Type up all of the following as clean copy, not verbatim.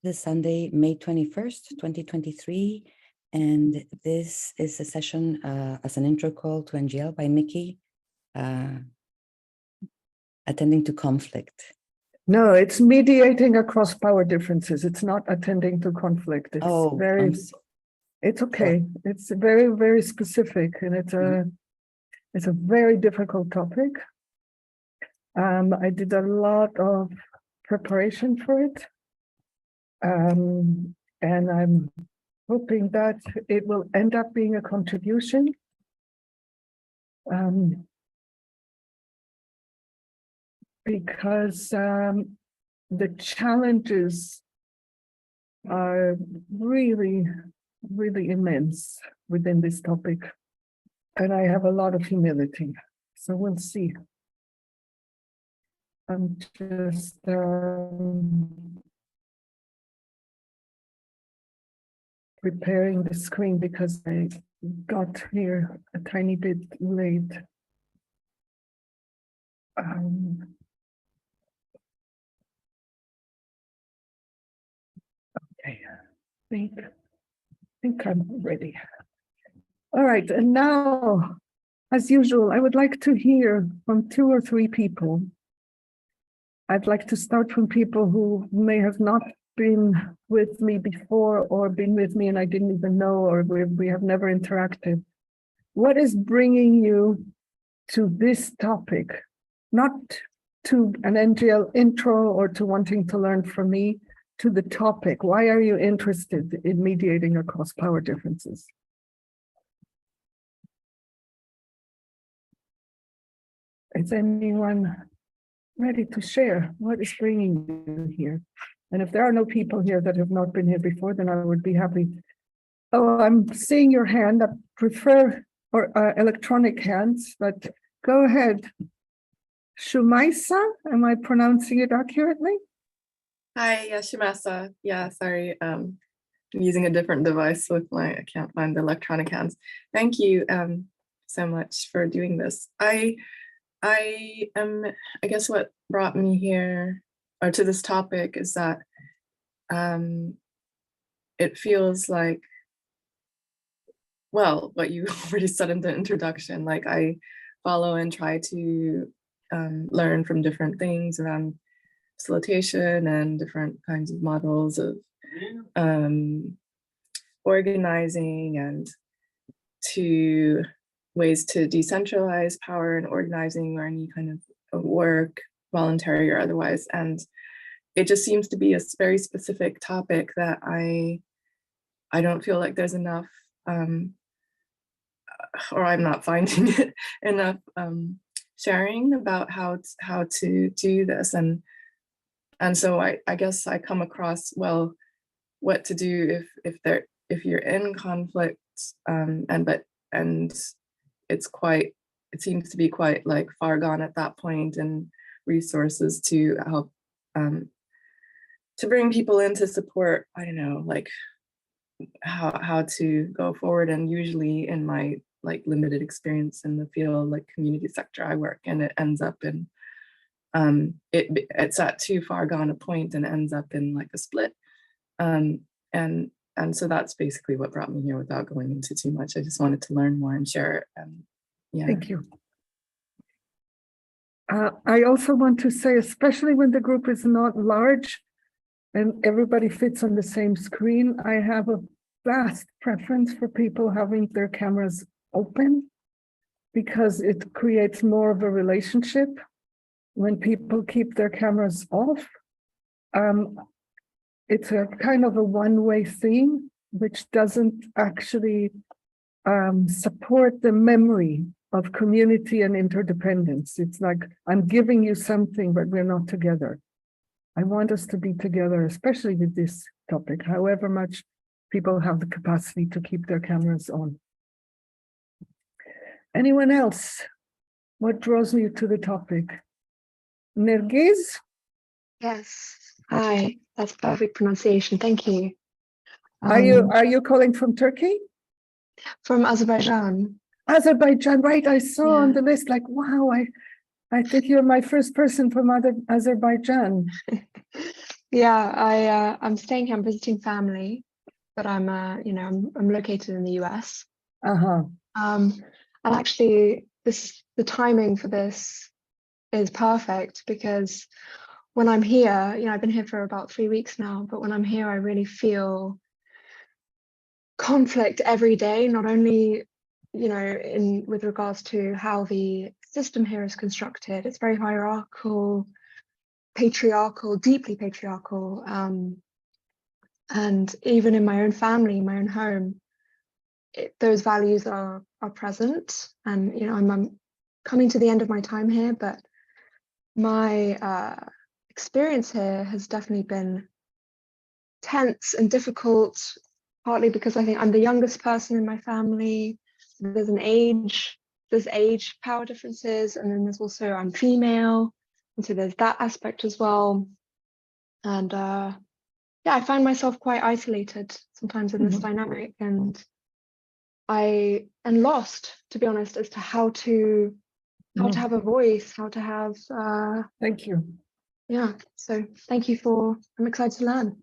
This is Sunday, May 21st, 2023, and this is a session as an intro call to NGL by Mickey, attending to conflict. No, it's mediating across power differences. It's not attending to conflict. It's it's okay. It's very, very specific, and it's a very difficult topic. I did a lot of preparation for it. And I'm hoping that it will end up being a contribution. Because the challenges are really, really immense within this topic. And I have a lot of humility. So we'll see. I'm just preparing the screen because I got here a tiny bit late. Okay, I think I'm ready. All right, and now, as usual, I would like to hear from 2 or 3 people. I'd like to start from people who may have not been with me before or been with me and I didn't even know, or we have never interacted. What is bringing you to this topic? Not to an NGL intro or to wanting to learn from me, to the topic. Why are you interested in mediating across power differences? Is anyone ready to share what is bringing you here? And if there are no people here that have not been here before, then I would be happy. Oh, I'm seeing your hand. I prefer electronic hands, but go ahead. Shumaisa, am I pronouncing it accurately? Hi, Shumasa. Yeah, sorry. I'm using a different device with I can't find the electronic hands. Thank you so much for doing this. I guess what brought me here or to this topic is that it feels like, well, what you already said in the introduction, like I follow and try to learn from different things around facilitation and different kinds of models of organizing and to ways to decentralize power and organizing or any kind of work, voluntary or otherwise. And it just seems to be a very specific topic that I don't feel like there's enough, or I'm not finding it enough sharing about how to do this. And so I guess I come across, well, what to do if you're in conflict, and it seems to be quite like far gone at that point, and resources to help to bring people in to support, I don't know, like how to go forward. And usually in my like limited experience in the field, like community sector I work in, it ends up in it's at too far gone a point and ends up in like a split. And so that's basically what brought me here without going into too much. I just wanted to learn more and share it. Yeah. Thank you. I also want to say, especially when the group is not large and everybody fits on the same screen, I have a vast preference for people having their cameras open because it creates more of a relationship. When people keep their cameras off, it's a kind of a one-way thing, which doesn't actually support the memory of community and interdependence. It's like, I'm giving you something, but we're not together. I want us to be together, especially with this topic, however much people have the capacity to keep their cameras on. Anyone else? What draws you to the topic? Nergiz? Yes. Hi, that's perfect pronunciation. Thank you. Are you calling from Turkey? From Azerbaijan. Azerbaijan, right? I saw on the list, like, wow, I think you're my first person from Azerbaijan. Yeah, I'm staying here. I'm visiting family, but I'm I'm located in the US. Uh-huh. And actually, the timing for this is perfect because when I'm here, I've been here for about 3 weeks now, but when I'm here, I really feel conflict every day, not only, in with regards to how the system here is constructed. It's very hierarchical, patriarchal, deeply patriarchal. And even in my own family, my own home, those values are present. And, I'm coming to the end of my time here, but my experience here has definitely been tense and difficult, partly because I think I'm the youngest person in my family. There's age power differences, and then there's also I'm female, and so there's that aspect as well. And I find myself quite isolated sometimes in this dynamic, and I am lost, to be honest, as to how to have a voice, how to have Thank you. So thank you I'm excited to learn.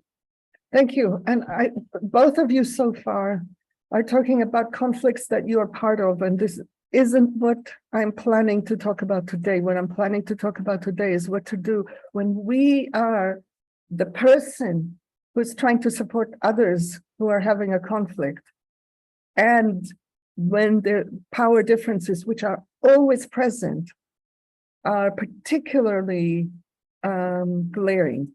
Thank you. And both of you so far are talking about conflicts that you are part of, and this isn't what I'm planning to talk about today. What I'm planning to talk about today is what to do when we are the person who's trying to support others who are having a conflict, and when the power differences, which are always present, are particularly glaring.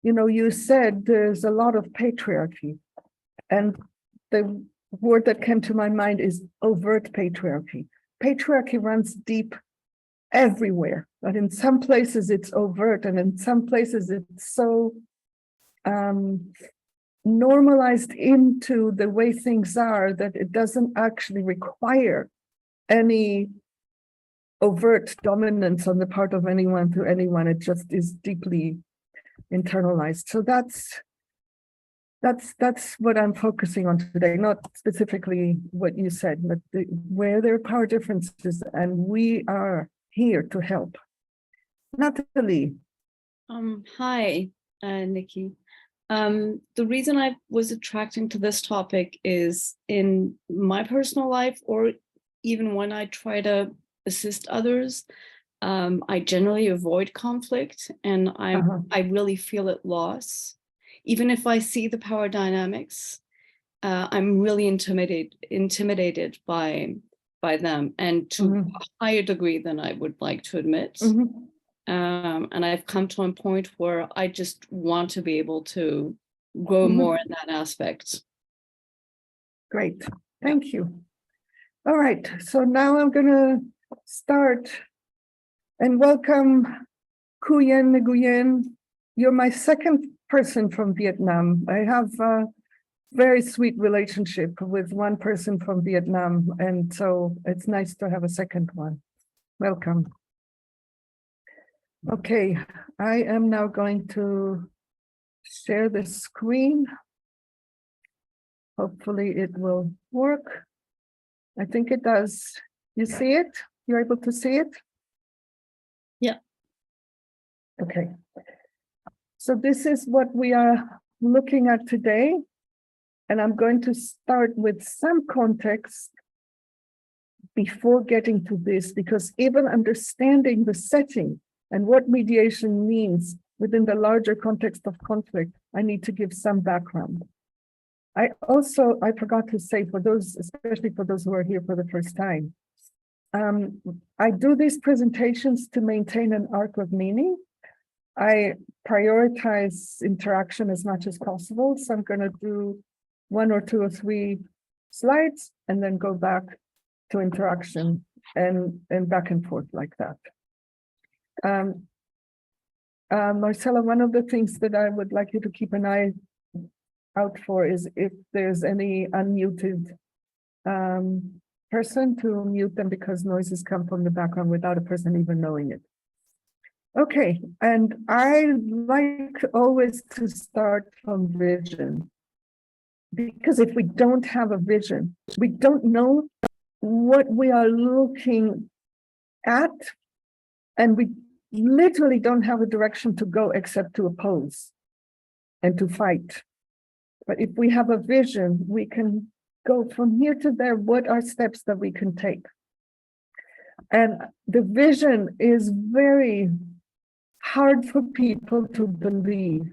You said there's a lot of patriarchy, and the word that came to my mind is overt patriarchy. Patriarchy runs deep everywhere, but in some places it's overt, and in some places it's so normalized into the way things are that it doesn't actually require any overt dominance on the part of anyone to anyone. It just is deeply internalized. So that's what I'm focusing on today, not specifically what you said, but where there are power differences, and we are here to help. Natalie. Hi, Nikki. The reason I was attracting to this topic is in my personal life, or even when I try to assist others, I generally avoid conflict, and I really feel at loss. Even if I see the power dynamics, I'm really intimidated by them, and to a higher degree than I would like to admit. And I've come to a point where I just want to be able to grow more in that aspect. Great, thank you. All right, so now I'm going to start and welcome Nguyen Nguyen. You're my second person from Vietnam. I have a very sweet relationship with one person from Vietnam, and so it's nice to have a second one. Welcome. Okay, I am now going to share the screen. Hopefully it will work. I think it does. You see it? You're able to see it? Yeah. Okay. So this is what we are looking at today. And I'm going to start with some context before getting to this, because even understanding the setting and what mediation means within the larger context of conflict, I need to give some background. I forgot to say, for those, especially for those who are here for the first time, I do these presentations to maintain an arc of meaning. I prioritize interaction as much as possible. So I'm going to do 1 or 2 or 3 slides and then go back to interaction and back and forth like that. Marcella, one of the things that I would like you to keep an eye out for is if there's any unmuted person, to mute them, because noises come from the background without a person even knowing it. Okay, and I like always to start from vision, because if we don't have a vision, we don't know what we are looking at, and we literally don't have a direction to go except to oppose. and to fight. But if we have a vision, we can go from here to there. What are steps that we can take? And the vision is very hard for people to believe.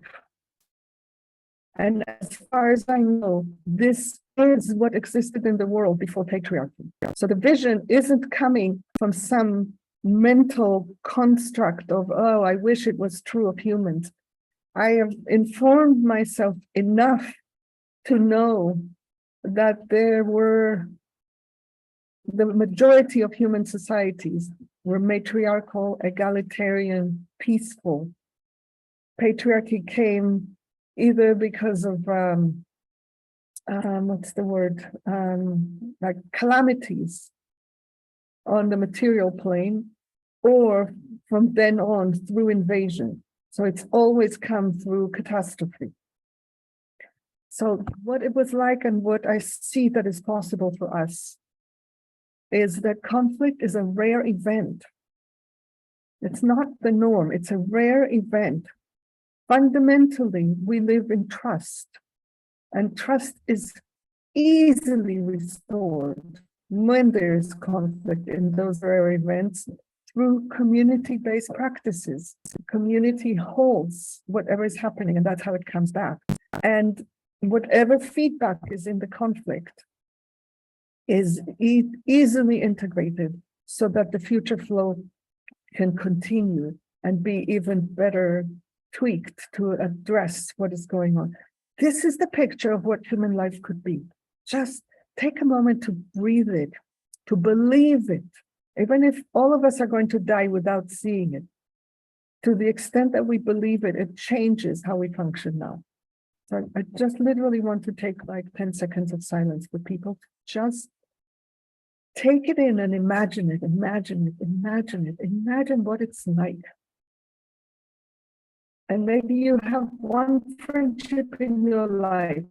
And as far as I know, this is what existed in the world before patriarchy. So the vision isn't coming from some mental construct of, oh, I wish it was true of humans. I have informed myself enough to know that the majority of human societies were matriarchal, egalitarian, peaceful. Patriarchy came either because of like calamities on the material plane, or from then on through invasion. So it's always come through catastrophe. So what it was like and what I see that is possible for us is that conflict is a rare event. It's not the norm, it's a rare event. Fundamentally, we live in trust, and trust is easily restored when there's conflict in those rare events through community-based practices. Community holds whatever is happening, and that's how it comes back. And whatever feedback is in the conflict is easily integrated so that the future flow can continue and be even better tweaked to address what is going on. This is the picture of what human life could be. Just take a moment to breathe it, to believe it, even if all of us are going to die without seeing it. To the extent that we believe it, it changes how we function now. So I just literally want to take like 10 seconds of silence for people. Just take it in and imagine it, imagine it, imagine it, imagine what it's like. And maybe you have one friendship in your life.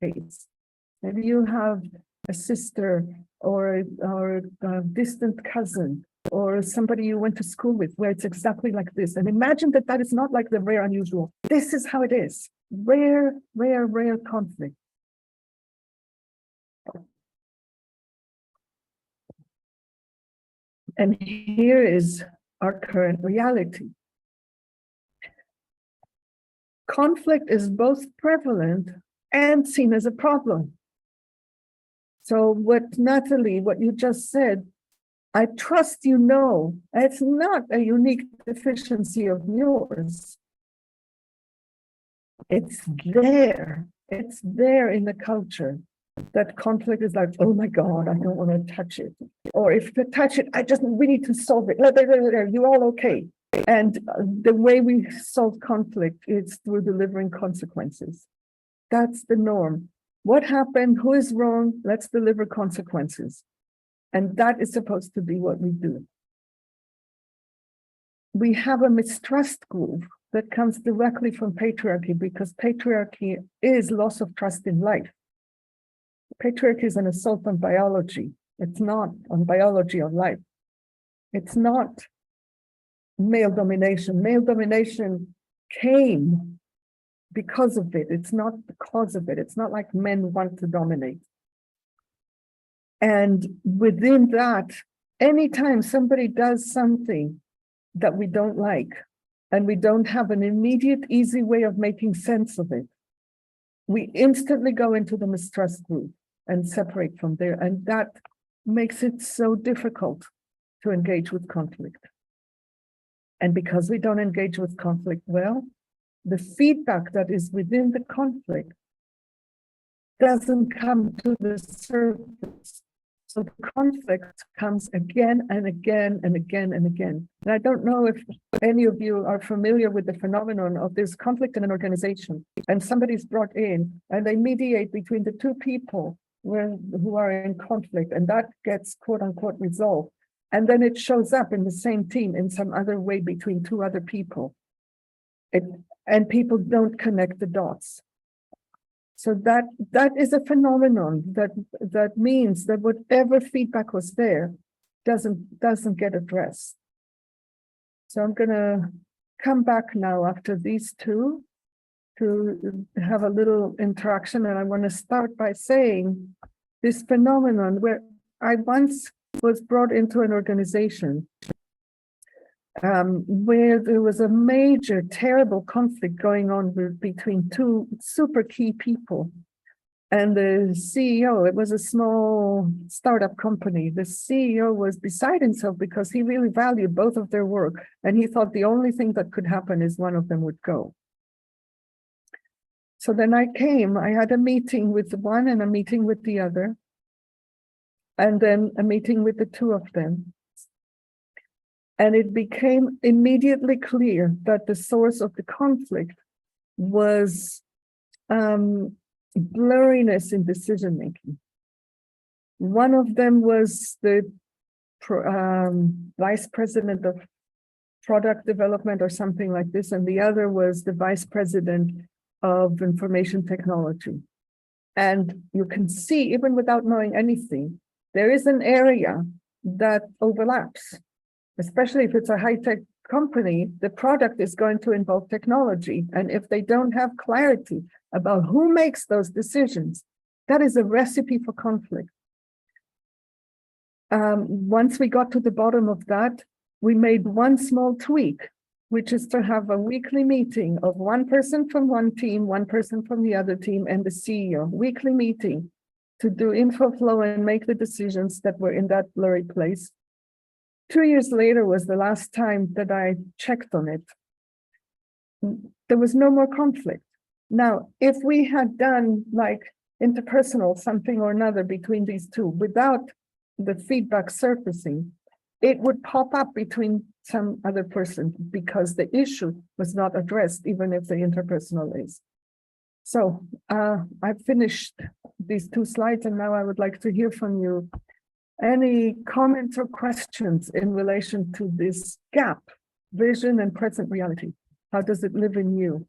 Maybe you have a sister or a distant cousin or somebody you went to school with where it's exactly like this. And imagine that that is not like the rare unusual. This is how it is. Rare, rare, rare conflict. And here is our current reality. Conflict is both prevalent and seen as a problem. So what Natalie, what you just said, I trust you know, it's not a unique deficiency of yours. It's there in the culture. That conflict is like, oh my God, I don't want to touch it. Or if you touch it, we need to solve it. You're all okay. And the way we solve conflict is through delivering consequences. That's the norm. What happened? Who is wrong? Let's deliver consequences. And that is supposed to be what we do. We have a mistrust groove that comes directly from patriarchy, because patriarchy is loss of trust in life. Patriarchy is an assault on biology. It's not on biology of life. It's not male domination. Male domination came because of it. It's not the cause of it. It's not like men want to dominate. And within that, anytime somebody does something that we don't like, and we don't have an immediate, easy way of making sense of it, we instantly go into the mistrust group and separate from there. And that makes it so difficult to engage with conflict. And because we don't engage with conflict well, the feedback that is within the conflict doesn't come to the surface. So the conflict comes again and again and again and again. And I don't know if any of you are familiar with the phenomenon of this conflict in an organization, and somebody's brought in and they mediate between the two people who are in conflict, and that gets quote unquote resolved. And then it shows up in the same team in some other way between two other people. And people don't connect the dots. So that is a phenomenon that means that whatever feedback was there doesn't get addressed. So I'm gonna come back now after these two to have a little interaction, and I want to start by saying this phenomenon where I once was brought into an organization where there was a major, terrible conflict going on between two super key people. And the CEO, it was a small startup company. The CEO was beside himself because he really valued both of their work. And he thought the only thing that could happen is one of them would go. So then I had a meeting with one and a meeting with the other, and then a meeting with the two of them. And it became immediately clear that the source of the conflict was blurriness in decision-making. One of them was the vice president of product development or something like this, and the other was the vice president of information technology. And you can see, even without knowing anything, there is an area that overlaps, especially if it's a high-tech company. The product is going to involve technology. And if they don't have clarity about who makes those decisions, that is a recipe for conflict. Once we got to the bottom of that, we made one small tweak, which is to have a weekly meeting of one person from one team, one person from the other team, and the CEO. Weekly meeting to do info flow and make the decisions that were in that blurry place. 2 years later was the last time that I checked on it. There was no more conflict. Now, if we had done like interpersonal something or another between these two without the feedback surfacing, it would pop up between some other person because the issue was not addressed, even if the interpersonal is. So I've finished these 2 slides, and now I would like to hear from you. Any comments or questions in relation to this gap, vision and present reality? How does it live in you?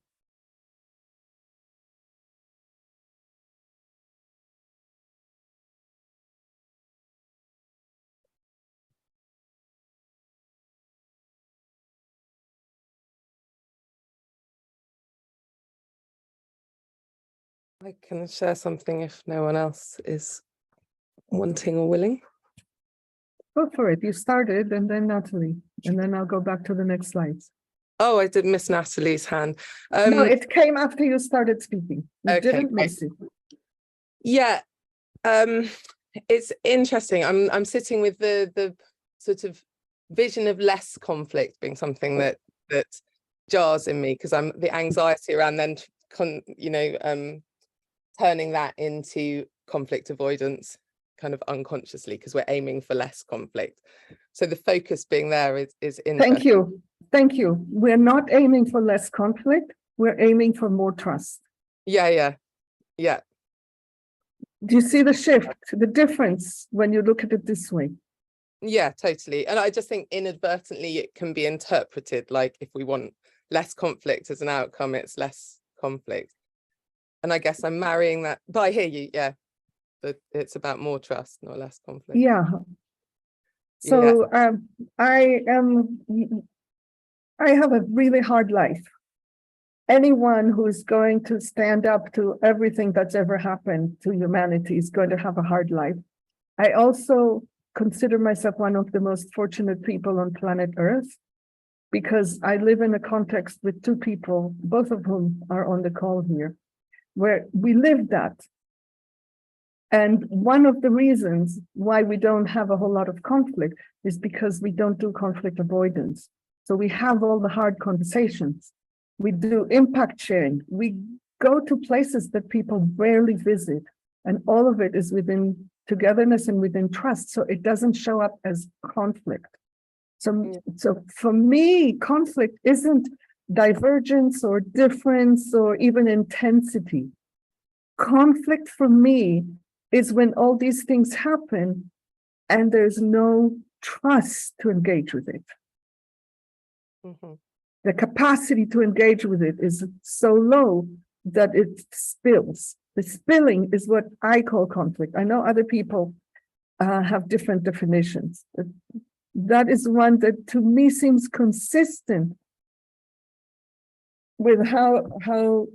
I can share something if no one else is wanting or willing. Go for it. You started, and then Natalie, and then I'll go back to the next slides. Oh, I did miss Natalie's hand. No, it came after you started speaking. You Okay, didn't miss it. Yeah, it's interesting. I'm sitting with the sort of vision of less conflict being something that jars in me, because I'm the anxiety around then turning that into conflict avoidance kind of unconsciously, because we're aiming for less conflict. So the focus being there is interesting. Thank you. Thank you. We're not aiming for less conflict. We're aiming for more trust. Yeah. Do you see the shift, the difference when you look at it this way? Yeah, totally. And I just think inadvertently it can be interpreted like if we want less conflict as an outcome, it's less conflict. And I guess I'm marrying that, but I hear you, yeah, that it's about more trust, not less conflict. Yeah. So I have a really hard life. Anyone who's going to stand up to everything that's ever happened to humanity is going to have a hard life. I also consider myself one of the most fortunate people on planet Earth, because I live in a context with 2 people, both of whom are on the call here, where we live that. And one of the reasons why we don't have a whole lot of conflict is because we don't do conflict avoidance. So we have all the hard conversations. We do impact sharing. We go to places that people rarely visit, and all of it is within togetherness and within trust. So it doesn't show up as conflict. So for me, conflict isn't divergence or difference or even intensity. Conflict for me is when all these things happen and there's no trust to engage with it. Mm-hmm. The capacity to engage with it is so low that it spills. The spilling is what I call conflict. I know other people have different definitions. That is one that to me seems consistent with how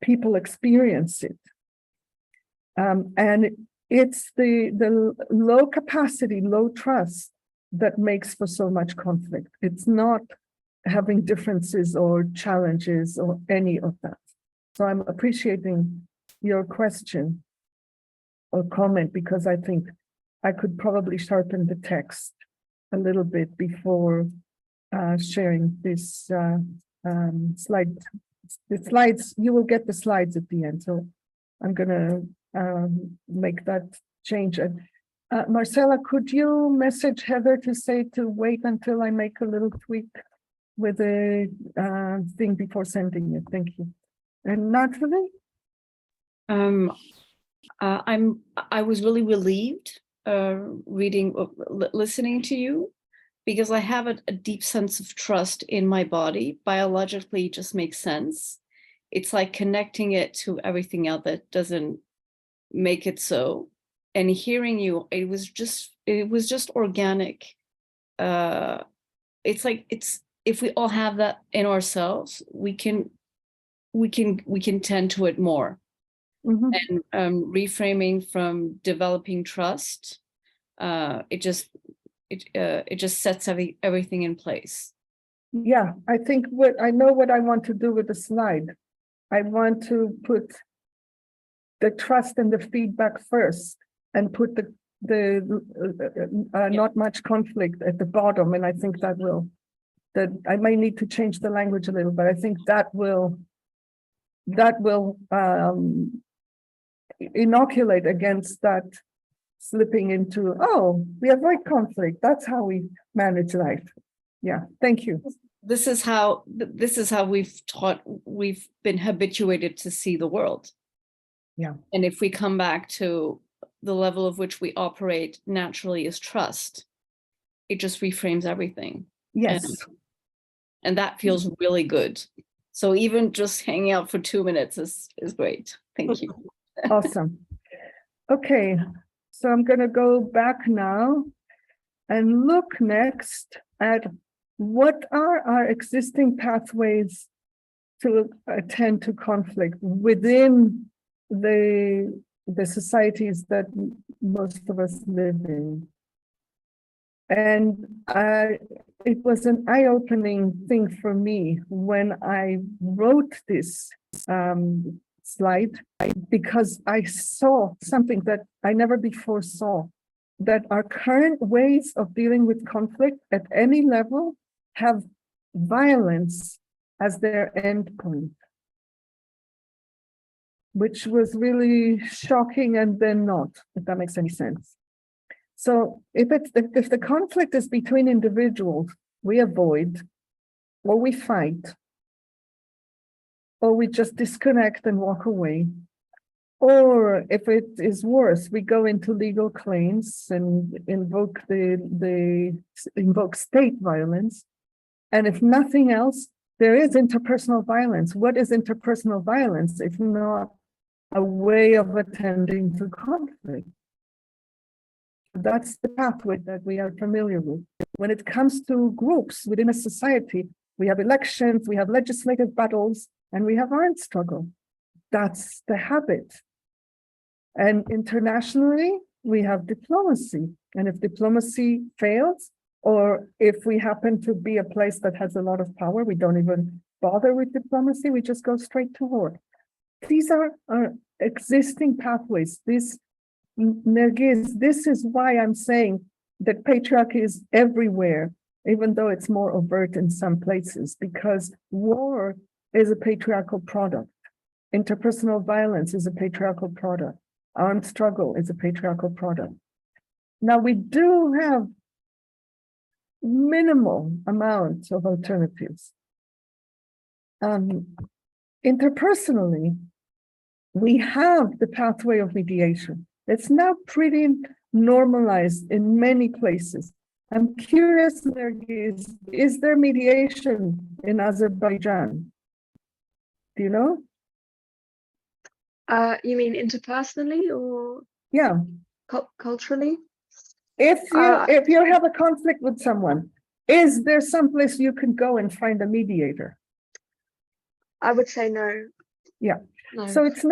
people experience it. And it's the low capacity, low trust that makes for so much conflict. It's not having differences or challenges or any of that. So I'm appreciating your question or comment, because I think I could probably sharpen the text a little bit before sharing this slide. The slides, you will get the slides at the end. So I'm gonna make that change. And Marcella, could you message Heather to say to wait until I make a little tweak with the thing before sending it? Thank you. And Natalie? I was really relieved listening to you, because I have a deep sense of trust in my body. Biologically, it just makes sense. It's like connecting it to everything else that doesn't make it so. And hearing you, it was just organic. It's like if we all have that in ourselves, we can tend to it more. Mm-hmm. And reframing from developing trust, it just sets everything in place. Yeah, I think I know what I want to do with the slide. I want to put the trust and the feedback first, and put the not much conflict at the bottom. And I think that I might need to change the language a little, but I think that will inoculate against that slipping into, oh, we avoid conflict. That's how we manage life. Yeah, thank you. This is how we've been habituated to see the world. Yeah. And if we come back to the level of which we operate naturally is trust, it just reframes everything. Yes. And that feels really good. So even just hanging out for 2 minutes is great. Thank you. Awesome. Okay, so I'm going to go back now and look next at what are our existing pathways to attend to conflict within the societies that most of us live in. And it was an eye-opening thing for me when I wrote this slide, because I saw something that I never before saw, that our current ways of dealing with conflict at any level have violence as their endpoint, which was really shocking and then not, if that makes any sense. So if the conflict is between individuals, we avoid, or we fight, or we just disconnect and walk away. Or if it is worse, we go into legal claims and invoke state violence. And if nothing else, there is interpersonal violence. What is interpersonal violence if not a way of attending to conflict? That's the pathway that we are familiar with. When it comes to groups within a society, we have elections, we have legislative battles, and we have armed struggle. That's the habit. And internationally, we have diplomacy. And if diplomacy fails, or if we happen to be a place that has a lot of power, we don't even bother with diplomacy, we just go straight to war. These are our existing pathways. This is why I'm saying that patriarchy is everywhere, even though it's more overt in some places, because war is a patriarchal product. Interpersonal violence is a patriarchal product. Armed struggle is a patriarchal product. Now, we do have minimal amount of alternatives. Interpersonally, we have the pathway of mediation. It's now pretty normalized in many places. I'm curious, Nergis, is there mediation in Azerbaijan? Do you know? You mean interpersonally or Yeah. culturally? If you have a conflict with someone, is there someplace you can go and find a mediator? I would say no. Yeah. No. So it's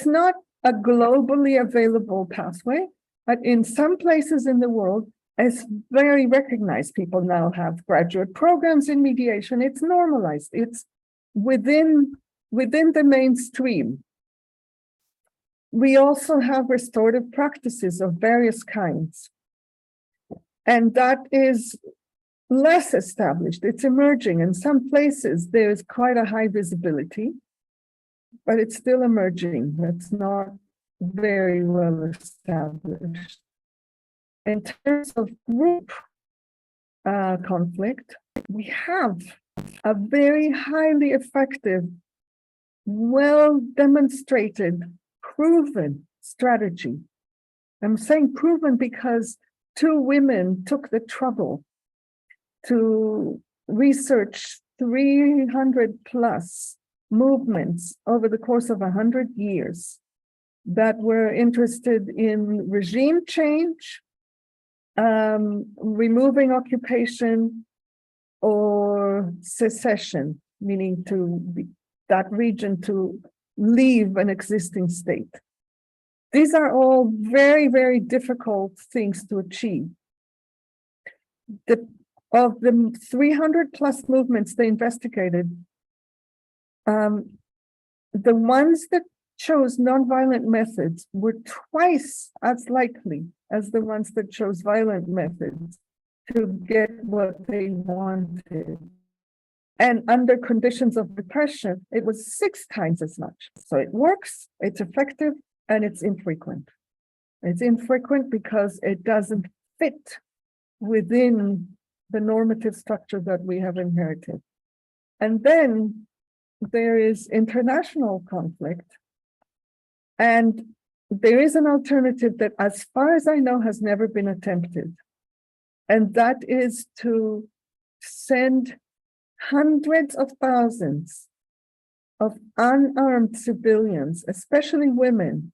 not a globally available pathway, but in some places in the world, it's very recognized. People now have graduate programs in mediation. It's normalized. It's within the mainstream. We also have restorative practices of various kinds. And that is less established. It's emerging. In some places, there's quite a high visibility, but it's still emerging. That's not very well established. In terms of group conflict, we have a very highly effective, well demonstrated, proven strategy. I'm saying proven because 2 women took the trouble to research 300 plus movements over the course of 100 years that were interested in regime change, removing occupation, or secession, meaning that region to leave an existing state. These are all very, very difficult things to achieve. Of the 300 plus movements they investigated, the ones that chose nonviolent methods were twice as likely as the ones that chose violent methods to get what they wanted. And under conditions of repression, it was 6 times as much. So it works, it's effective, and it's infrequent. It's infrequent because it doesn't fit within the normative structure that we have inherited. And then there is international conflict. And there is an alternative that, as far as I know, has never been attempted. And that is to send hundreds of thousands of unarmed civilians, especially women,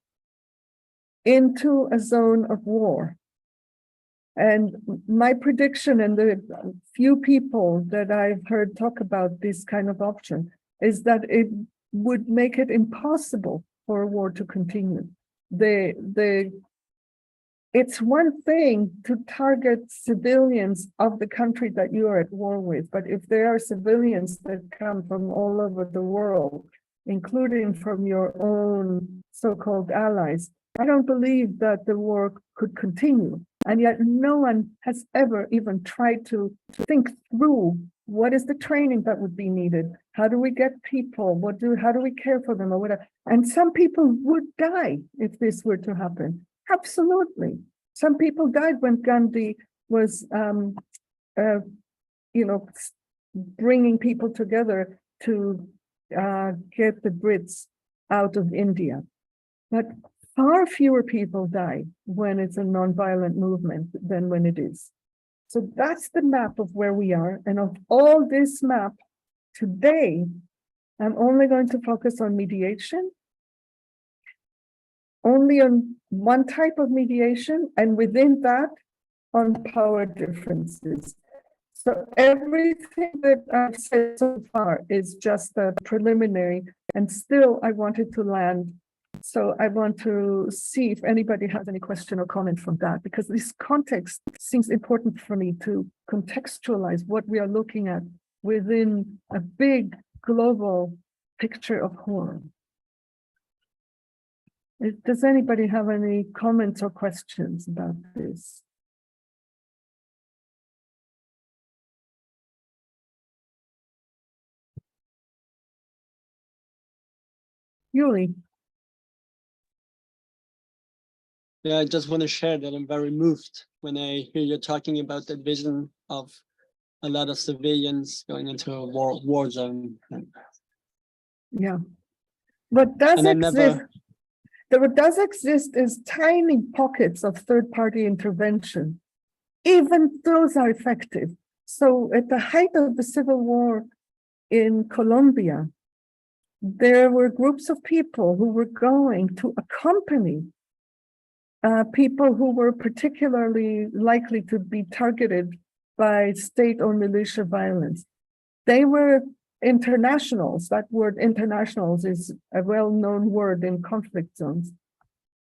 into a zone of war. And my prediction, and the few people that I've heard talk about this kind of option, is that it would make it impossible for a war to continue. It's one thing to target civilians of the country that you are at war with, but if there are civilians that come from all over the world, including from your own so-called allies, I don't believe that the war could continue. And yet no one has ever even tried to think through what is the training that would be needed? How do we get people? How do we care for them or whatever? And some people would die if this were to happen. Absolutely. Some people died when Gandhi was, bringing people together to get the Brits out of India. But far fewer people die when it's a nonviolent movement than when it is. So that's the map of where we are. And of all this map today, I'm only going to focus on mediation, only on one type of mediation, and within that, on power differences. So everything that I've said so far is just a preliminary, and still I wanted to land. So I want to see if anybody has any question or comment from that, because this context seems important for me to contextualize what we are looking at within a big global picture of horror. Does anybody have any comments or questions about this? Yuli. Yeah, I just want to share that I'm very moved when I hear you talking about the vision of a lot of civilians going into a war zone. Yeah. What does exist? What does exist is tiny pockets of third-party intervention. Even those are effective. So at the height of the civil war in Colombia, there were groups of people who were going to accompany people who were particularly likely to be targeted by state or militia violence. They were internationals. That word internationals is a well-known word in conflict zones.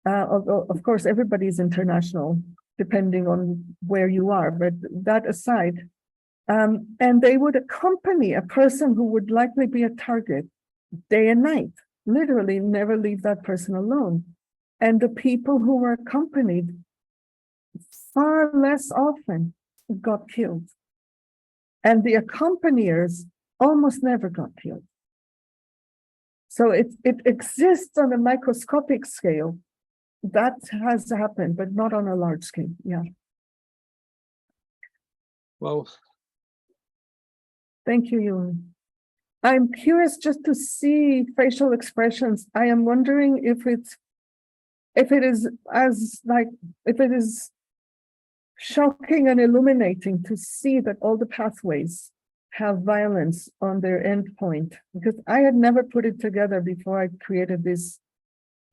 Although, of course, everybody's international, depending on where you are, but that aside, and they would accompany a person who would likely be a target day and night, literally never leave that person alone. And the people who were accompanied far less often got killed. And the accompaniers almost never got killed. So it exists on a microscopic scale. That has happened, but not on a large scale. Yeah. Well, Thank you, Ewan. I'm curious just to see facial expressions. I am wondering if it is shocking and illuminating to see that all the pathways have violence on their endpoint, because I had never put it together before I created this.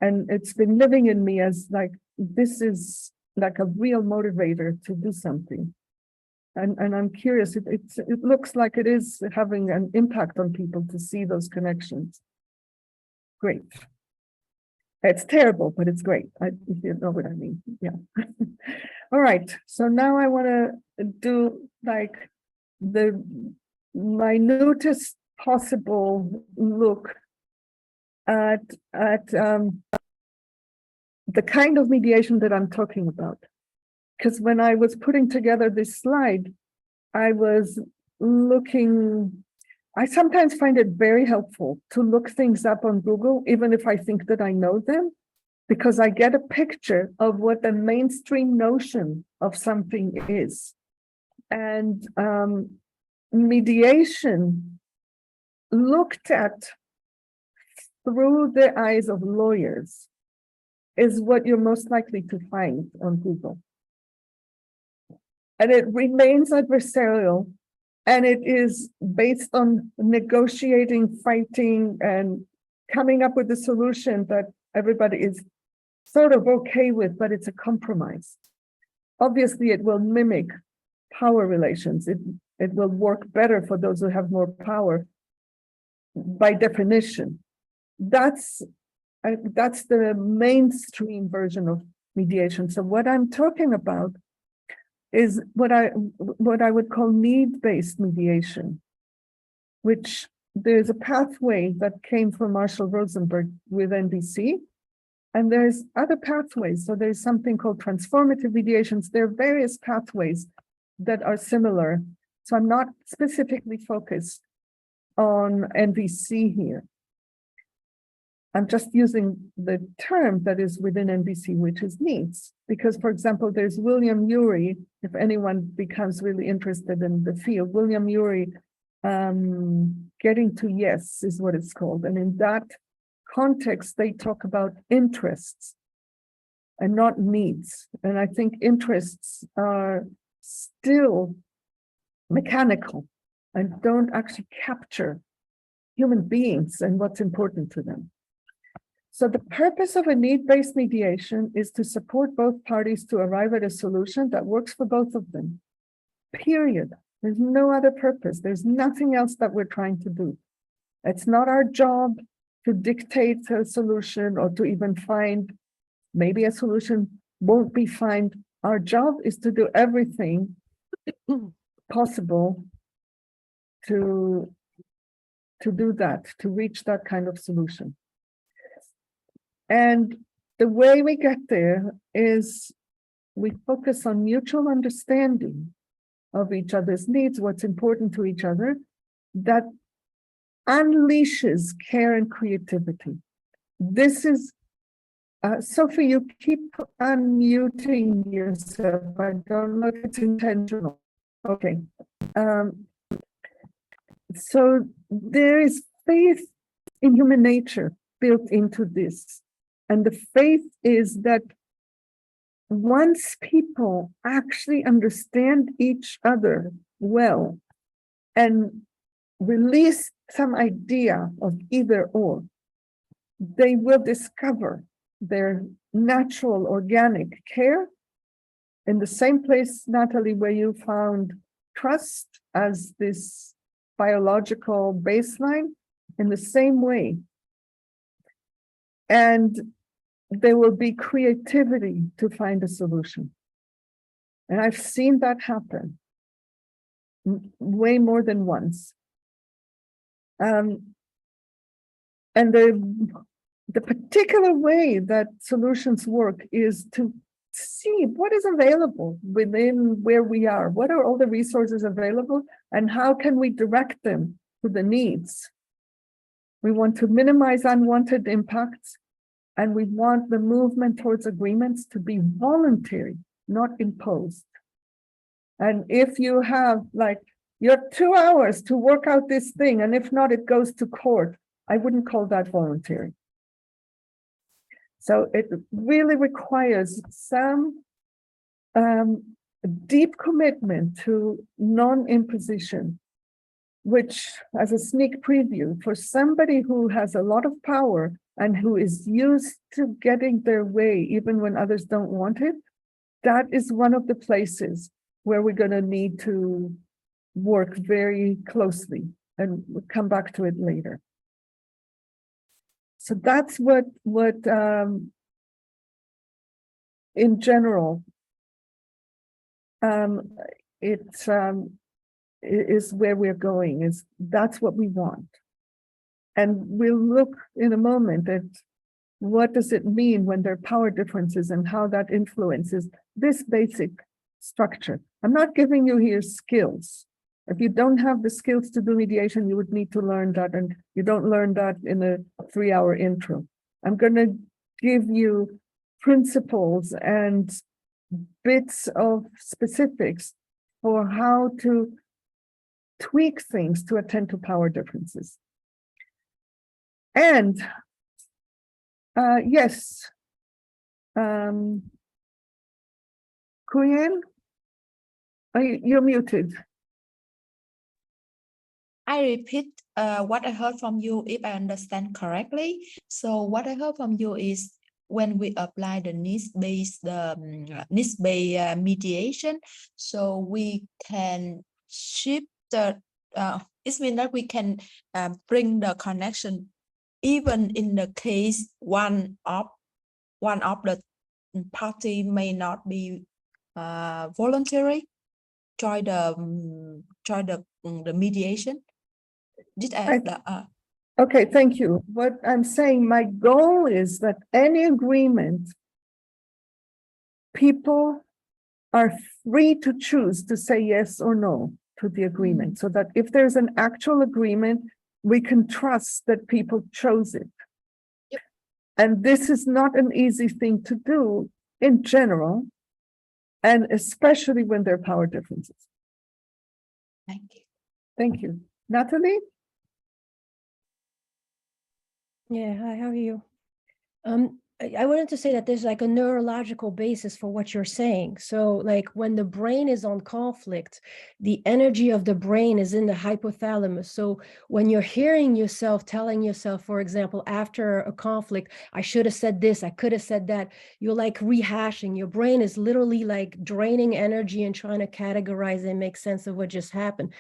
And it's been living in me as like, this is like a real motivator to do something. And I'm curious, it looks like it is having an impact on people to see those connections. Great. It's terrible, but it's great. If you know what I mean. Yeah. All right. So now I want to do like the minutest possible look at the kind of mediation that I'm talking about. Because when I was putting together this slide, I was looking, I sometimes find it very helpful to look things up on Google, even if I think that I know them, because I get a picture of what the mainstream notion of something is. And mediation looked at through the eyes of lawyers is what you're most likely to find on Google. And it remains adversarial, and it is based on negotiating, fighting, and coming up with a solution that everybody is sort of okay with, but it's a compromise. Obviously, it will mimic power relations. It will work better for those who have more power by definition. That's the mainstream version of mediation. So what I'm talking about is what I would call need-based mediation, which there's a pathway that came from Marshall Rosenberg with NVC, and there's other pathways. So there's something called transformative mediations. There are various pathways that are similar. So I'm not specifically focused on NVC here. I'm just using the term that is within NVC, which is needs. Because, for example, there's William Ury, if anyone becomes really interested in the field, William Ury, getting to yes is what it's called. And in that context, they talk about interests and not needs. And I think interests are still mechanical and don't actually capture human beings and what's important to them. So the purpose of a need-based mediation is to support both parties to arrive at a solution that works for both of them, period. There's no other purpose. There's nothing else that we're trying to do. It's not our job to dictate a solution or to even find, maybe a solution won't be found. Our job is to do everything possible to do that, to reach that kind of solution. And the way we get there is we focus on mutual understanding of each other's needs, what's important to each other, that unleashes care and creativity. This is, Sophie, you keep unmuting yourself. I don't know if it's intentional. Okay. So there is faith in human nature built into this. And the faith is that once people actually understand each other well and release some idea of either or, they will discover their natural organic care in the same place, Natalie, where you found trust as this biological baseline in the same way. And there will be creativity to find a solution. And I've seen that happen way more than once. And the particular way that solutions work is to see what is available within where we are. What are all the resources available and how can we direct them to the needs? We want to minimize unwanted impacts, and we want the movement towards agreements to be voluntary, not imposed. And if you have you have 2 hours to work out this thing, and if not, it goes to court, I wouldn't call that voluntary. So it really requires some deep commitment to non-imposition, which, as a sneak preview, for somebody who has a lot of power and who is used to getting their way even when others don't want it, that is one of the places where we're going to need to work very closely, and we'll come back to it later. So that's what in general, it is where we're going, that's what we want. And we'll look in a moment at what does it mean when there are power differences and how that influences this basic structure. I'm not giving you here skills. If you don't have the skills to do mediation, you would need to learn that, and you don't learn that in a 3-hour intro. I'm going to give you principles and bits of specifics for how to tweak things to attend to power differences. And yes, Kuyen, you're muted. I repeat what I heard from you if I understand correctly. So what I heard from you is when we apply the needs-based mediation, so we can shift the, it means that we can bring the connection even in the case one of the party may not be voluntary, try the mediation. Okay, thank you. What I'm saying, my goal is that any agreement, people are free to choose to say yes or no to the agreement, so that if there's an actual agreement, we can trust that people chose it. Yep. And this is not an easy thing to do in general, and especially when there are power differences. Thank you. Thank you. Natalie? Yeah, hi, how are you? I wanted to say that there's like a neurological basis for what you're saying. So like when the brain is on conflict, the energy of the brain is in the hypothalamus. So when you're hearing yourself, telling yourself, for example, after a conflict, I should have said this, I could have said that, you're like rehashing. Your brain is literally like draining energy and trying to categorize and make sense of what just happened.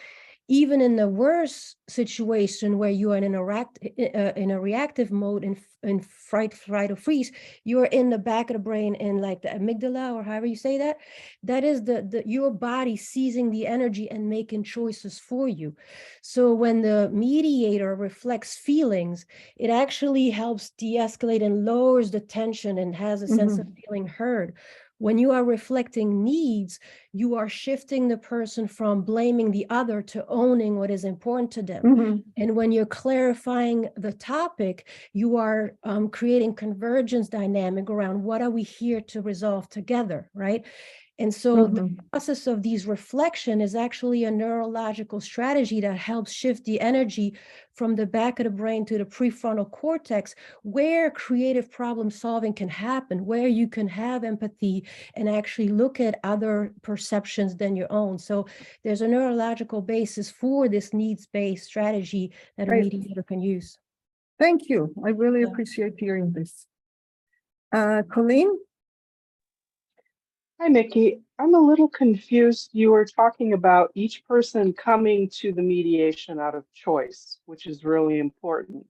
Even in the worst situation where you are in a reactive mode, in fight, flight, or freeze, you're in the back of the brain, in like the amygdala, or however you say that. That is your body seizing the energy and making choices for you. So when the mediator reflects feelings, it actually helps de-escalate and lowers the tension and has a sense of feeling heard. When you are reflecting needs, you are shifting the person from blaming the other to owning what is important to them. And when you're clarifying the topic, you are creating convergence dynamic around what are we here to resolve together, right? And so the process of these reflection is actually a neurological strategy that helps shift the energy from the back of the brain to the prefrontal cortex, where creative problem solving can happen, where you can have empathy and actually look at other perceptions than your own. So there's a neurological basis for this needs-based strategy that a mediator can use. Thank you. I really appreciate hearing this. Colleen? Hi, Mickey. I'm a little confused. You were talking about each person coming to the mediation out of choice, which is really important.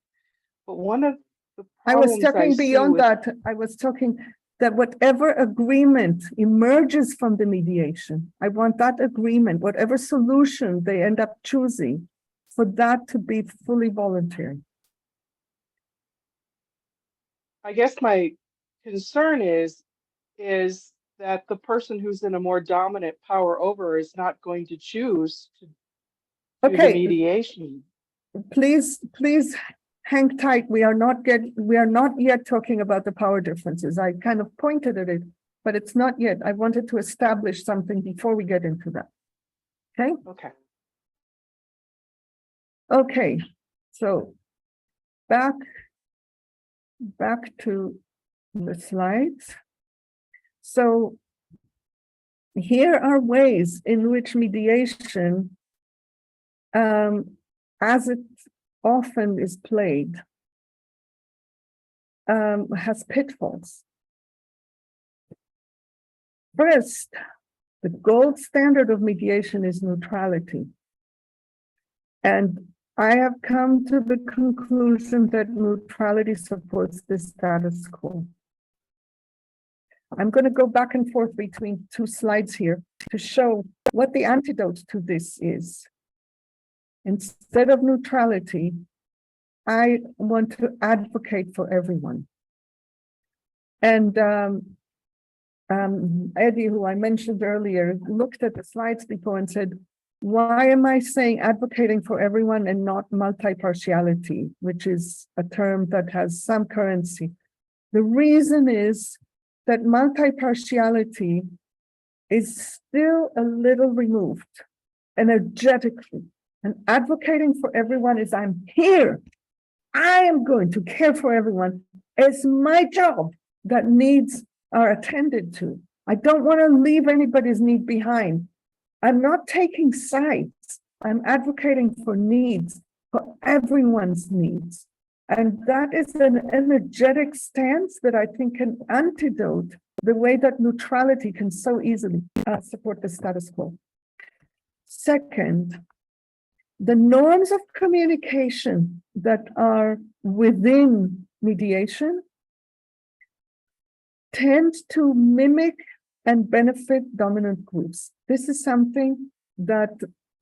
But one of the I was problems I talking see beyond with that. I was talking that whatever agreement emerges from the mediation, I want that agreement, whatever solution they end up choosing, for that to be fully voluntary. I guess my concern is that the person who's in a more dominant power over is not going to choose to do the Okay, mediation. please hang tight. We are not yet talking about the power differences. I kind of pointed at it, but it's not yet. I wanted to establish something before we get into that. Okay? Okay. Okay, so back to the slides. So here are ways in which mediation, as it often is played, has pitfalls. First, the gold standard of mediation is neutrality. And I have come to the conclusion that neutrality supports the status quo. I'm going to go back and forth between two slides here to show what the antidote to this is. Instead of neutrality, I want to advocate for everyone. And Eddie, who I mentioned earlier, looked at the slides before and said, why am I saying advocating for everyone and not multi-partiality, which is a term that has some currency? The reason is that multi-partiality is still a little removed energetically. And advocating for everyone is I'm here. I am going to care for everyone. It's my job that needs are attended to. I don't want to leave anybody's need behind. I'm not taking sides. I'm advocating for needs, for everyone's needs. And that is an energetic stance that I think can antidote the way that neutrality can so easily support the status quo. Second, the norms of communication that are within mediation tend to mimic and benefit dominant groups. This is something that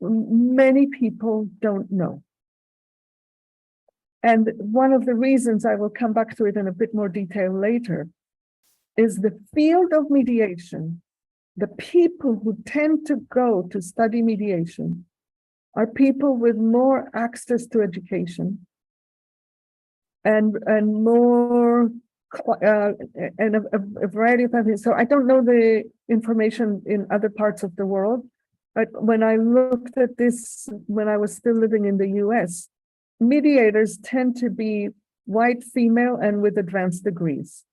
many people don't know. And one of the reasons, I will come back to it in a bit more detail later, is the field of mediation. The people who tend to go to study mediation are people with more access to education and more and a variety of things. So I don't know the information in other parts of the world, but when I looked at this, when I was still living in the US, mediators tend to be white, female, and with advanced degrees.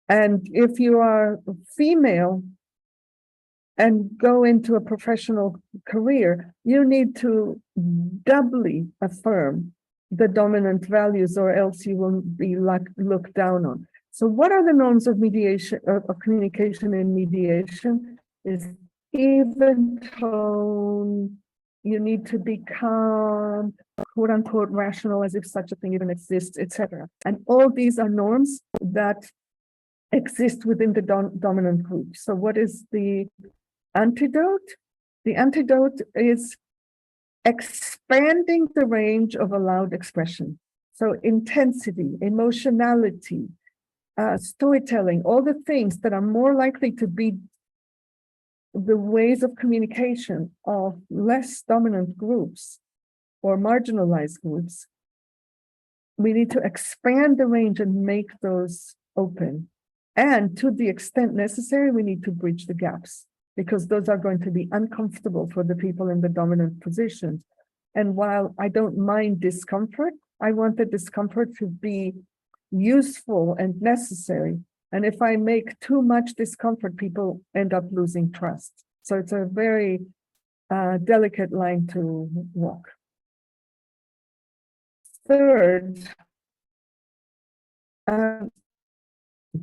And if you are female and go into a professional career, you need to doubly affirm the dominant values, or else you will be looked down on. So what are the norms of mediation, of communication in mediation? Is even tone, you need to be calm, quote unquote rational, as if such a thing even exists, etc. And all these are norms that exist within the dominant group. So what is the antidote? The antidote is expanding the range of allowed expression. So intensity, emotionality, storytelling, all the things that are more likely to be the ways of communication of less dominant groups or marginalized groups. We need to expand the range and make those open. And to the extent necessary, we need to bridge the gaps, because those are going to be uncomfortable for the people in the dominant positions. And while I don't mind discomfort, I want the discomfort to be useful and necessary. And if I make too much discomfort, people end up losing trust. So it's a very delicate line to walk. Third,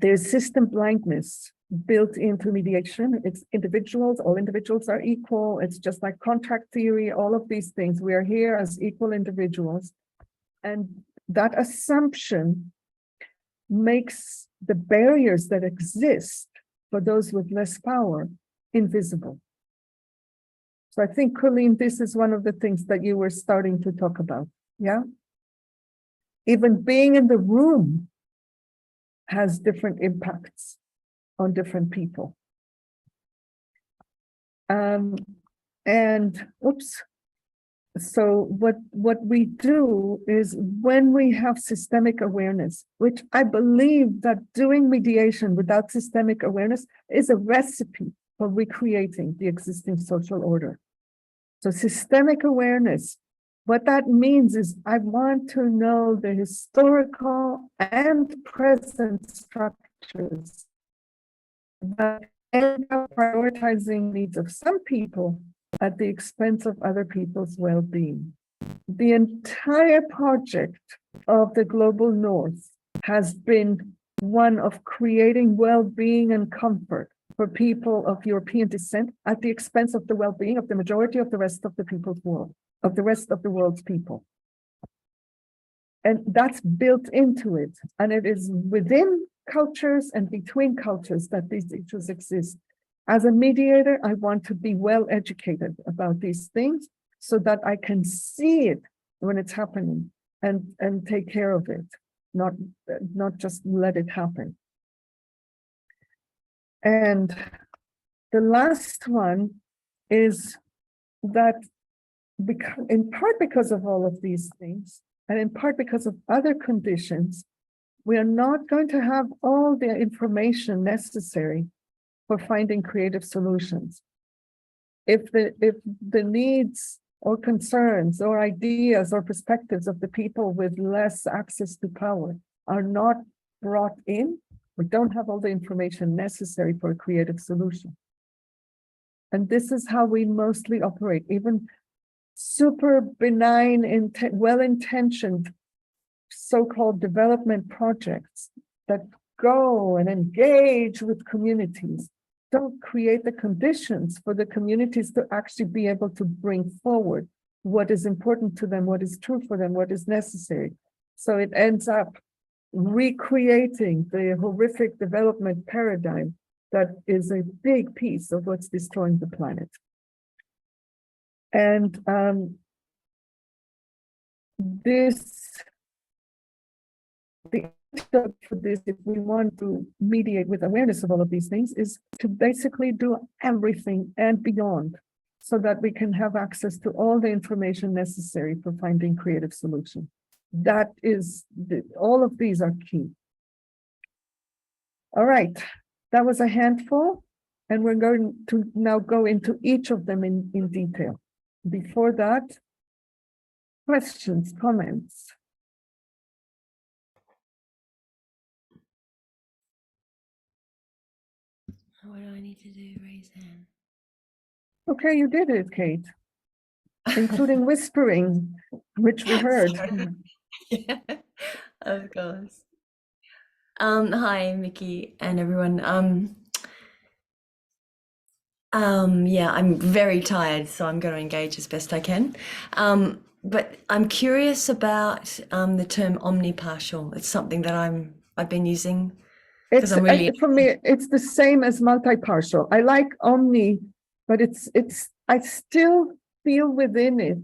there's system blindness built into mediation. It's individuals, all individuals are equal. It's just like contract theory, all of these things. We are here as equal individuals. And that assumption makes the barriers that exist for those with less power invisible. So I think, Colleen, this is one of the things that you were starting to talk about. Yeah. Even being in the room has different impacts on different people. So what we do is when we have systemic awareness, which I believe that doing mediation without systemic awareness is a recipe for recreating the existing social order. So systemic awareness, what that means is I want to know the historical and present structures that end up prioritizing needs of some people at the expense of other people's well-being. The entire project of the Global North has been one of creating well-being and comfort for people of European descent at the expense of the well-being of the majority of the rest of the people's world, of the rest of the world's people. And that's built into it. And it is within cultures and between cultures that these issues exist. As a mediator, I want to be well educated about these things so that I can see it when it's happening and take care of it, not just let it happen. And the last one is that in part because of all of these things, and in part because of other conditions, we are not going to have all the information necessary for finding creative solutions. If the needs or concerns or ideas or perspectives of the people with less access to power are not brought in, we don't have all the information necessary for a creative solution. And this is how we mostly operate. Even super benign, well-intentioned so-called development projects that go and engage with communities don't create the conditions for the communities to actually be able to bring forward what is important to them, what is true for them, what is necessary. So it ends up recreating the horrific development paradigm that is a big piece of what's destroying the planet. And the antidote for this, if we want to mediate with awareness of all of these things, is to basically do everything and beyond so that we can have access to all the information necessary for finding creative solutions. That is, all of these are key. All right, that was a handful, and we're going to now go into each of them in detail. Before that, questions, comments? What do I need to do? Raise hand. Okay, you did it, Kate, including whispering, which we heard. Yeah, of course. Hi, Mickey and everyone. Yeah, I'm very tired, so I'm going to engage as best I can. But I'm curious about the term omnipartial. It's something that I've been using. It's for me, it's the same as multi-partial. I like omni, but I still feel within it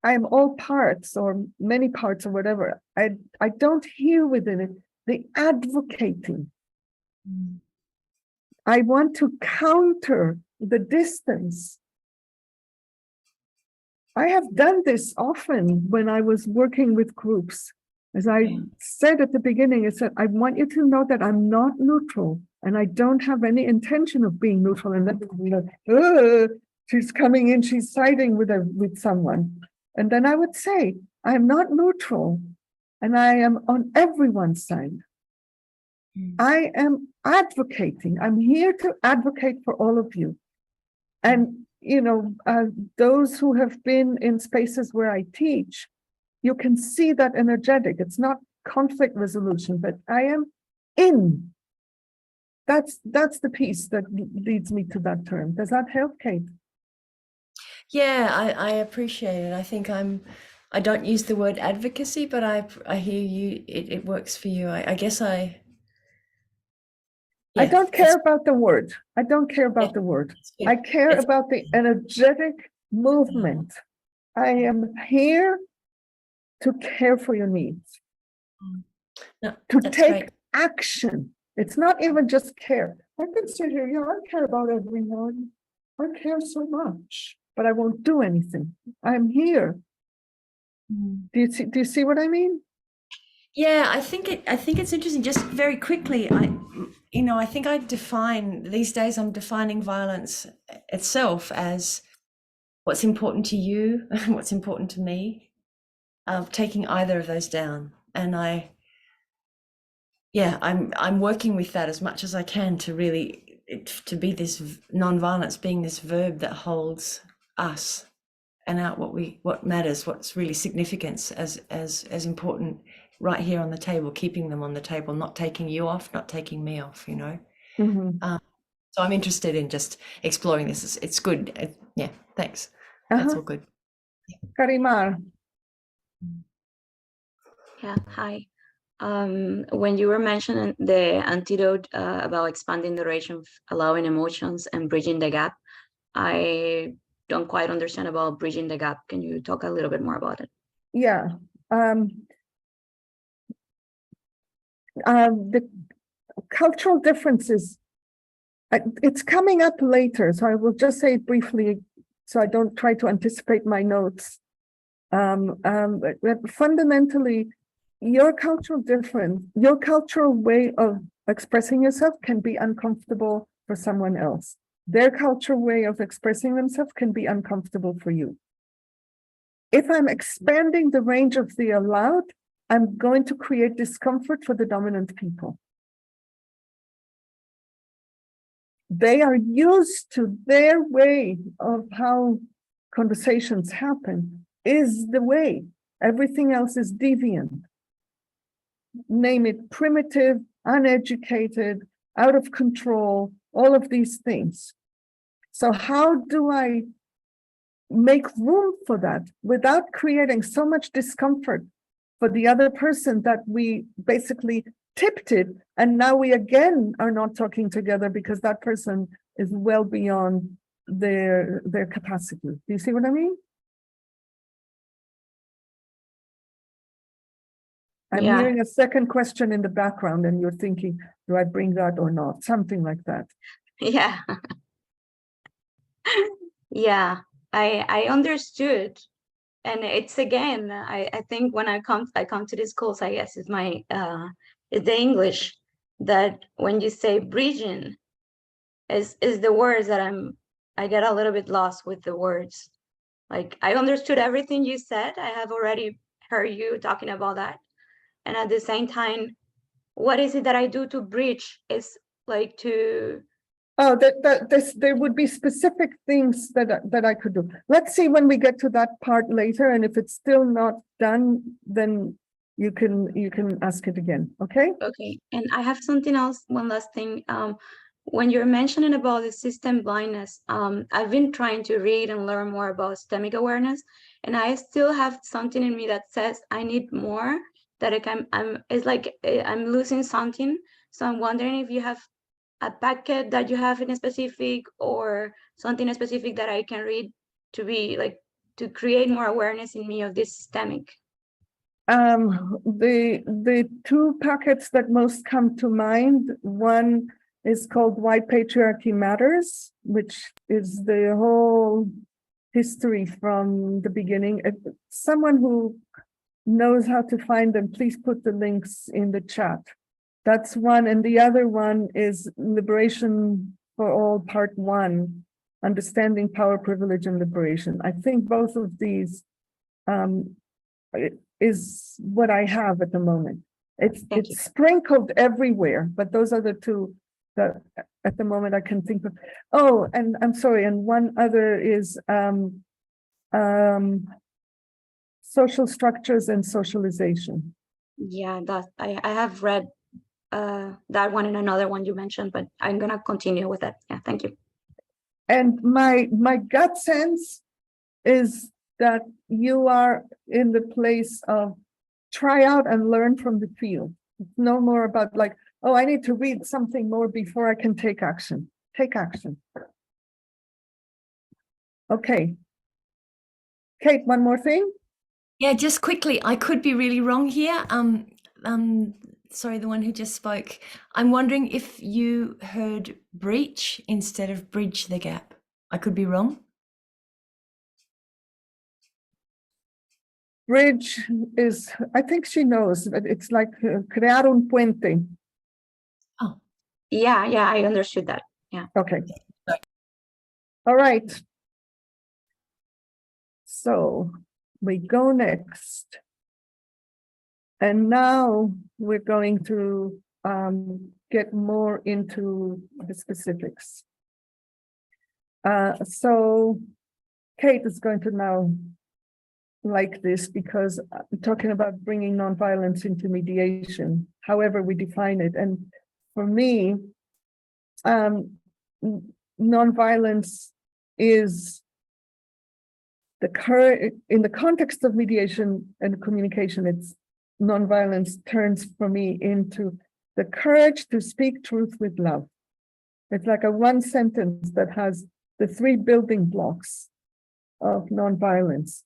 I am all parts or many parts or whatever. I don't hear within it the advocating. I want to counter the distance. I have done this often when I was working with groups. As I said at the beginning, I said, I want you to know that I'm not neutral and I don't have any intention of being neutral. And then she's coming in, she's siding with someone. And then I would say, I'm not neutral and I am on everyone's side. I am advocating. I'm here to advocate for all of you. And, those who have been in spaces where I teach, you can see that energetic. It's not conflict resolution, but I am in. That's the piece that leads me to that term. Does that help, Kate? Yeah, I appreciate it. I think I don't use the word advocacy, but I hear you. It works for you. I guess I yeah, don't care about the word. I don't care about Yeah, the word. it's good. I care It's- about the energetic movement. I am here to care for your needs, No, to that's take great. action. It's not even just care. I can sit here, yeah, I care about everyone. I care so much, but I won't do anything. I'm here. Do you see what I mean? Yeah, I think it's interesting. Just very quickly, I think I define these days. I'm defining violence itself as what's important to you, what's important to me. Taking either of those down, and I'm working with that as much as I can to really to be this non-violence, being this verb that holds us and out what matters, what's really significance as important right here on the table, keeping them on the table, not taking you off, not taking me off, So I'm interested in just exploring this. It's good. Yeah, thanks. That's all good. Karimar. Yeah, hi. When you were mentioning the antidote about expanding duration, allowing emotions and bridging the gap, I don't quite understand about bridging the gap. Can you talk a little bit more about it? Yeah. The cultural differences, it's coming up later, so I will just say it briefly so I don't try to anticipate my notes. But fundamentally, your cultural way of expressing yourself can be uncomfortable for someone else. Their cultural way of expressing themselves can be uncomfortable for you. If I'm expanding the range of the allowed, I'm going to create discomfort for the dominant people. They are used to their way of how conversations happen is the way. Everything else is deviant. Name it primitive, uneducated, out of control, all of these things. So how do I make room for that without creating so much discomfort for the other person that we basically tipped it, and now we again are not talking together because that person is well beyond their capacity. Do you see what I mean? I'm hearing a second question in the background and you're thinking, do I bring that or not? Something like that. Yeah. Yeah, I understood. And it's again, I think when I come to this course, I guess it's the English that when you say bridging is the words that I get a little bit lost with the words. Like I understood everything you said. I have already heard you talking about that. And at the same time, what is it that I do to bridge? Is like to Oh, there would be specific things that I could do. Let's see when we get to that part later, and if it's still not done, then you can ask it again. Okay. Okay. And I have something else. One last thing. When you're mentioning about the system blindness, I've been trying to read and learn more about systemic awareness, and I still have something in me that says I need more. That it's like I'm losing something. So I'm wondering if you have a packet that you have in a specific or something specific that I can read to be like to create more awareness in me of this systemic. The two packets that most come to mind, one is called Why Patriarchy Matters, which is the whole history from the beginning. If someone who knows how to find them, please put the links in the chat. That's one. And the other one is Liberation for All, Part 1, Understanding Power, Privilege, and Liberation. I think both of these is what I have at the moment. It's sprinkled everywhere, but those are the two that at the moment I can think of. Oh, and I'm sorry, and one other is social structures and socialization. Yeah, that I have read that one and another one you mentioned, but I'm gonna continue with that. Yeah, thank you. And my gut sense is that you are in the place of try out and learn from the field. It's no more about like, oh, I need to read something more before I can take action. Take action. Okay. Kate, one more thing. Yeah, just quickly, I could be really wrong here. Sorry, the one who just spoke. I'm wondering if you heard breach instead of bridge the gap. I could be wrong. Bridge is, I think she knows, but it's like crear un puente. Oh, Yeah, I understood that. Yeah. Okay. All right. So we go next. And now we're going to get more into the specifics. So Kate is going to now like this because I'm talking about bringing nonviolence into mediation, however we define it. And for me, nonviolence is the current, in the context of mediation and communication, it's nonviolence turns for me into the courage to speak truth with love. It's like a one sentence that has the 3 building blocks of nonviolence.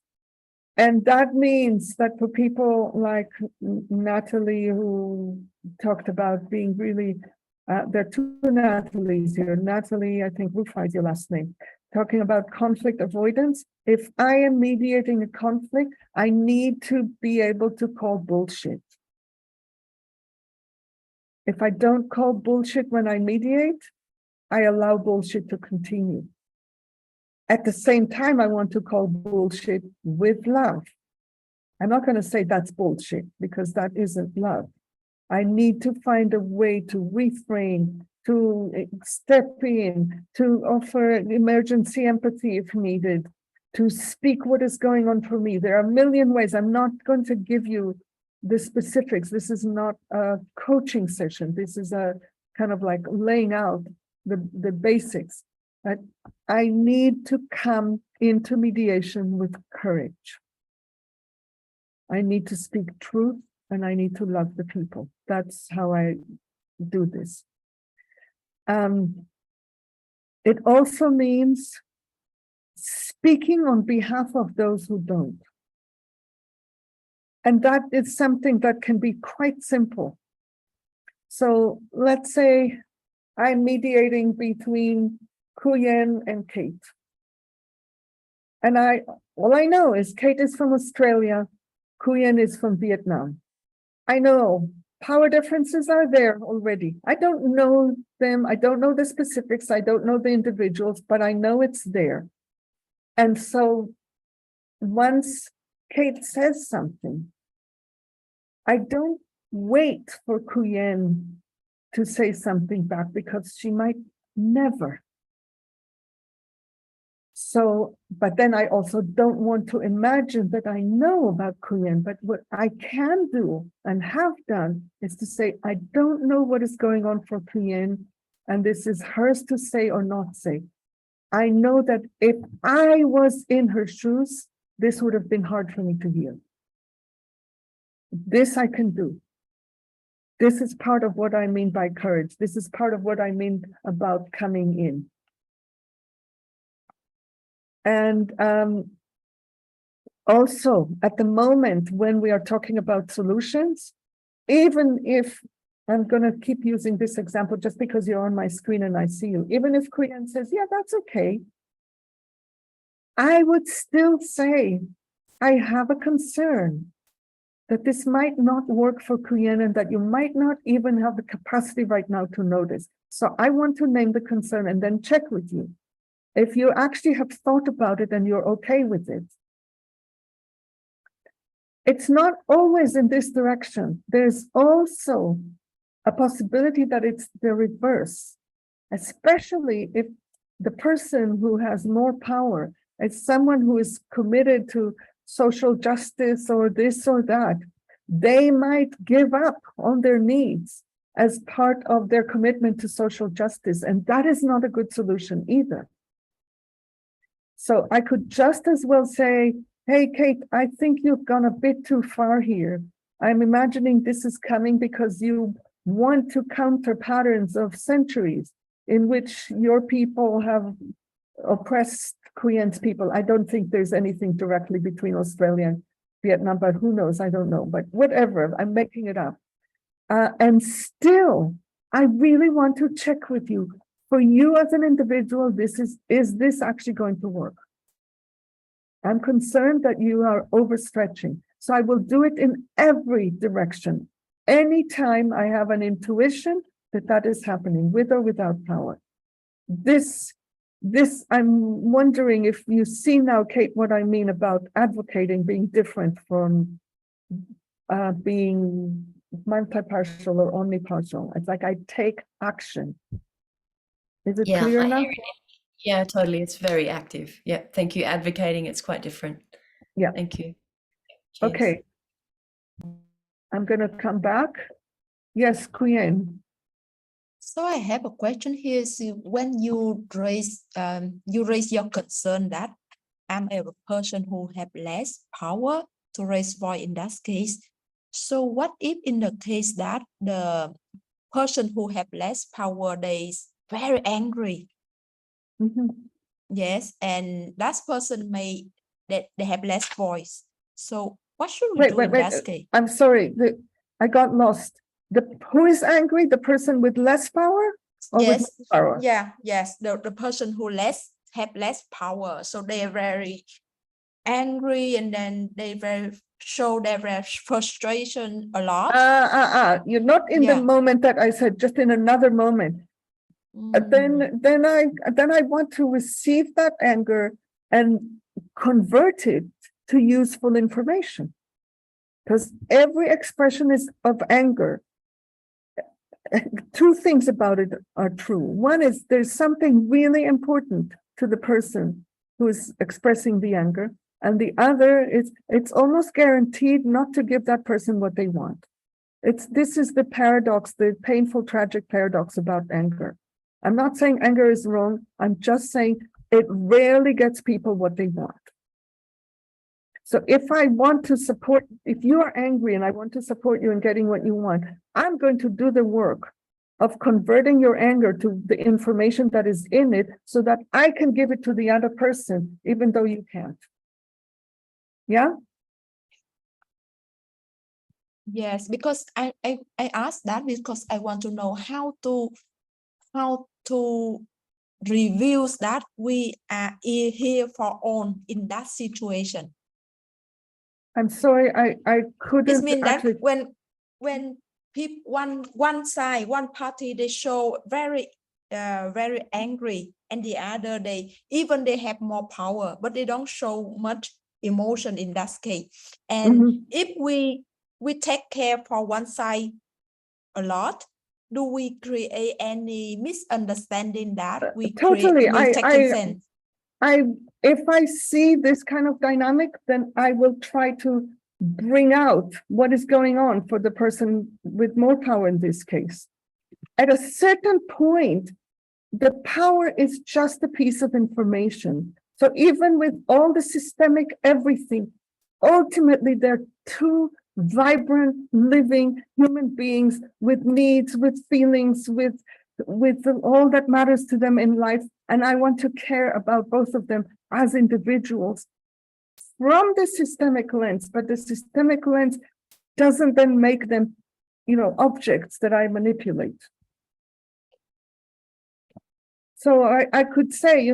And that means that for people like Natalie, who talked about being really, there are 2 Natalies here. Natalie, I think Rufa is your last name, talking about conflict avoidance. If I am mediating a conflict, I need to be able to call bullshit. If I don't call bullshit when I mediate, I allow bullshit to continue. At the same time, I want to call bullshit with love. I'm not going to say that's bullshit because that isn't love. I need to find a way to reframe, to step in, to offer emergency empathy if needed, to speak what is going on for me. There are a million ways. I'm not going to give you the specifics. This is not a coaching session. This is a kind of like laying out the basics. But I need to come into mediation with courage. I need to speak truth and I need to love the people. That's how I do this. It also means speaking on behalf of those who don't. And that is something that can be quite simple. So let's say I'm mediating between Kuyen and Kate. And all I know is Kate is from Australia, Kuyen is from Vietnam. I know power differences are there already. I don't know them. I don't know the specifics. I don't know the individuals, but I know it's there. And so once Kate says something, I don't wait for Kuyen to say something back because she might never. So, but then I also don't want to imagine that I know about Kuyen, but what I can do and have done is to say, I don't know what is going on for Kuyen, and this is hers to say or not say. I know that if I was in her shoes, this would have been hard for me to hear. This I can do. This is part of what I mean by courage. This is part of what I mean about coming in. And also, at the moment when we are talking about solutions, even if I'm going to keep using this example just because you're on my screen and I see you, even if Kuyen says, yeah, that's okay, I would still say, I have a concern that this might not work for Kuyen and that you might not even have the capacity right now to notice. So I want to name the concern and then check with you. If you actually have thought about it and you're okay with it, it's not always in this direction. There's also a possibility that it's the reverse, especially if the person who has more power is someone who is committed to social justice or this or that. they might give up on their needs as part of their commitment to social justice. And that is not a good solution either. So I could just as well say, hey, Kate, I think you've gone a bit too far here. I'm imagining this is coming because you want to counter patterns of centuries in which your people have oppressed Queen's people. I don't think there's anything directly between Australia and Vietnam, but who knows? I don't know. But whatever, I'm making it up. And still, I really want to check with you. For you as an individual, is this actually going to work? I'm concerned that you are overstretching. So I will do it in every direction. Anytime I have an intuition that is happening, with or without power. This, I'm wondering if you see now, Kate, what I mean about advocating being different from being multi-partial or omnipartial. It's like I take action. Is it clear I enough? hear it. Yeah, totally. It's very active. Yeah, thank you. Advocating, it's quite different. Yeah. Thank you. Cheers. Okay. I'm going to come back. Yes, Queen. So I have a question here. So when you raise your concern that I'm a person who have less power to raise voice in that case. So what if in the case that the person who have less power, they is very angry? Mm-hmm. Yes, and that person they have less voice. So what should we Wait, do wait, in wait. that case? I'm sorry. I got lost. Who is angry? The person with less power? Or with Yes, more power? yeah, yes. The person who have less power, so they are very angry, and then they show their frustration a lot. You're not in the moment that I said, just in another moment. Then I want to receive that anger and convert it to useful information. Because every expression is of anger. Two things about it are true. One is there's something really important to the person who is expressing the anger. And the other is it's almost guaranteed not to give that person what they want. This is the paradox, the painful, tragic paradox about anger. I'm not saying anger is wrong. I'm just saying it rarely gets people what they want. So if I want to support, if you are angry and I want to support you in getting what you want, I'm going to do the work of converting your anger to the information that is in it so that I can give it to the other person, even though you can't. Yeah? Yes, because I asked that because I want to know how to review that we are here for all in that situation. I'm sorry, I couldn't It means actually... that when people one side, one party, they show very angry, and the other they have more power, but they don't show much emotion in that case. And if we take care for one side a lot, do we create any misunderstanding that we totally create? If I see this kind of dynamic, then I will try to bring out what is going on for the person with more power in this case. At a certain point, the power is just a piece of information. So even with all the systemic everything, ultimately they're two vibrant, living human beings with needs, with feelings, with all that matters to them in life. And I want to care about both of them as individuals from the systemic lens, but the systemic lens doesn't then make them, objects that I manipulate. So I could say,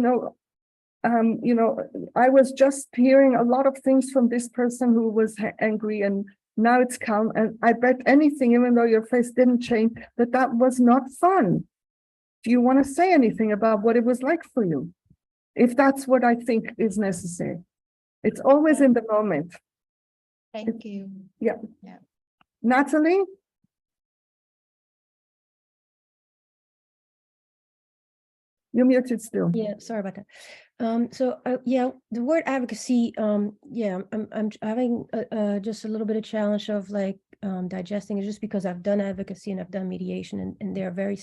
I was just hearing a lot of things from this person who was angry, and now it's calm. And I bet anything, even though your face didn't change, that was not fun. Do you want to say anything about what it was like for you? If that's what I think is necessary. It's always in the moment. Thank you. Yeah. Natalie? You're muted still. Yeah, sorry about that. Yeah, the word advocacy, yeah, I'm having just a little bit of challenge of like digesting it, just because I've done advocacy and I've done mediation, and they're very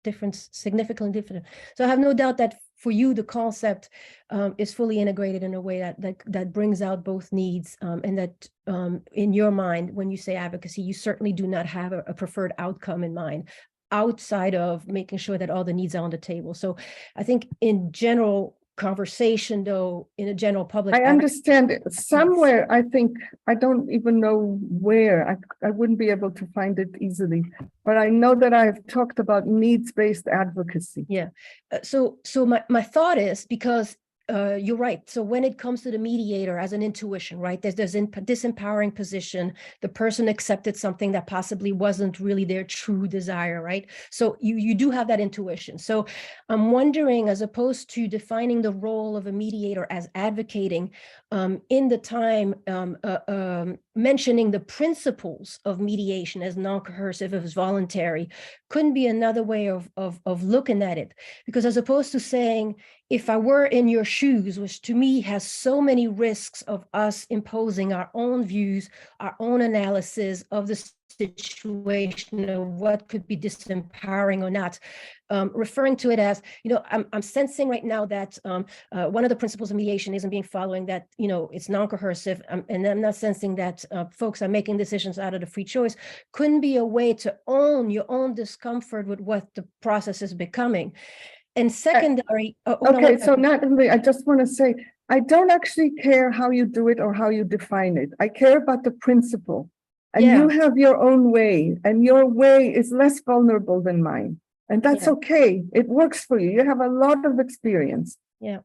significantly different. So I have no doubt that for you, the concept is fully integrated in a way that brings out both needs, and that in your mind, when you say advocacy, you certainly do not have a preferred outcome in mind, outside of making sure that all the needs are on the table. So I think in general conversation, though, in a general public, I understand it. Somewhere, I think, I don't even know where, I wouldn't be able to find it easily, but I know that I've talked about needs-based advocacy. Yeah. So my thought is, because you're right. So when it comes to the mediator as an intuition, right, there's this disempowering position. The person accepted something that possibly wasn't really their true desire, right? So you do have that intuition. So I'm wondering, as opposed to defining the role of a mediator as advocating, in the time mentioning the principles of mediation as non-coercive, as voluntary, couldn't be another way of looking at it. Because as opposed to saying, if I were in your shoes, which to me has so many risks of us imposing our own views, our own analysis of the situation, of what could be disempowering or not, referring to it as, I'm sensing right now that one of the principles of mediation isn't being following, that, it's non-coercive, and I'm not sensing that folks are making decisions out of the free choice, couldn't be a way to own your own discomfort with what the process is becoming. And secondary. Okay, so Natalie, I just want to say, I don't actually care how you do it or how you define it. I care about the principle. And you have your own way, and your way is less vulnerable than mine. And that's okay. It works for you. You have a lot of experience. Yeah.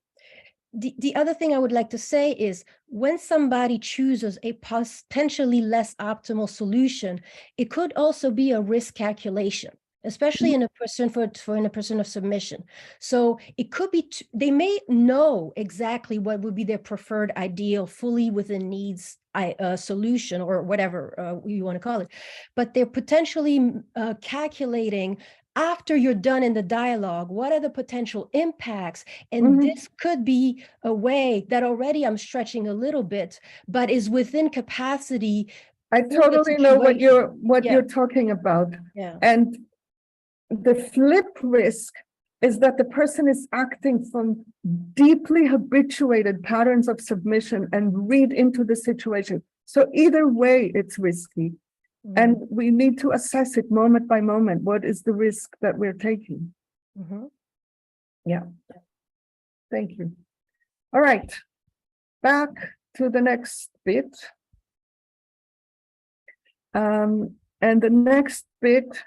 The other thing I would like to say is, when somebody chooses a potentially less optimal solution, it could also be a risk calculation, especially in a person in a person of submission. So it could be, they may know exactly what would be their preferred ideal, fully within needs solution, or whatever you want to call it, but they're potentially calculating, after you're done in the dialogue, what are the potential impacts? And this could be a way that already I'm stretching a little bit, but is within capacity. I totally know what you're talking about. Yeah. And the flip risk is that the person is acting from deeply habituated patterns of submission and read into the situation. So either way, it's risky. And we need to assess it moment by moment. What is the risk that we're taking? Yeah. Thank you. All right. Back to the next bit. And the next bit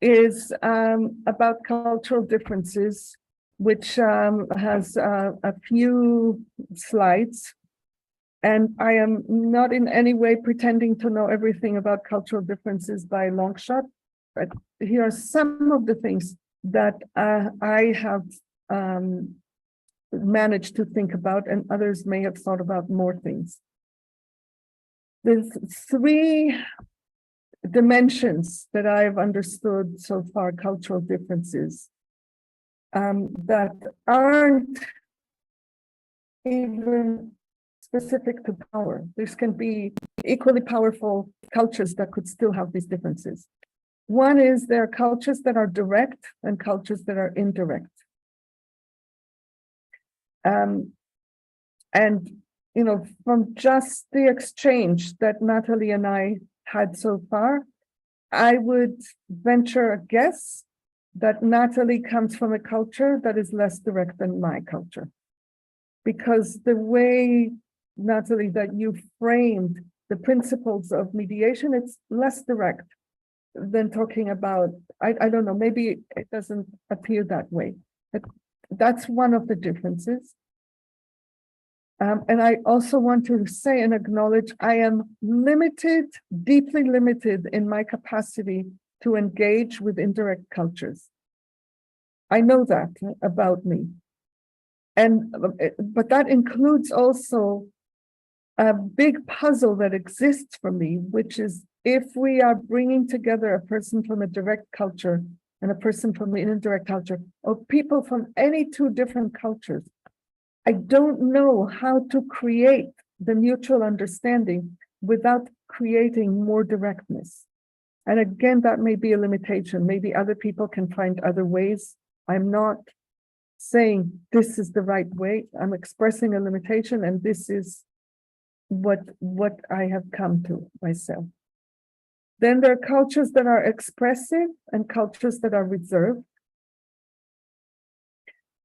is about cultural differences, which has a few slides. And I am not in any way pretending to know everything about cultural differences by a long shot, but here are some of the things that I have managed to think about, and others may have thought about more things. There's three dimensions that I've understood so far, cultural differences, that aren't even specific to power. This can be equally powerful cultures that could still have these differences. One is there are cultures that are direct and cultures that are indirect. And, from just the exchange that Natalie and I had so far, I would venture a guess that Natalie comes from a culture that is less direct than my culture. Because the way, Natalie, that you framed the principles of mediation, it's less direct than talking about, I don't know, maybe it doesn't appear that way. But that's one of the differences. And I also want to say and acknowledge I am limited, deeply limited in my capacity to engage with indirect cultures. I know that about me. But that includes also a big puzzle that exists for me, which is if we are bringing together a person from a direct culture and a person from an indirect culture, or people from any two different cultures, I don't know how to create the mutual understanding without creating more directness. And again, that may be a limitation. Maybe other people can find other ways. I'm not saying this is the right way. I'm expressing a limitation, and this is what I have come to myself. Then there are cultures that are expressive and cultures that are reserved.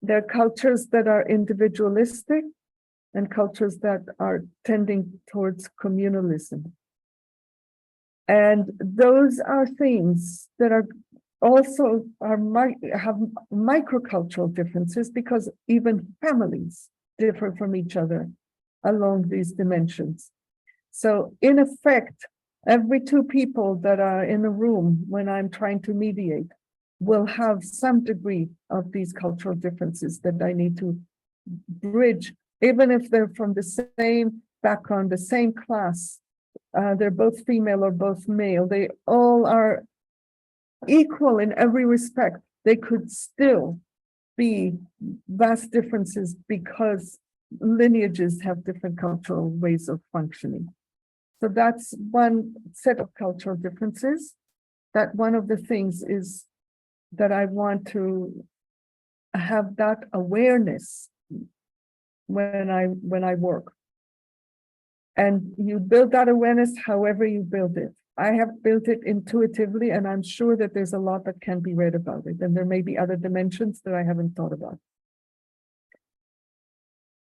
There are cultures that are individualistic and cultures that are tending towards communalism. And those are things that are also have microcultural differences, because even families differ from each other along these dimensions. So in effect, every two people that are in a room when I'm trying to mediate will have some degree of these cultural differences that I need to bridge, even if they're from the same background, the same class. They're both female or both male. They all are equal in every respect. They could still be vast differences because lineages have different cultural ways of functioning. So that's one set of cultural differences. That one of the things is that I want to have that awareness when I work. And you build that awareness however you build it. I have built it intuitively, and I'm sure that there's a lot that can be read about it. And there may be other dimensions that I haven't thought about.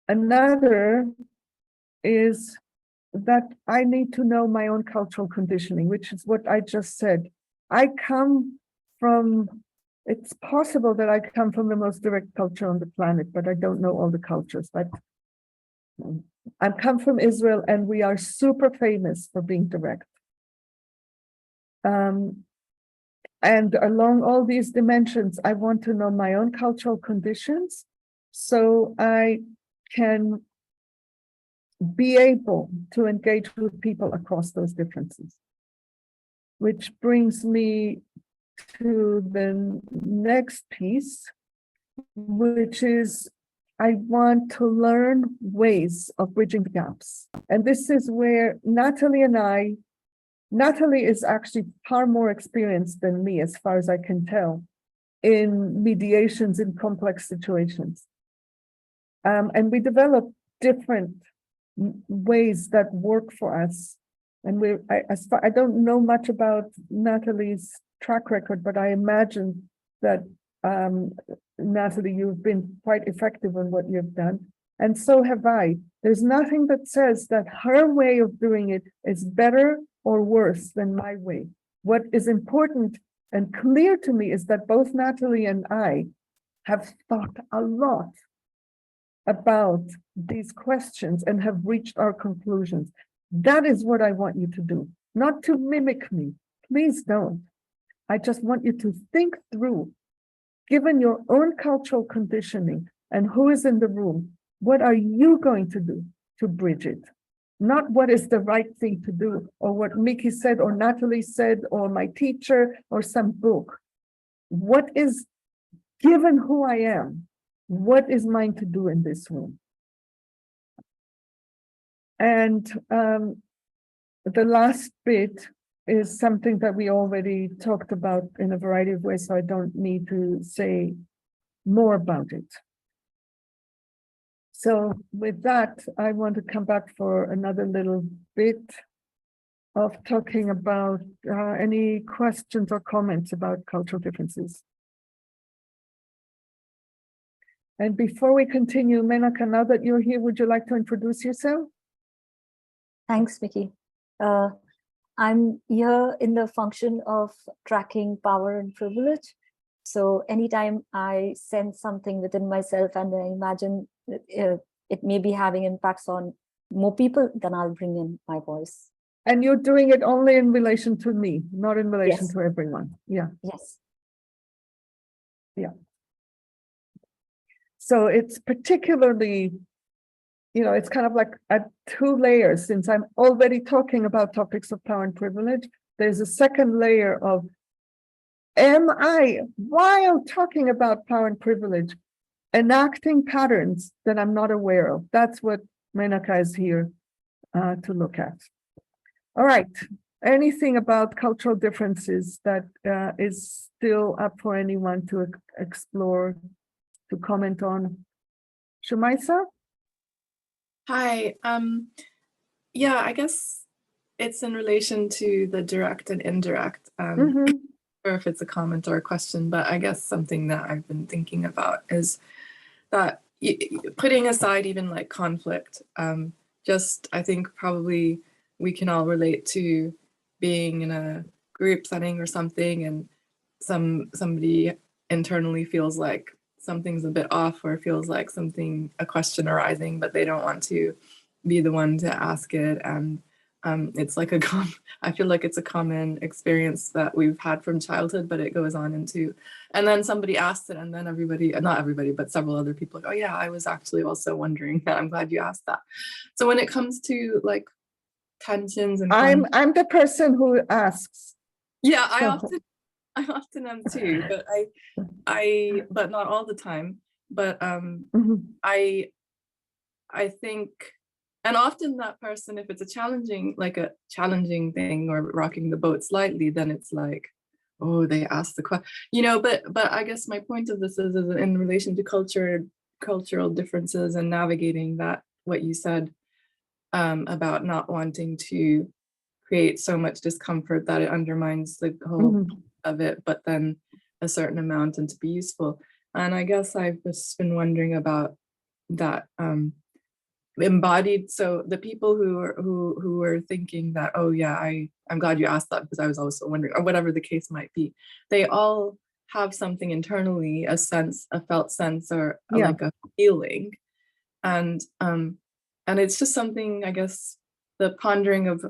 Another is that I need to know my own cultural conditioning, which is what I just said. I come from, it's possible that I come from the most direct culture on the planet, but I don't know all the cultures. But I come from Israel, and we are super famous for being direct. And along all these dimensions, I want to know my own cultural conditions so I can be able to engage with people across those differences. Which brings me to the next piece, which is I want to learn ways of bridging the gaps. And this is where Natalie is actually far more experienced than me, as far as I can tell, in mediations in complex situations. And we develop different ways that work for us. And I don't know much about Natalie's track record, but I imagine that Natalie, you've been quite effective in what you've done. And so have I. There's nothing that says that her way of doing it is better or worse than my way. What is important and clear to me is that both Natalie and I have thought a lot about these questions and have reached our conclusions. That is what I want you to do, not to mimic me. Please don't. I just want you to think through, given your own cultural conditioning and who is in the room, what are you going to do to bridge it? Not what is the right thing to do, or what Mickey said, or Natalie said, or my teacher, or some book. What is, given who I am, what is mine to do in this room? And the last bit is something that we already talked about in a variety of ways, so I don't need to say more about it. So with that, I want to come back for another little bit of talking about any questions or comments about cultural differences. And before we continue, Menaka, now that you're here, would you like to introduce yourself? Thanks, Mickey. I'm here in the function of tracking power and privilege. So anytime I sense something within myself and I imagine it may be having impacts on more people, then I'll bring in my voice. And you're doing it only in relation to me, not in relation Yes. to everyone. Yeah. Yes. Yeah. So it's particularly, it's kind of like at two layers. Since I'm already talking about topics of power and privilege, there's a second layer of am I, while talking about power and privilege, enacting patterns that I'm not aware of? That's what Menaka is here to look at. All right. Anything about cultural differences that is still up for anyone to explore, to comment on? Shumaisa? Hi. Yeah, I guess it's in relation to the direct and indirect. Or if it's a comment or a question, but I guess something that I've been thinking about is that putting aside even like conflict, just I think probably we can all relate to being in a group setting or something, and somebody internally feels like something's a bit off, or feels like a question arising, but they don't want to be the one to ask it. And it's like I feel like it's a common experience that we've had from childhood, but it goes on into, and then somebody asks it, and then everybody, not everybody, but several other people like, oh yeah, I was actually also wondering. I'm glad you asked that. So when it comes to like tensions and I'm the person who asks. yeah, I often am too, but but not all the time. But I think, and often that person, if it's a challenging thing or rocking the boat slightly, then it's like, oh, they asked the question, but I guess my point of this is in relation to cultural differences and navigating that, what you said about not wanting to create so much discomfort that it undermines the whole of it, but then a certain amount, and to be useful. And I guess I've just been wondering about that embodied. So the people who were thinking that, oh yeah, I'm glad you asked that because I was also wondering, or whatever the case might be, they all have something internally, a felt sense, or like a feeling, and it's just something, I guess, the pondering of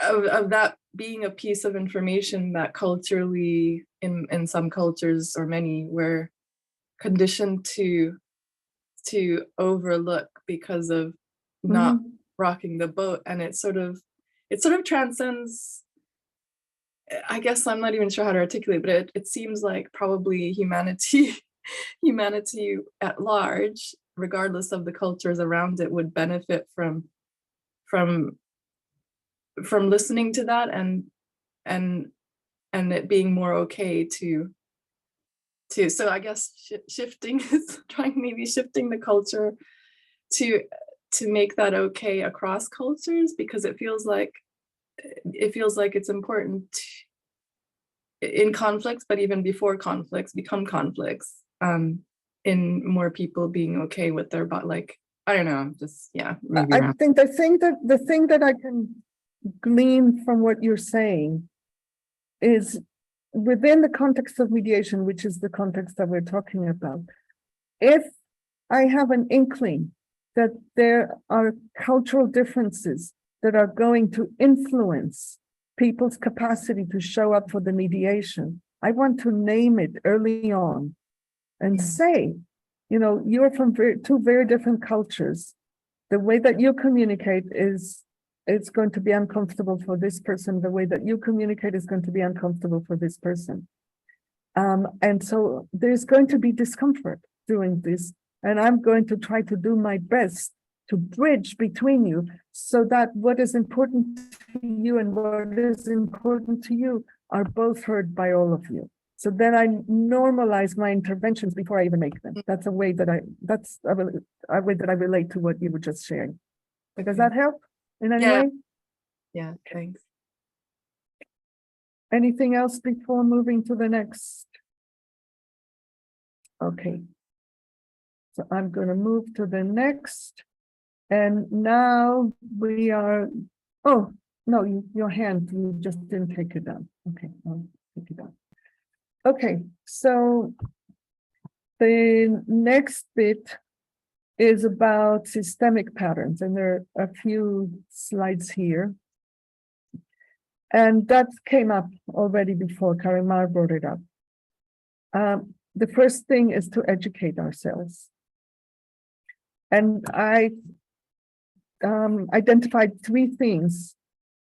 that being a piece of information that culturally, in some cultures or many, we're conditioned to overlook because of not rocking the boat. And it sort of transcends, I guess I'm not even sure how to articulate, but it seems like probably humanity at large, regardless of the cultures around it, would benefit from listening to that, and it being more okay to so I guess shifting the culture to make that okay across cultures, because it feels like it's important in conflicts, but even before conflicts become conflicts, in more people being okay with their, but like, I don't know, just maybe I think the thing that I can glean from what you're saying is, within the context of mediation, which is the context that we're talking about, if I have an inkling that there are cultural differences that are going to influence people's capacity to show up for the mediation, I want to name it early on and say, you're from two very different cultures. The way that you communicate it's going to be uncomfortable for this person. The way that you communicate is going to be uncomfortable for this person. And so there's going to be discomfort doing this. And I'm going to try to do my best to bridge between you, so that what is important to you and what is important to you are both heard by all of you. So then I normalize my interventions before I even make them. That's a way that I relate to what you were just sharing. Does that help in any way? Yeah, thanks. Anything else before moving to the next? Okay. So I'm going to move to the next. And now we are, oh, no, your hand, you just didn't take it down. Okay, I'll take it down. Okay, so the next bit is about systemic patterns, and there are a few slides here. And that came up already before. Karimar brought it up. The first thing is to educate ourselves. And I identified three things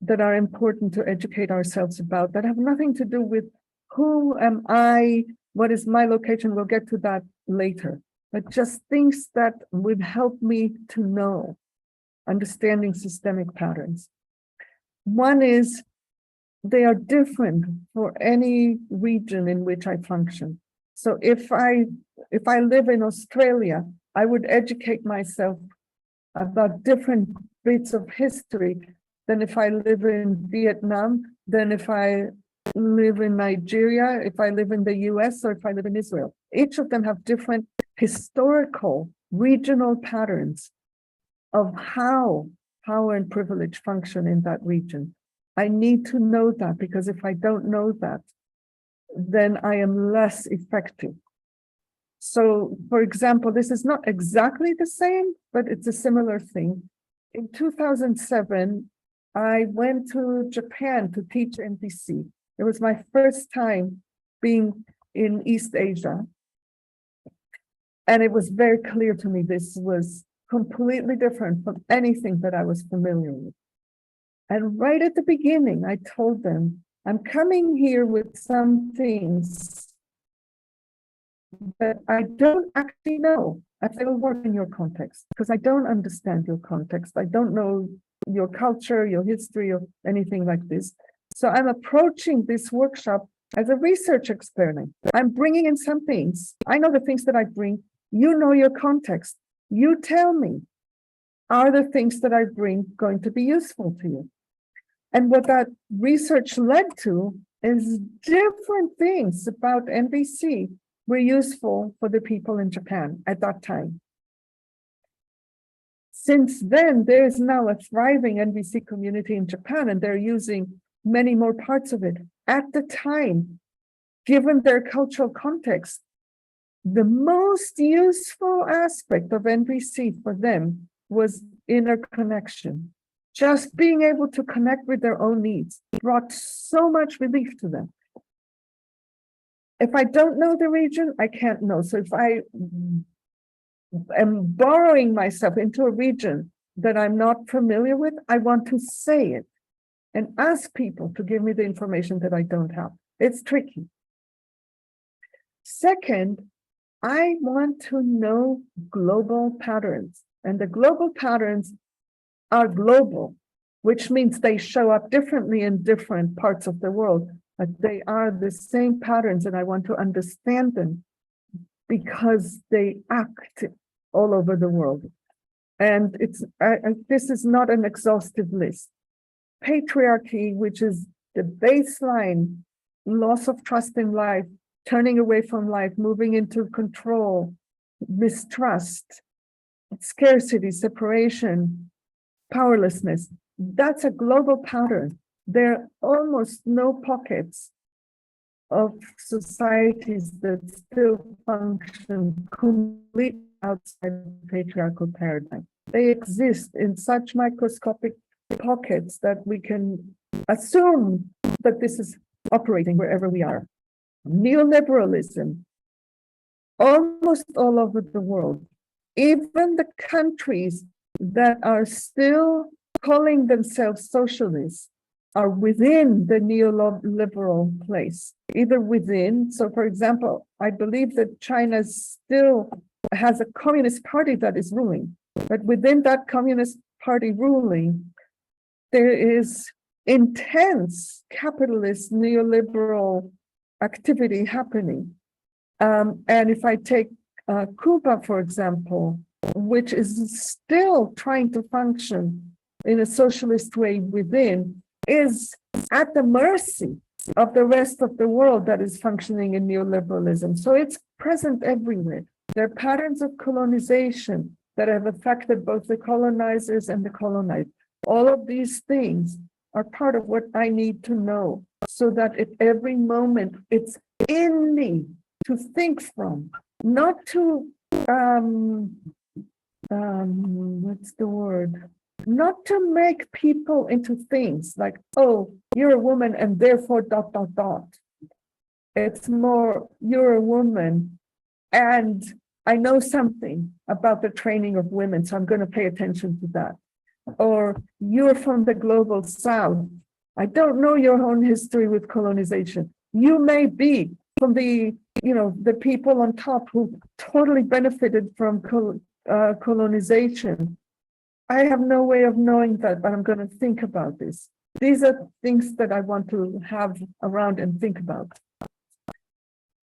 that are important to educate ourselves about that have nothing to do with who am I, what is my location, we'll get to that later, but just things that would help me to know, understanding systemic patterns. One is they are different for any region in which I function. So if I live in Australia, I would educate myself about different bits of history than if I live in Vietnam, than if I live in Nigeria, if I live in the US, or if I live in Israel. Each of them have different historical, regional patterns of how power and privilege function in that region. I need to know that, because if I don't know that, then I am less effective. So, for example, this is not exactly the same, but it's a similar thing. In 2007, I went to Japan to teach NVC. It was my first time being in East Asia. And it was very clear to me this was completely different from anything that I was familiar with. And right at the beginning, I told them, I'm coming here with some things that I don't actually know if they will work in your context, because I don't understand your context. I don't know your culture, your history, or anything like this. So I'm approaching this workshop as a research experiment. I'm bringing in some things. I know the things that I bring. You know your context. You tell me, are the things that I bring going to be useful to you? And what that research led to is different things about NVC were useful for the people in Japan at that time. Since then, there is now a thriving NVC community in Japan, and they're using many more parts of it. At the time, given their cultural context, the most useful aspect of NVC for them was inner connection. Just being able to connect with their own needs brought so much relief to them. If I don't know the region, I can't know. So if I am borrowing myself into a region that I'm not familiar with, I want to say it and ask people to give me the information that I don't have. It's tricky. Second, I want to know global patterns, and the global patterns are global, which means they show up differently in different parts of the world, but they are the same patterns, and I want to understand them because they act all over the world. And this is not an exhaustive list. Patriarchy, which is the baseline, loss of trust in life, turning away from life, moving into control, mistrust, scarcity, separation, powerlessness. That's a global pattern. There are almost no pockets of societies that still function completely outside the patriarchal paradigm. They exist in such microscopic pockets that we can assume that this is operating wherever we are. Neoliberalism, almost all over the world, even the countries that are still calling themselves socialists are within the neoliberal place, either within. So, for example, I believe that China still has a communist party that is ruling, but within that communist party ruling, there is intense capitalist neoliberal activity happening. And if I take Cuba, for example, which is still trying to function in a socialist way within, is at the mercy of the rest of the world that is functioning in neoliberalism. So it's present everywhere. There are patterns of colonization that have affected both the colonizers and the colonized. All of these things are part of what I need to know, so that at every moment it's in me to think from, not to, what's the word? Not to make people into things like, oh, you're a woman and therefore ... It's more, you're a woman and I know something about the training of women, so I'm going to pay attention to that. or you're from the global south. I don't know your own history with colonization. You may be from the, the people on top who totally benefited from colonization. I have no way of knowing that, but I'm going to think about this. These are things that I want to have around and think about.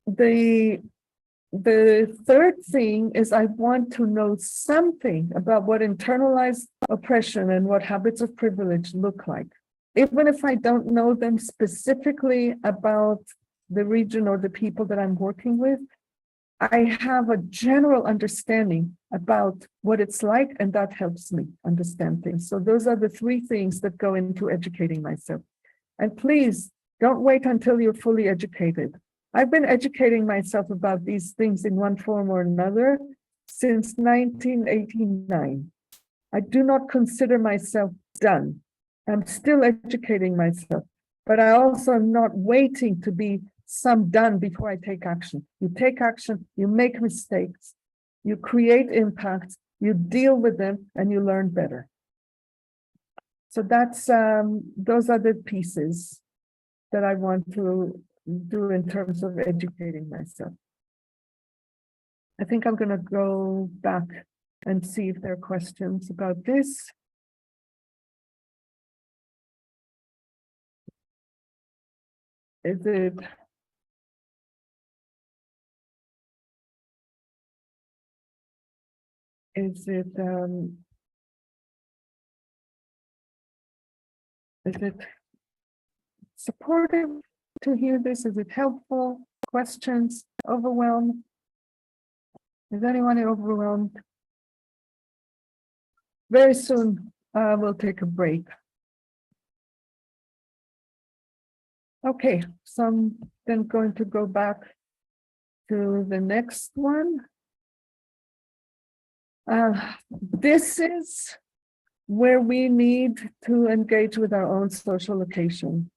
The third thing is I want to know something about what internalized oppression and what habits of privilege look like. Even if I don't know them specifically about the region or the people that I'm working with, I have a general understanding about what it's like, and that helps me understand things. So those are the three things that go into educating myself. And please don't wait until you're fully educated. I've been educating myself about these things in one form or another since 1989. I do not consider myself done. I'm still educating myself, but I also am not waiting to be some done before I take action. You take action, you make mistakes, you create impacts, you deal with them, and you learn better. So that's those are the pieces that I want to do in terms of educating myself. I think I'm going to go back and see if there are questions about this. Is it supportive to hear this? Is it helpful? Questions? Overwhelmed? Is anyone overwhelmed? Very soon, we'll take a break. Okay, so I'm then going to go back to the next one. This is where we need to engage with our own social location,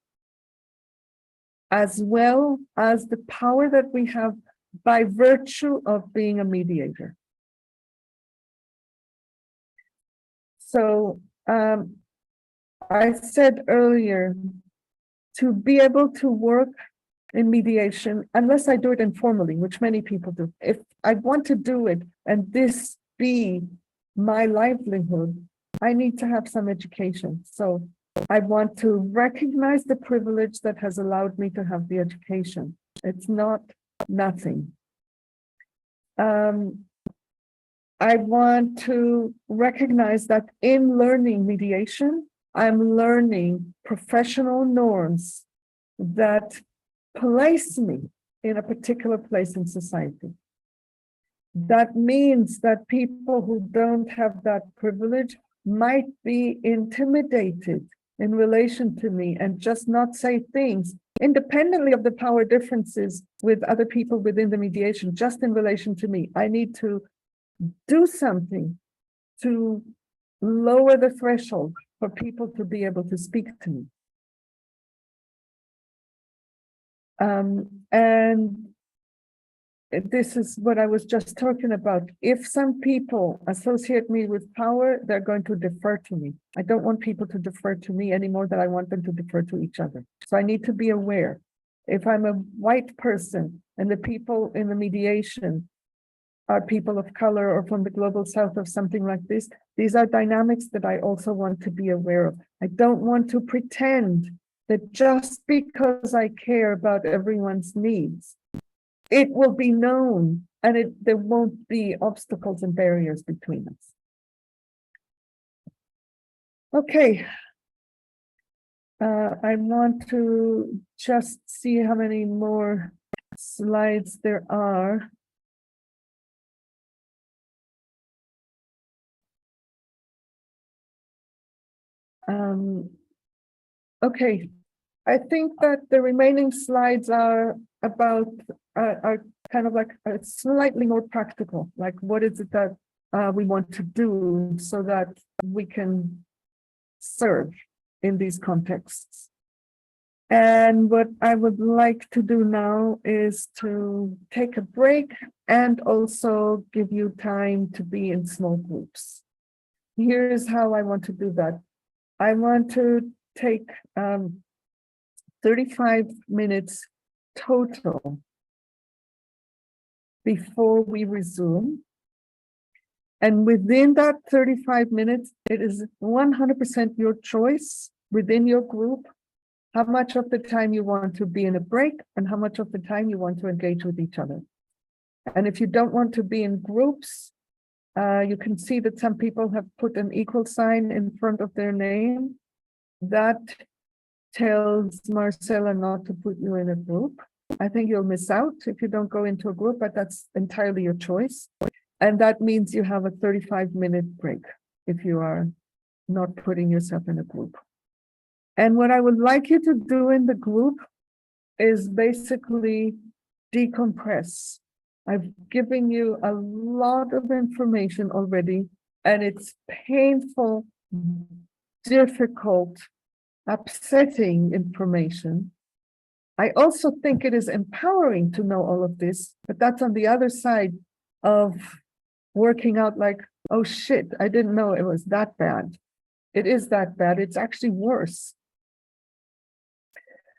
as well as the power that we have by virtue of being a mediator. So I said earlier, to be able to work in mediation, unless I do it informally, which many people do, if I want to do it and this be my livelihood, I need to have some education. So I want to recognize the privilege that has allowed me to have the education. It's not nothing. I want to recognize that in learning mediation, I'm learning professional norms that place me in a particular place in society. That means that people who don't have that privilege might be intimidated in relation to me and just not say things independently of the power differences with other people within the mediation, just in relation to me. I need to do something to lower the threshold for people to be able to speak to me. And this is what I was just talking about. If some people associate me with power, they're going to defer to me. I don't want people to defer to me any more than I want them to defer to each other. So I need to be aware. If I'm a white person and the people in the mediation are people of color or from the global south or something like this, these are dynamics that I also want to be aware of. I don't want to pretend that just because I care about everyone's needs, it will be known and there won't be obstacles and barriers between us. Okay. I want to just see how many more slides there are. Okay, I think that the remaining slides are about, are kind of like slightly more practical, like what is it that we want to do so that we can serve in these contexts. And what I would like to do now is to take a break and also give you time to be in small groups. here's how I want to do that. I want to take 35 minutes total before we resume. And within that 35 minutes, it is 100% your choice within your group, how much of the time you want to be in a break and how much of the time you want to engage with each other. And if you don't want to be in groups, you can see that some people have put an equal sign in front of their name. That tells Marcella not to put you in a group. I think you'll miss out if you don't go into a group, but that's entirely your choice. And that means you have a 35-minute break if you are not putting yourself in a group. And what I would like you to do in the group is basically decompress. I've given you a lot of information already, and it's painful, difficult, upsetting information. I also think it is empowering to know all of this, but that's on the other side of working out like, oh shit, I didn't know it was that bad. It is that bad. It's actually worse.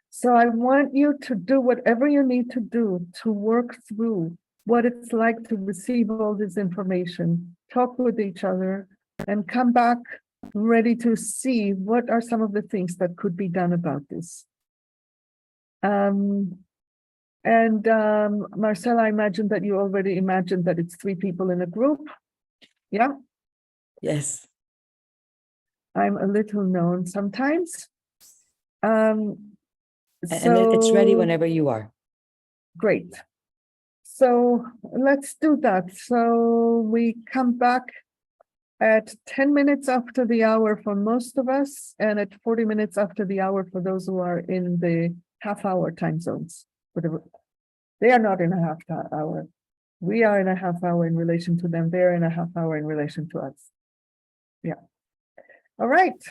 So I want you to do whatever you need to do to work through what it's like to receive all this information, talk with each other, and come back ready to see what are some of the things that could be done about this. Marcella, I imagine that you already imagined that it's 3 people in a group. Yeah, Yes. I'm a little known sometimes. And it's ready So- whenever you are. Great. So let's do that. So we come back at 10 minutes after the hour for most of us, and at 40 minutes after the hour for those who are in the half-hour time zones. They are not in a half hour. We are in a half hour in relation to them. They're in a half hour in relation to us. Yeah. All right.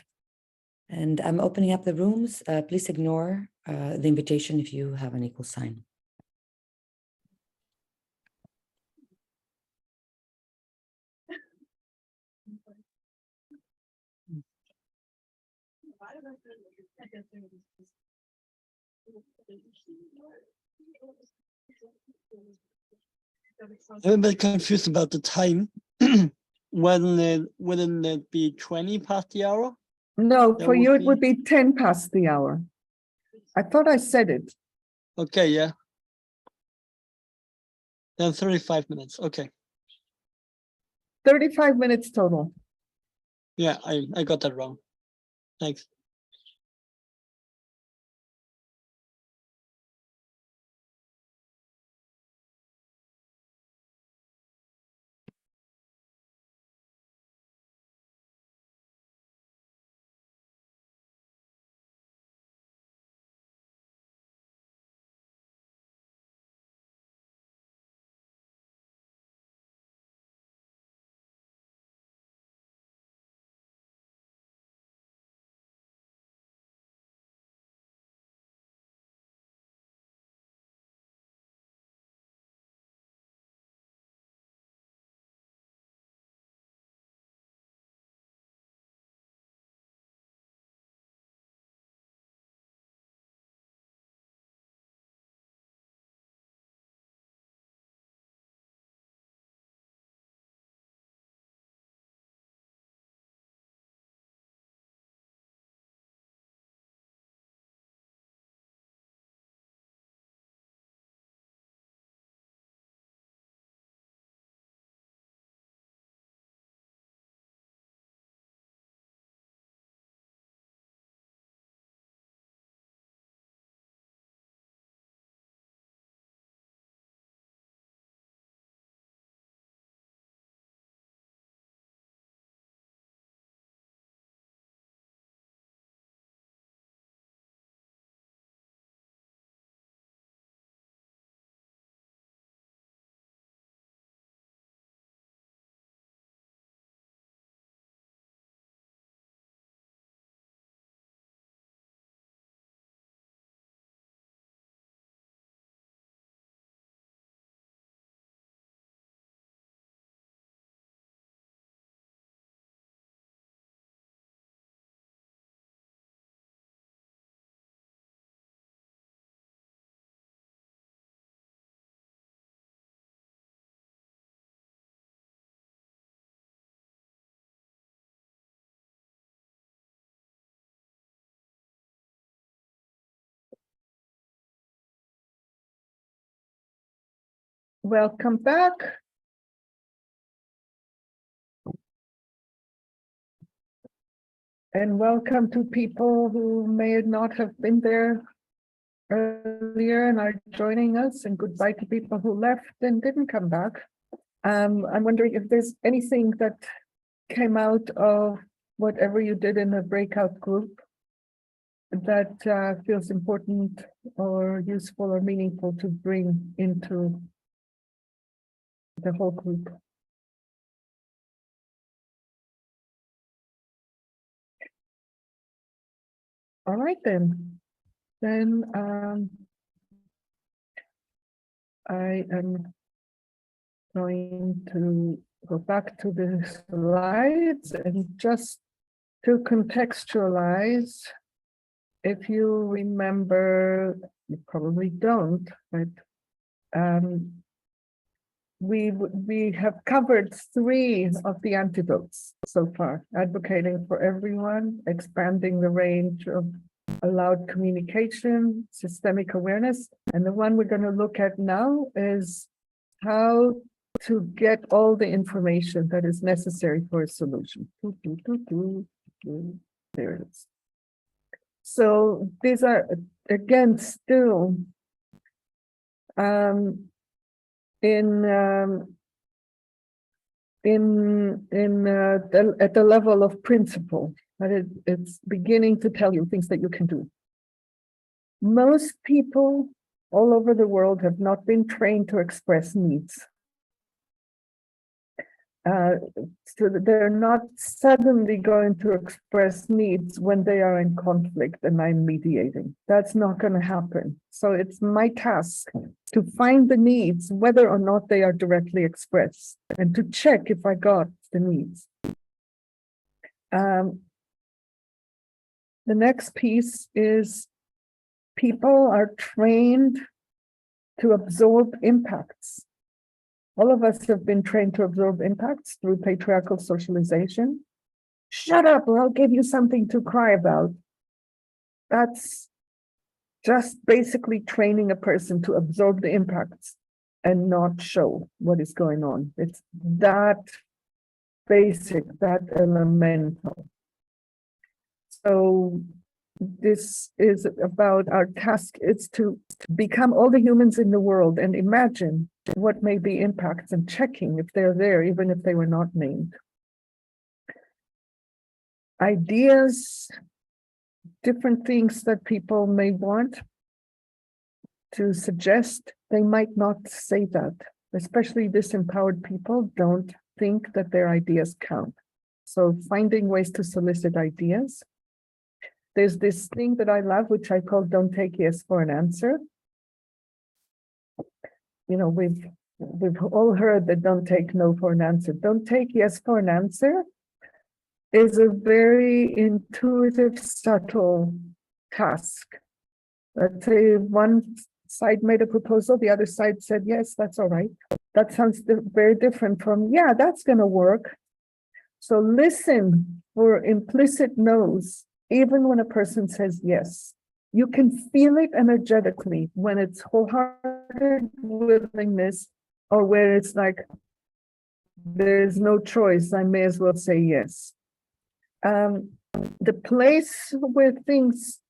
And I'm opening up the rooms. Please ignore the invitation if you have an equal sign. I'm a bit confused about the time. Wouldn't it be 20 past the hour? No, That for you, would it would be 10 past the hour. I thought I said it. Okay, yeah. Then 35 minutes. Okay. 35 minutes total. Yeah, I got that wrong. Thanks. welcome back. And welcome to people who may not have been there earlier and are joining us, and goodbye to people who left and didn't come back. I'm wondering if there's anything that came out of whatever you did in the breakout group that feels important or useful or meaningful to bring into the whole group. All right, then I am going to go back to the slides, and just to contextualize, if you remember, you probably don't, but we have covered 3 of the antidotes so far: advocating for everyone, expanding the range of allowed communication, systemic awareness, and the one we're going to look at now is how to get all the information that is necessary for a solution. There it is. So these are, again, still at the level of principle, but it's beginning to tell you things that you can do. Most people all over the world have not been trained to express needs. So that they're not suddenly going to express needs when they are in conflict and I'm mediating. That's not going to happen. So it's my task to find the needs, whether or not they are directly expressed, and to check if I got the needs. The next piece is people are trained to absorb impacts. All of us have been trained to absorb impacts through patriarchal socialization. Shut up, or I'll give you something to cry about. That's just basically training a person to absorb the impacts and not show what is going on. It's that basic, that elemental. So this is about our task. It's to become all the humans in the world and imagine what may be impacts and checking if they're there, even if they were not named. Ideas, different things that people may want to suggest, they might not say that. Especially disempowered people don't think that their ideas count. So finding ways to solicit ideas. There's this thing that I love, which I call don't take yes for an answer. You know, we've all heard that don't take no for an answer. Don't take yes for an answer is a very intuitive, subtle task. Let's say one side made a proposal, the other side said, yes, that's all right. That sounds very different from, yeah, that's going to work. So listen for implicit no's, even when a person says yes. You can feel it energetically when it's wholehearted willingness, or where it's like, there's no choice, I may as well say yes. The place where things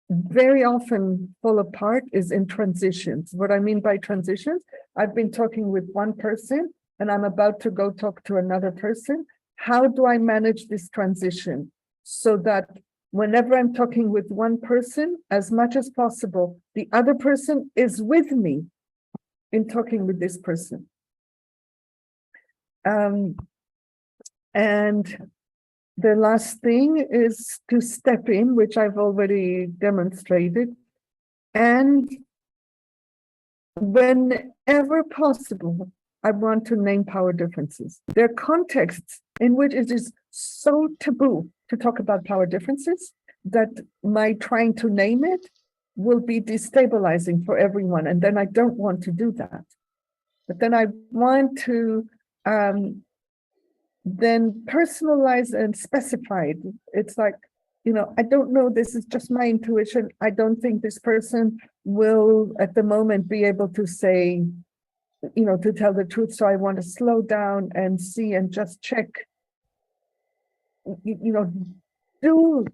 very often fall apart is in transitions. What I mean by transitions, I've been talking with one person and I'm about to go talk to another person. How do I manage this transition so that whenever I'm talking with one person, as much as possible, the other person is with me in talking with this person? And the last thing is to step in, which I've already demonstrated, and whenever possible, I want to name power differences. There are contexts in which it is so taboo to talk about power differences that my trying to name it will be destabilizing for everyone, and then I don't want to do that. But then I want to then personalize and specify it. It's like, you know, I don't know, this is just my intuition. I don't think this person will at the moment be able to say to tell the truth. So I want to slow down and see and just check, do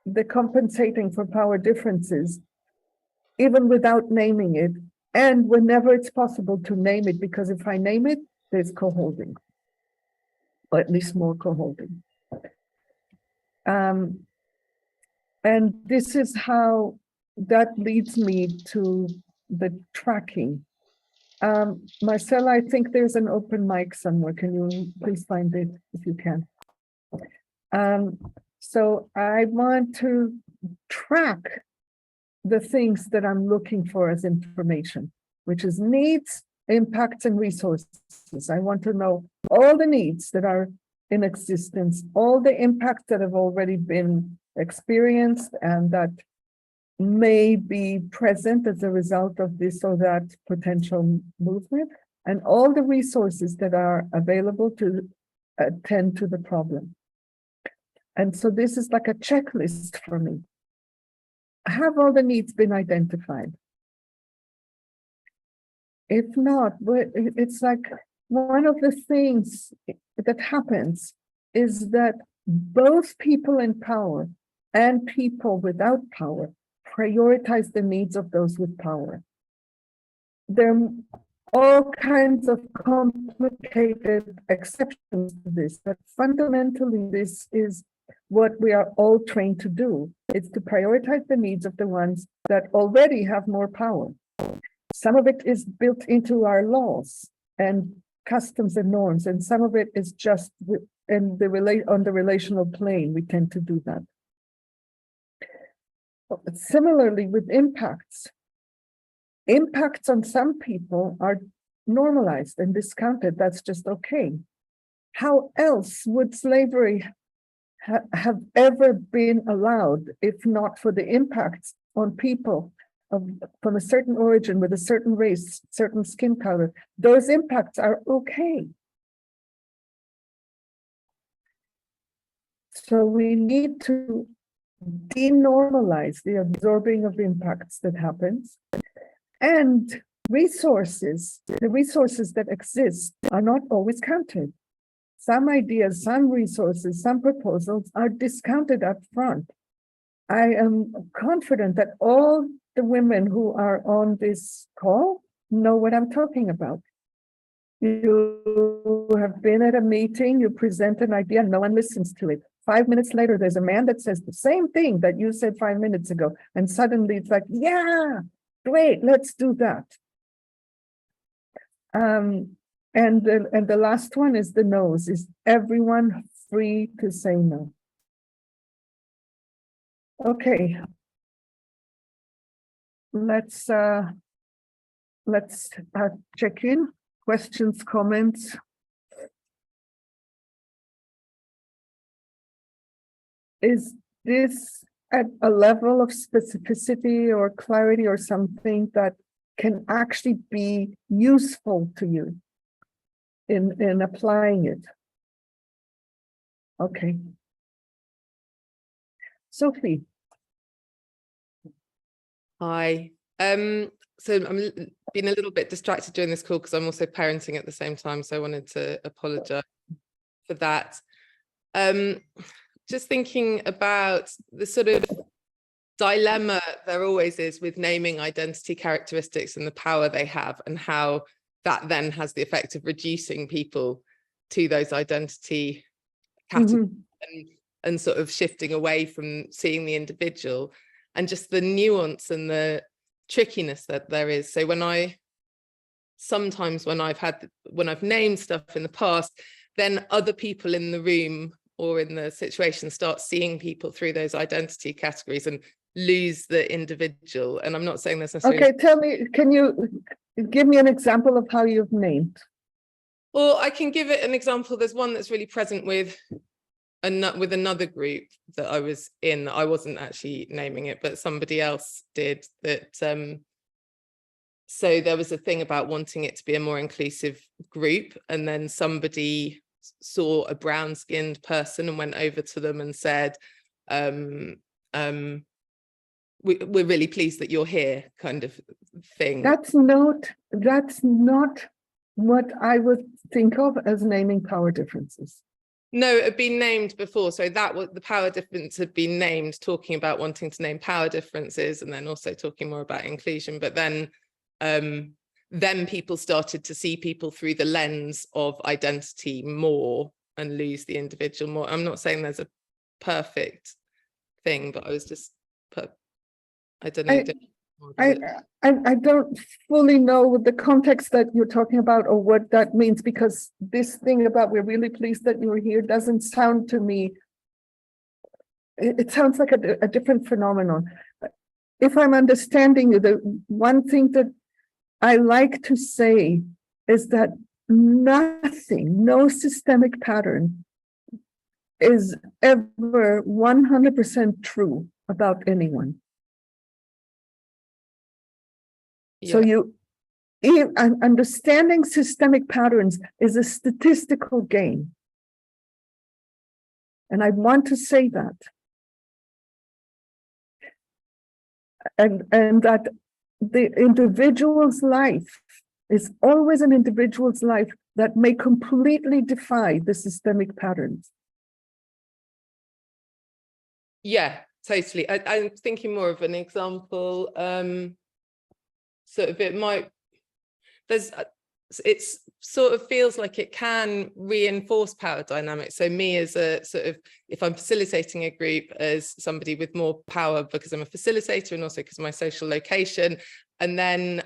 the compensating for power differences, even without naming it. And whenever it's possible to name it, because if I name it, there's co-holding, or at least more co-holding. And this is how that leads me to the tracking. Marcella, I think there's an open mic somewhere. Can you please find it if you can? So I want to track the things that I'm looking for as information, which is needs, impacts, and resources. I want to know all the needs that are in existence, all the impacts that have already been experienced and that may be present as a result of this or that potential movement, and all the resources that are available to attend to the problem. And so this is like a checklist for me. Have all the needs been identified? If not, it's like one of the things that happens is that both people in power and people without power prioritize the needs of those with power. There are all kinds of complicated exceptions to this, but fundamentally this is what we are all trained to do. It's to prioritize the needs of the ones that already have more power. Some of it is built into our laws and customs and norms, and some of it is just on the relational plane. We tend to do that. But similarly with impacts on some people are normalized and discounted. That's just okay. How else would slavery have ever been allowed if not for the impacts on people from a certain origin with a certain race, certain skin color? Those impacts are okay. So we need to denormalize the absorbing of impacts that happens, and the resources that exist are not always counted. Some ideas, some resources, some proposals are discounted up front. I am confident that all the women who are on this call know what I'm talking about. You have been at a meeting, you present an idea, no one listens to it. 5 minutes later, there's a man that says the same thing that you said 5 minutes ago. And suddenly it's like, yeah, great, let's do that. And the last one is the no's. Is everyone free to say no? Okay. Let's check in. Questions, comments. Is this at a level of specificity or clarity or something that can actually be useful to you in applying it? Okay. Sophie. Hi. So I'm being a little bit distracted during this call because I'm also parenting at the same time. So I wanted to apologize for that. Just thinking about the sort of dilemma there always is with naming identity characteristics and the power they have, and how that then has the effect of reducing people to those identity categories and sort of shifting away from seeing the individual, and just the nuance and the trickiness that there is. So when I've named stuff in the past, then other people in the room or in the situation start seeing people through those identity categories and lose the individual. And I'm not saying this necessarily. Okay, tell me, can you give me an example of how you've named? Well, I can give it an example. There's one that's really present with another group that I was in. I wasn't actually naming it, but somebody else did that. So there was a thing about wanting it to be a more inclusive group, and then somebody saw a brown-skinned person and went over to them and said, we're really pleased that you're here, kind of thing. That's not what I would think of as naming power differences. No, it had been named before. So that was the power difference had been named, talking about wanting to name power differences and then also talking more about inclusion. But then people started to see people through the lens of identity more and lose the individual more. I'm not saying there's a perfect thing, but I was just I don't know. I don't fully know the context that you're talking about or what that means, because this thing about we're really pleased that you're here doesn't sound to me, it sounds like a different phenomenon. If I'm understanding you, the one thing that I like to say is that nothing, no systemic pattern is ever 100% true about anyone. So understanding systemic patterns is a statistical game. And I want to say that. And that the individual's life is always an individual's life that may completely defy the systemic patterns. Yeah, totally. I'm thinking more of an example. Sort of it sort of feels like it can reinforce power dynamics. So me as a sort of, if I'm facilitating a group as somebody with more power because I'm a facilitator and also because of my social location, and then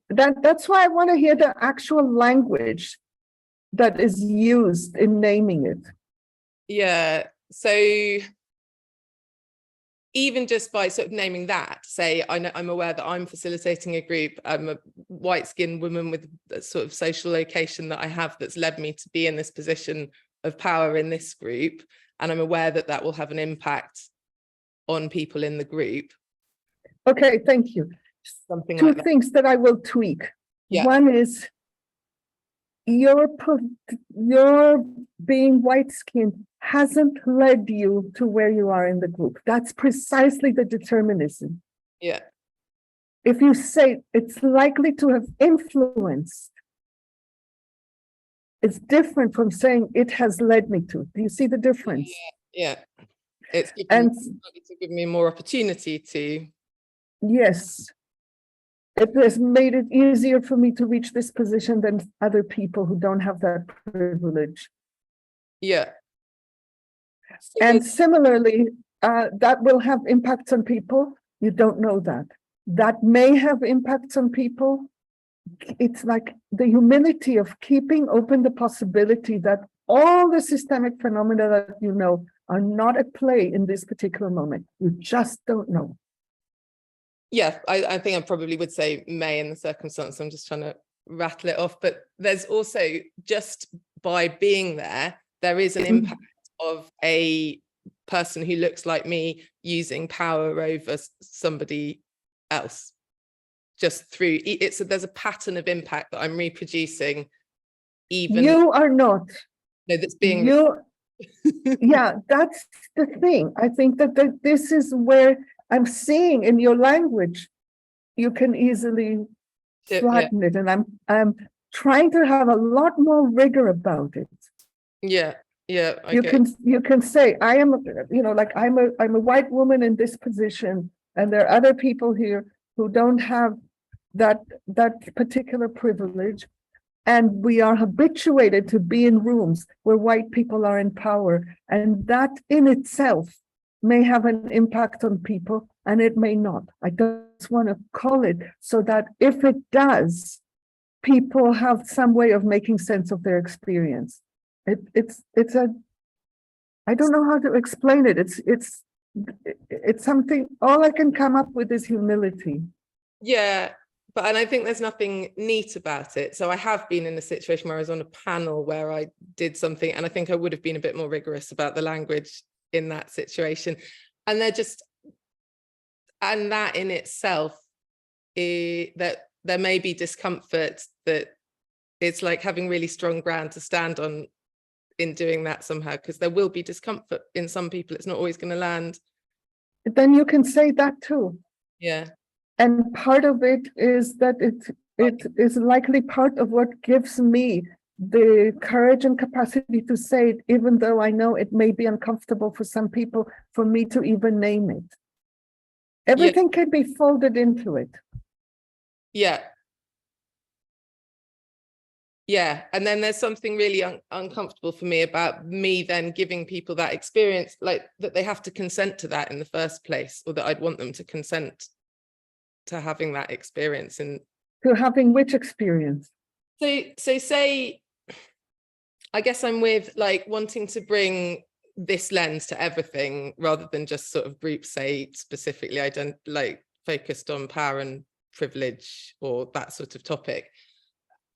that's why I want to hear the actual language that is used in naming it. Yeah, so even just by sort of naming that, say, I'm aware that I'm facilitating a group, I'm a white-skinned woman with a sort of social location that I have that's led me to be in this position of power in this group, and I'm aware that that will have an impact on people in the group. Okay, thank you. Something Two like that. things that I will tweak. Yeah. One is your being white-skinned hasn't led you to where you are in the group. That's precisely the determinism. Yeah. If you say it's likely to have influenced, it's different from saying it has led me to. Do you see the difference? Yeah. It's given me more opportunity to. Yes. It has made it easier for me to reach this position than other people who don't have that privilege. Yeah. And similarly, that will have impacts on people. You don't know that. That may have impacts on people. It's like the humility of keeping open the possibility that all the systemic phenomena that you know are not at play in this particular moment. You just don't know. Yeah, I think I probably would say may in the circumstance. I'm just trying to rattle it off. But there's also, just by being there, there is an impact of a person who looks like me using power over somebody else. Just through there's a pattern of impact that I'm reproducing. Even you are not. No, that's being. Yeah, that's the thing. I think that this is where I'm seeing in your language, you can easily flatten it, and I'm trying to have a lot more rigor about it. Yeah. You can say I am, like I'm a white woman in this position, and there are other people here who don't have that particular privilege, and we are habituated to be in rooms where white people are in power, and that in itself may have an impact on people, and it may not. I just want to call it so that if it does, people have some way of making sense of their experience. It's I don't know how to explain it. It's something, all I can come up with is humility. Yeah, and I think there's nothing neat about it. So I have been in a situation where I was on a panel where I did something, and I think I would have been a bit more rigorous about the language in that situation. And that in itself, that there may be discomfort, that it's like having really strong ground to stand on in doing that somehow, because there will be discomfort in some people. It's not always going to land. Then you can say that too. Yeah. And part of it is that it is likely part of what gives me the courage and capacity to say it, even though I know it may be uncomfortable for some people, for me to even name it. Everything can be folded into it. Yeah. Yeah, and then there's something really uncomfortable for me about me then giving people that experience, like that they have to consent to that in the first place, or that I'd want them to consent to having that experience. And To having which experience? So say, I guess I'm with like wanting to bring this lens to everything rather than just sort of group, say specifically like focused on power and privilege or that sort of topic.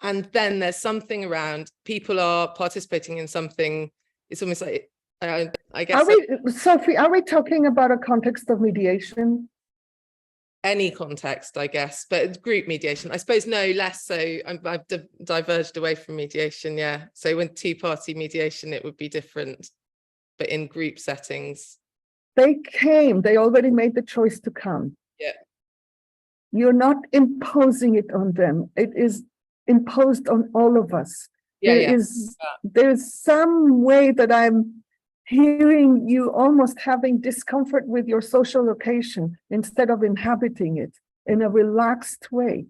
And then there's something around people are participating in something. It's almost like, I guess. Sophie, are we talking about a context of mediation? Any context, I guess, but group mediation, I suppose, no, less so. I've diverged away from mediation, yeah. So when two-party mediation, it would be different, but in group settings. They came, they already made the choice to come. Yeah. You're not imposing it on them. It is imposed on all of us. There's some way that I'm hearing you almost having discomfort with your social location instead of inhabiting it in a relaxed way.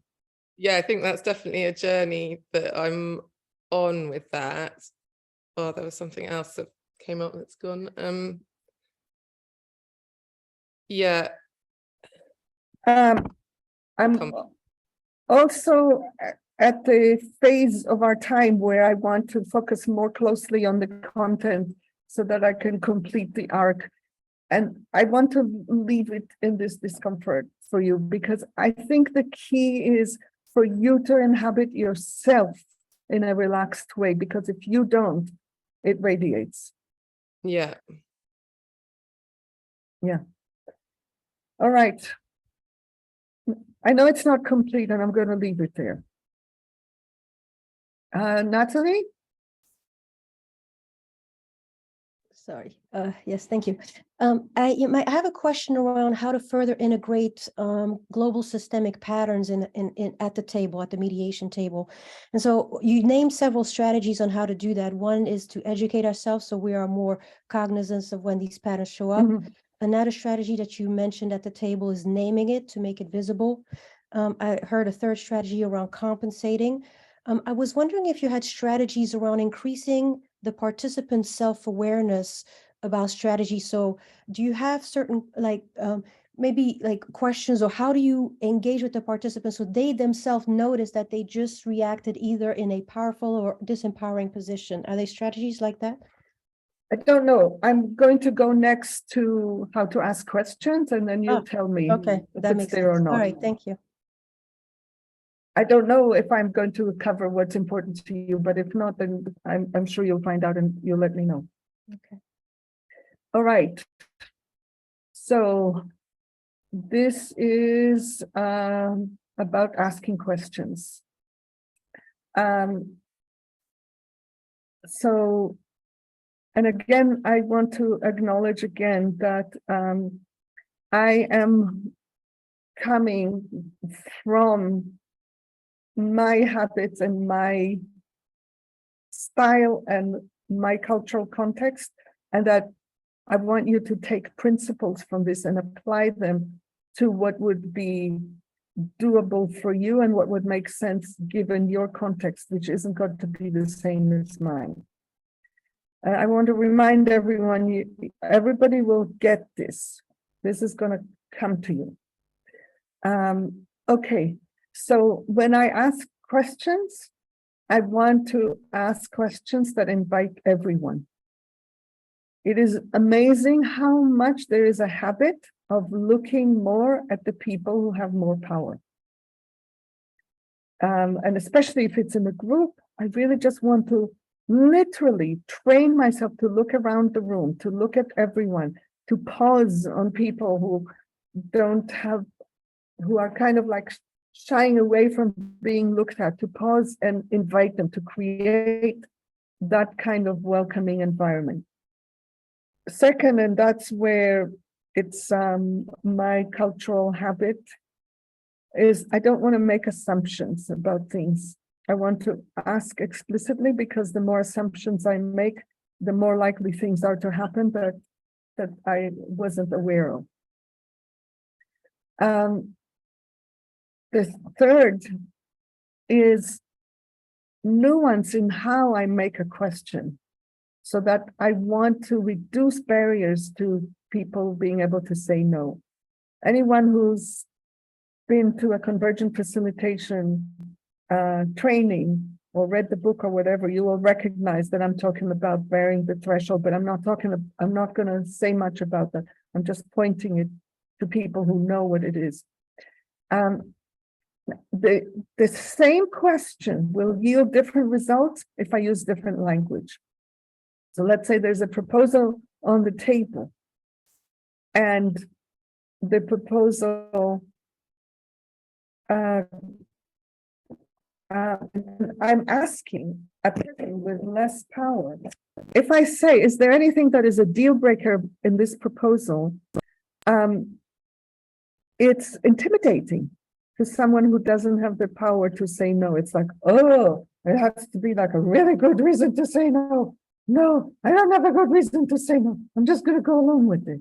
Yeah, I think that's definitely a journey that I'm on with that. Oh, there was something else that came up that's gone. Yeah. I'm also at the phase of our time where I want to focus more closely on the content so that I can complete the arc. And I want to leave it in this discomfort for you, because I think the key is for you to inhabit yourself in a relaxed way, because if you don't, it radiates. Yeah. Yeah. All right. I know it's not complete, and I'm going to leave it there. Natalie? Sorry. Yes, thank you. I have a question around how to further integrate global systemic patterns in at the table, at the mediation table. And so you named several strategies on how to do that. One is to educate ourselves so we are more cognizant of when these patterns show up. Mhm. Another strategy that you mentioned at the table is naming it to make it visible. I heard a third strategy around compensating. I was wondering if you had strategies around increasing the participants' self-awareness about strategy. So do you have certain maybe like questions, or how do you engage with the participants so they themselves notice that they just reacted either in a powerful or disempowering position? Are there strategies like that? I don't know. I'm going to go next to how to ask questions, and then you'll tell me Okay, if that it's makes there or sense. not. All right, thank you. I don't know if I'm going to cover what's important to you, but if not, then I'm sure you'll find out and you'll let me know. Okay. All right. So this is about asking questions. So, and again, I want to acknowledge again that I am coming from my habits and my style and my cultural context, and that I want you to take principles from this and apply them to what would be doable for you and what would make sense given your context, which isn't going to be the same as mine. I want to remind everyone, everybody will get this. This is going to come to you. Okay, so when I ask questions, I want to ask questions that invite everyone. It is amazing how much there is a habit of looking more at the people who have more power. And especially if it's in a group, I really just want to literally train myself to look around the room, to look at everyone, to pause on people who don't have, who are kind of like shying away from being looked at, to pause and invite them, to create that kind of welcoming environment. Second, and that's where it's my cultural habit, is I don't want to make assumptions about things. I want to ask explicitly, because the more assumptions I make, the more likely things are to happen that I wasn't aware of. The third is nuance in how I make a question, so that I want to reduce barriers to people being able to say no. Anyone who's been to a convergent facilitation training or read the book or whatever, you will recognize that I'm talking about bearing the threshold, but I'm not going to say much about that. I'm just pointing it to people who know what it is. The same question will yield different results if I use different language. So let's say there's a proposal on the table, and the proposal, I'm asking a person with less power. If I say, is there anything that is a deal breaker in this proposal? It's intimidating to someone who doesn't have the power to say no. It's like, oh, it has to be like a really good reason to say no. No, I don't have a good reason to say no. I'm just going to go along with it.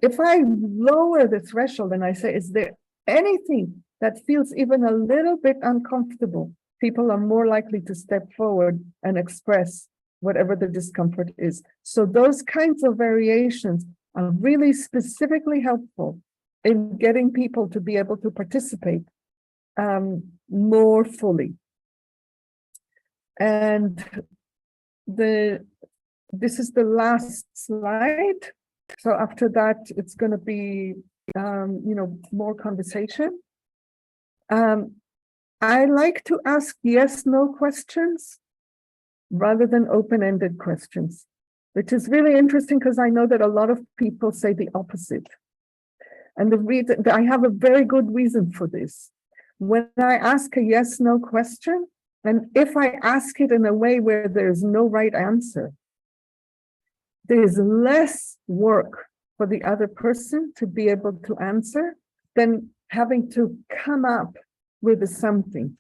If I lower the threshold and I say, is there anything that feels even a little bit uncomfortable, people are more likely to step forward and express whatever the discomfort is. So those kinds of variations are really specifically helpful in getting people to be able to participate more fully. And this is the last slide. So after that, it's going to be more conversation. I like to ask yes/no questions rather than open-ended questions, which is really interesting because I know that a lot of people say the opposite. And the reason, I have a very good reason for this. When I ask a yes/no question, and if I ask it in a way where there's no right answer, there's less work for the other person to be able to answer than having to come up with something.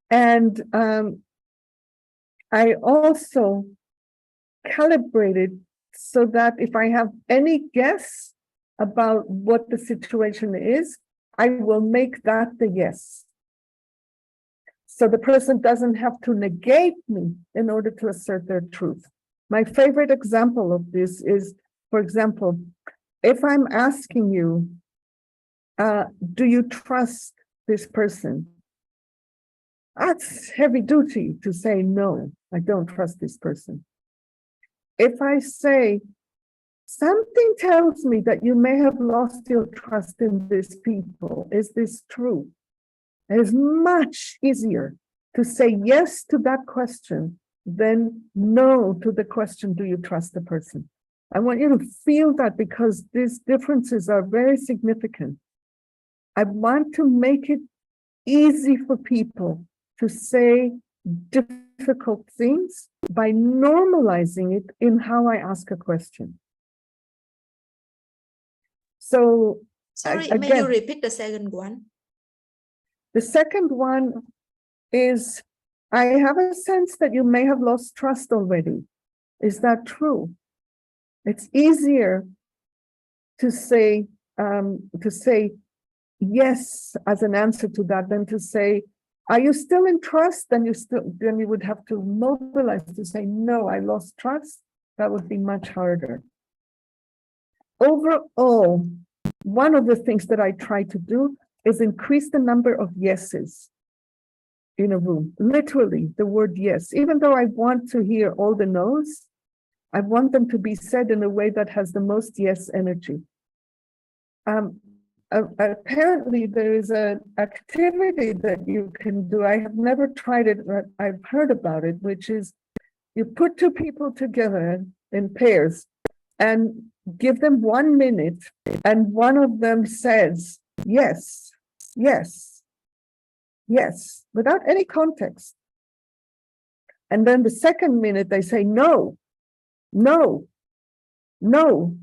And I also calibrated so that if I have any guess about what the situation is, I will make that the yes. So the person doesn't have to negate me in order to assert their truth. My favorite example of this is, for example, if I'm asking you, do you trust this person? That's heavy duty to say, no, I don't trust this person. If I say, something tells me that you may have lost your trust in these people, is this true? It is much easier to say yes to that question than no to the question, do you trust the person? I want you to feel that, because these differences are very significant. I want to make it easy for people to say difficult things by normalizing it in how I ask a question. So, Sorry, again, may you repeat the second one? The second one is, I have a sense that you may have lost trust already. Is that true? It's easier to say yes as an answer to that than to say, are you still in trust? Then you would have to mobilize to say, no, I lost trust. That would be much harder. Overall, one of the things that I try to do is increase the number of yeses in a room. Literally, the word yes. Even though I want to hear all the no's, I want them to be said in a way that has the most yes energy. Apparently, there is an activity that you can do. I have never tried it, but I've heard about it, which is you put two people together in pairs and give them 1 minute, and one of them says, yes, yes, yes, without any context. And then the second minute they say, no, no, no.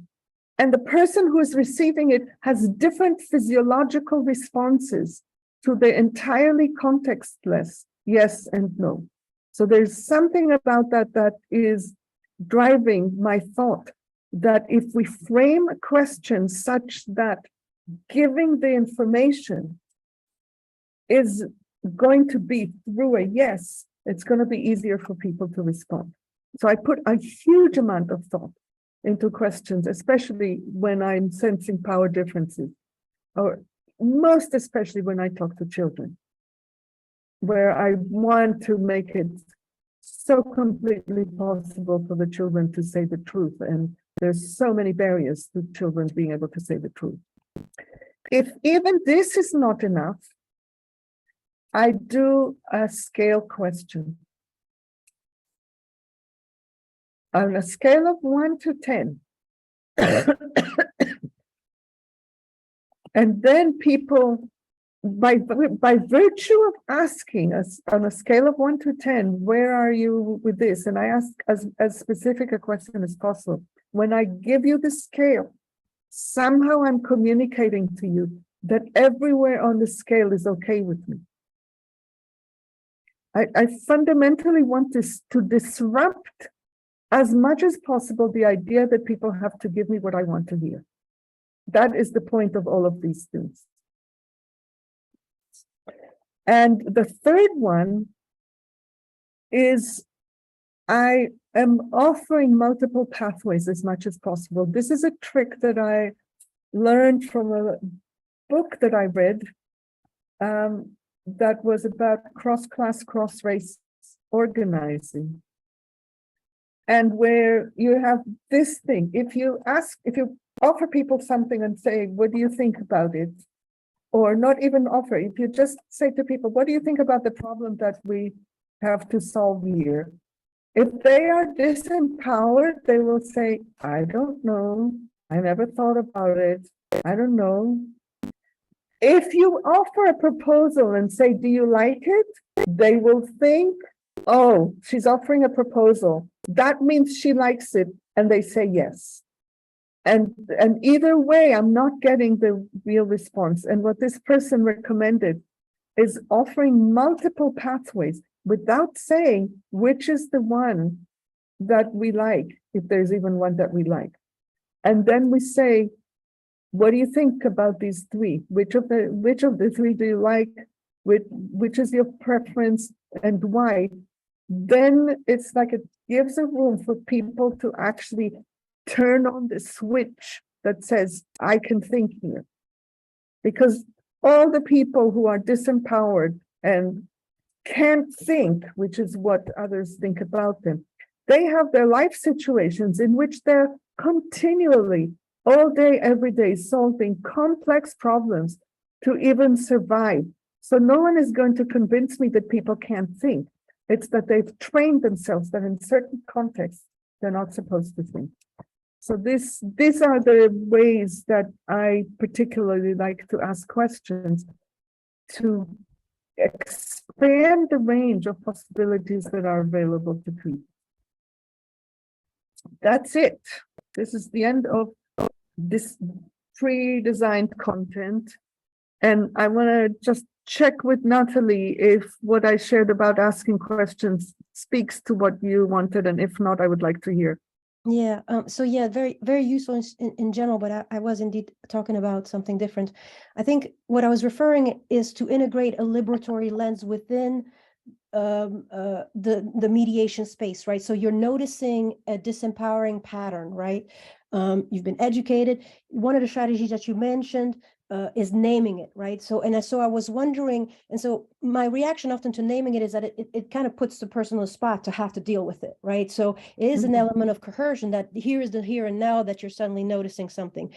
And the person who is receiving it has different physiological responses to the entirely contextless yes and no. So there's something about that that is driving my thought that if we frame a question such that giving the information is going to be through a yes, it's going to be easier for people to respond. So I put a huge amount of thought into questions, especially when I'm sensing power differences, or most especially when I talk to children, where I want to make it so completely possible for the children to say the truth. And there's so many barriers to children being able to say the truth. If even this is not enough, I do a scale question. On a scale of 1 to 10. And then people, by virtue of asking us on a scale of 1 to 10, where are you with this? And I ask as specific a question as possible. When I give you the scale, somehow I'm communicating to you that everywhere on the scale is okay with me. I fundamentally want this to disrupt as much as possible the idea that people have to give me what I want to hear. That is the point of all of these things. And the third one is I am offering multiple pathways as much as possible. This is a trick that I learned from a book that I read that was about cross-class, cross-race organizing. And where you have this thing, if you offer people something and say, what do you think about it? Or not even offer, if you just say to people, what do you think about the problem that we have to solve here? If they are disempowered, they will say, I don't know. I never thought about it. I don't know. If you offer a proposal and say, do you like it? They will think, oh, she's offering a proposal. That means she likes it. And they say yes. And either way, I'm not getting the real response. And what this person recommended is offering multiple pathways without saying which is the one that we like, if there's even one that we like. And then we say, what do you think about these three? Which of the three do you like? Which is your preference and why? Then it's like it gives a room for people to actually turn on the switch that says, I can think here. Because all the people who are disempowered and can't think, which is what others think about them, they have their life situations in which they're continually, all day, every day, solving complex problems to even survive. So no one is going to convince me that people can't think. It's that they've trained themselves that in certain contexts, they're not supposed to think. So these are the ways that I particularly like to ask questions, to expand the range of possibilities that are available to people. That's it. This is the end of this pre-designed content. And I want to just check with Natalie if what I shared about asking questions speaks to what you wanted, and if not, I would like to hear. Yeah, so yeah, very, very useful in general, but I was indeed talking about something different. I think what I was referring is to integrate a liberatory lens within the mediation space, right? So you're noticing a disempowering pattern, right? You've been educated. One of the strategies that you mentioned is naming it, right? So I was wondering, and so my reaction often to naming it is that it kind of puts the person on the spot to have to deal with it, right? So it is an element of coercion that here is the here and now that you're suddenly noticing something.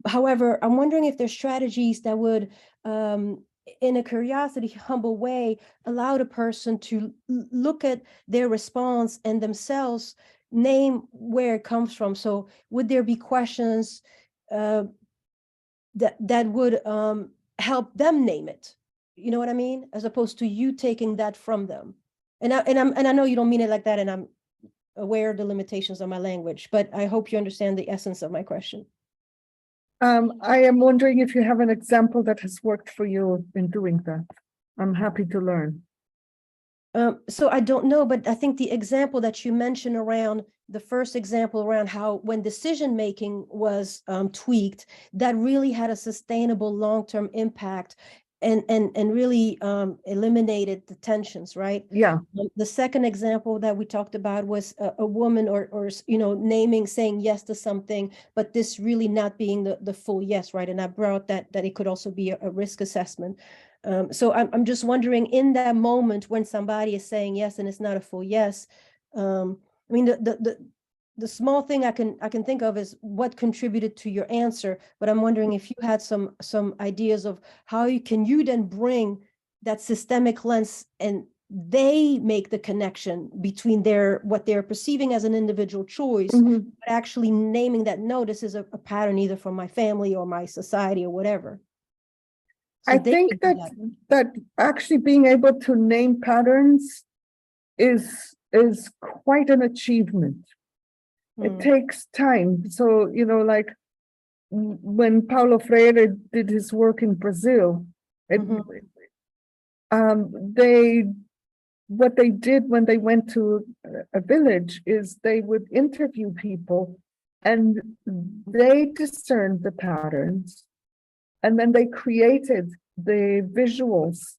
However, I'm wondering if there's strategies that would, in a curiosity, humble way, allow the person to look at their response and themselves name where it comes from. So would there be questions that would help them name it? You know what I mean? As opposed to you taking that from them. And I know you don't mean it like that, and I'm aware of the limitations of my language, but I hope you understand the essence of my question. I am wondering if you have an example that has worked for you in doing that. I'm happy to learn. So I don't know, but I think the example that you mentioned around the first example around how when decision making was tweaked, that really had a sustainable long-term impact and really eliminated the tensions, right? Yeah. The second example that we talked about was a woman or saying yes to something, but this really not being the full yes, right? And I brought that it could also be a risk assessment. So I'm just wondering, in that moment when somebody is saying yes and it's not a full yes, I mean, the small thing I can think of is what contributed to your answer, but I'm wondering if you had some ideas of how you then bring that systemic lens and they make the connection between what they're perceiving as an individual choice, but actually naming that, no, this is a pattern either from my family or my society or whatever. So I think that actually being able to name patterns is quite an achievement. It takes time. So, like when Paulo Freire did his work in Brazil, what they did when they went to a village is they would interview people and they discerned the patterns. And then they created the visuals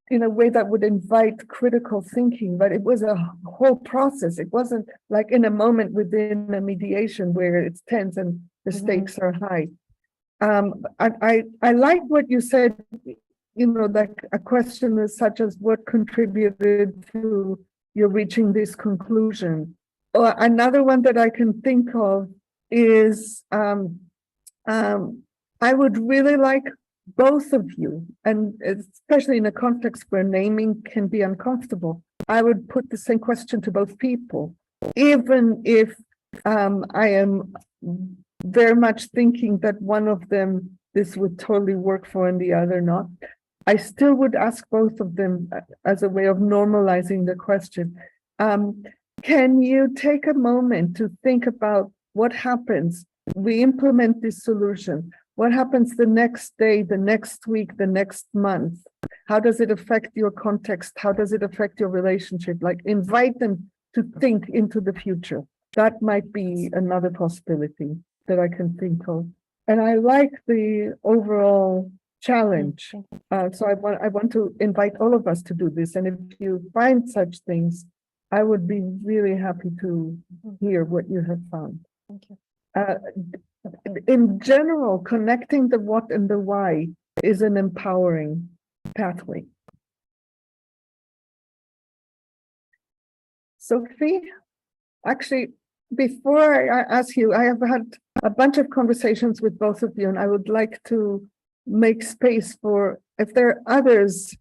in a way that would invite critical thinking, but it was a whole process. It wasn't like in a moment within a mediation where it's tense and the stakes are high. I like what you said, like a question is such as what contributed to you reaching this conclusion. Or another one that I can think of is I would really like both of you, and especially in a context where naming can be uncomfortable, I would put the same question to both people, even if I am very much thinking that one of them this would totally work for and the other not. I still would ask both of them as a way of normalizing the question. Can you take a moment to think about what happens? We implement this solution. What happens the next day, the next week, the next month? How does it affect your context? How does it affect your relationship? Like invite them to think into the future. That might be another possibility that I can think of. And I like the overall challenge. So I want to invite all of us to do this. And if you find such things, I would be really happy to hear what you have found. Thank you. In general, connecting the what and the why is an empowering pathway. Sophie, actually, before I ask you, I have had a bunch of conversations with both of you, and I would like to make space for if there are others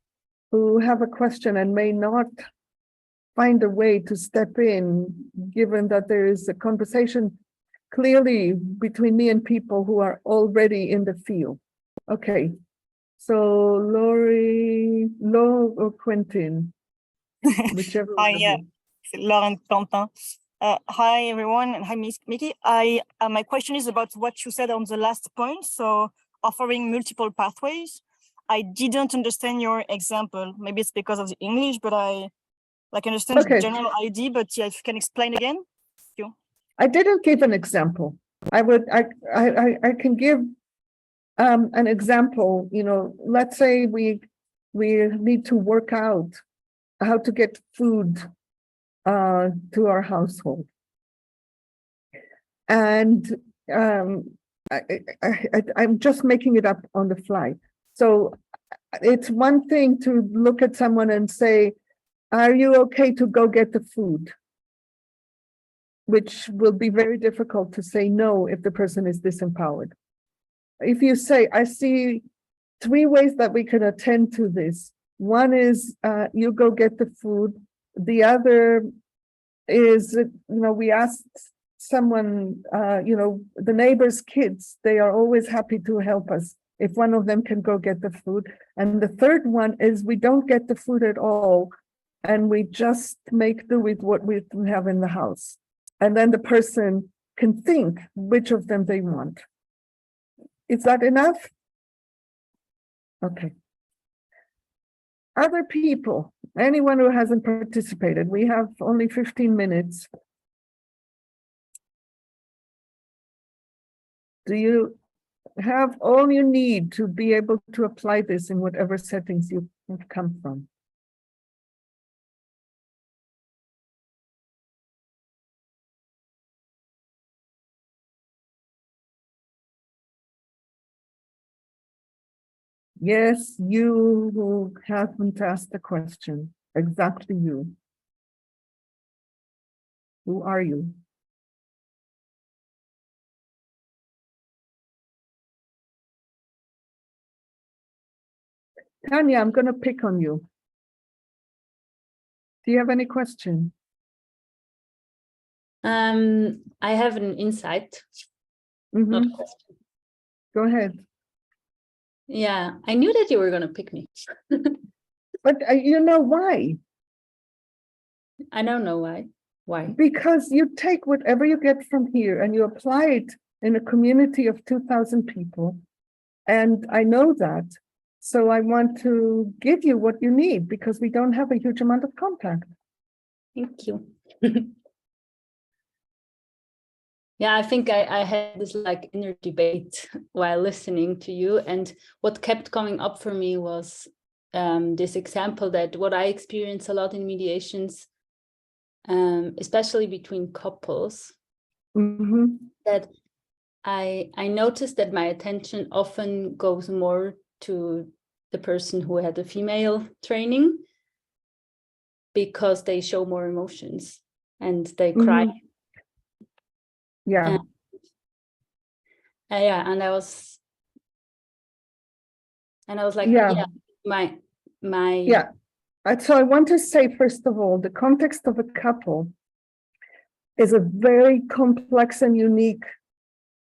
who have a question and may not find a way to step in, given that there is a conversation clearly between me and people who are already in the field. Okay, so Laurie, or Quentin, whichever one of you. Lauren Quentin. Hi everyone, and hi Miss Mickey. My question is about what you said on the last point. So offering multiple pathways. I didn't understand your example. Maybe it's because of the English, but I understand the general idea. But yeah, if you can explain again. Thank you. I didn't give an example. I can give an example. Let's say we need to work out how to get food to our household, and I'm just making it up on the fly. So it's one thing to look at someone and say, "Are you okay to go get the food?" Which will be very difficult to say no if the person is disempowered. If you say, I see 3 ways that we can attend to this. One is you go get the food. The other is, we asked someone, the neighbor's kids, they are always happy to help us if one of them can go get the food. And the third one is we don't get the food at all, and we just make do with what we have in the house. And then the person can think which of them they want. Is that enough? Okay. Other people, anyone who hasn't participated, we have only 15 minutes. Do you have all you need to be able to apply this in whatever settings you have come from? Yes, you who haven't asked the question, exactly you. Who are you? Tanya, I'm going to pick on you. Do you have any question? I have an insight. Not a question. Go ahead. Yeah, I knew that you were going to pick me. But you know why? I don't know why. Why? Because you take whatever you get from here and you apply it in a community of 2,000 people. And I know that. So I want to give you what you need because we don't have a huge amount of contact. Thank you. Yeah, I think I had this like inner debate while listening to you. And what kept coming up for me was this example that what I experience a lot in mediations, especially between couples, that I noticed that my attention often goes more to the person who had a female training because they show more emotions and they cry. Yeah. Yeah, and I was like, yeah, my So I want to say, first of all, the context of a couple is a very complex and unique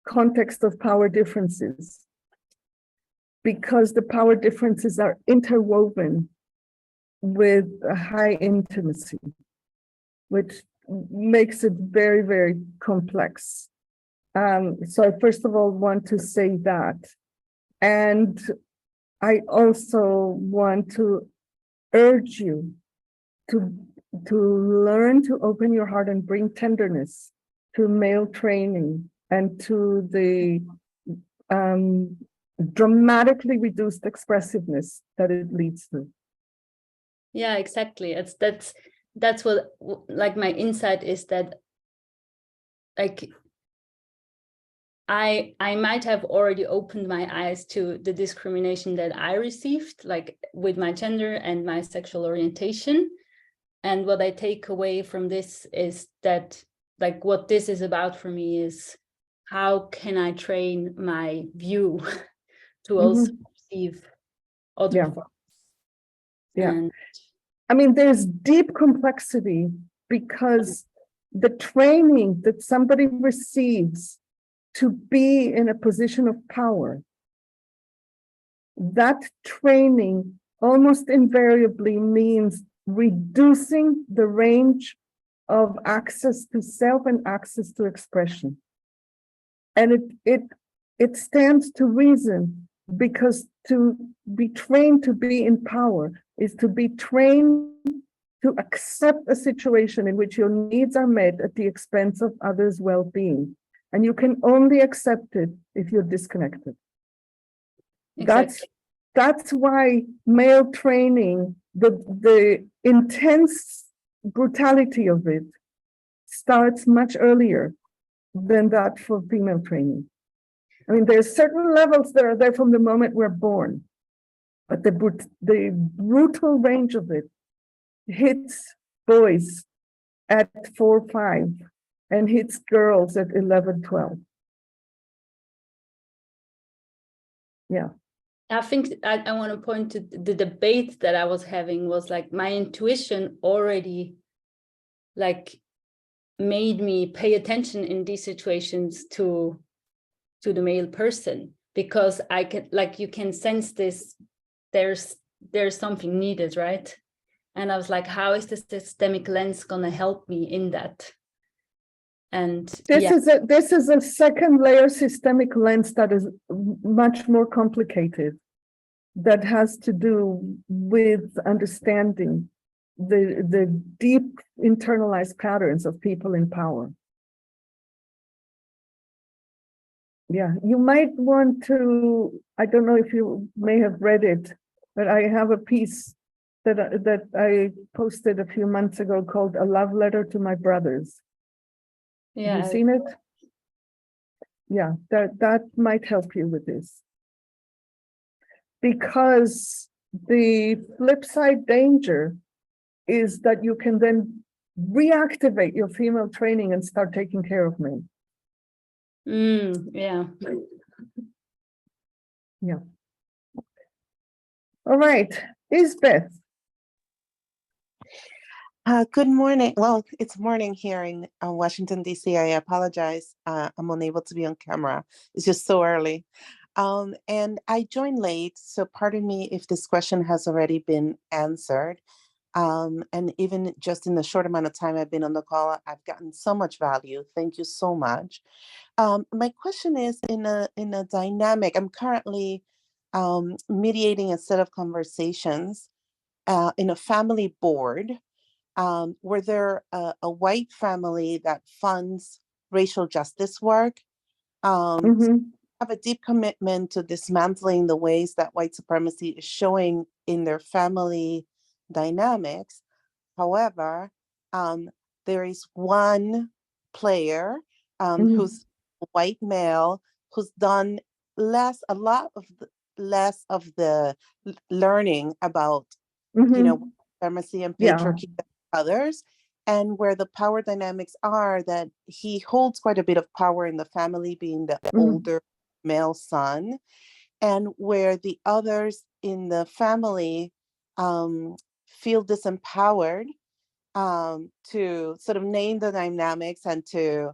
context of power differences because the power differences are interwoven with a high intimacy, which makes it very, very complex. So I first of all want to say that. And I also want to urge you to learn to open your heart and bring tenderness to male training and to the dramatically reduced expressiveness that it leads to. Yeah, exactly. That's what like my insight is, that like I might have already opened my eyes to the discrimination that I received, like with my gender and my sexual orientation. And what I take away from this is that like what this is about for me is how can I train my view to also perceive other forms. And I mean, there's deep complexity because the training that somebody receives to be in a position of power, that training almost invariably means reducing the range of access to self and access to expression. And it stands to reason, because to be trained to be in power is to be trained to accept a situation in which your needs are met at the expense of others' well-being. And you can only accept it if you're disconnected. Exactly. That's why male training, the intense brutality of it starts much earlier than that for female training. I mean, there's certain levels that are there from the moment we're born, but the brutal range of it hits boys at 4, 5 and hits girls at 11, 12. Yeah. I think I want to point to the debate that I was having was like my intuition already like made me pay attention in these situations to the male person, because I can, like, you can sense this, there's something needed, right? And I was like, how is the systemic lens going to help me in that? And this is a second layer systemic lens that is much more complicated, that has to do with understanding the deep internalized patterns of people in power. Yeah, you might want to, I don't know if you may have read it, but I have a piece that I posted a few months ago called A Love Letter to My Brothers. yeah, Have you seen it? Yeah, that might help you with this. Because the flip side danger is that you can then reactivate your female training and start taking care of men. yeah. Yeah. All right, Isbeth. Good morning. Well, it's morning here in Washington, D.C. I apologize. I'm unable to be on camera. It's just so early. And I joined late, so pardon me if this question has already been answered. And even just in the short amount of time I've been on the call, I've gotten so much value. Thank you so much. My question is in a dynamic. I'm currently mediating a set of conversations in a family board where they're a white family that funds racial justice work. Have a deep commitment to dismantling the ways that white supremacy is showing in their family dynamics. However, there is one player who's a white male who's done less of the learning about supremacy and patriarchy than others, and where the power dynamics are that he holds quite a bit of power in the family, being the older male son, and where the others in the family feel disempowered to sort of name the dynamics and to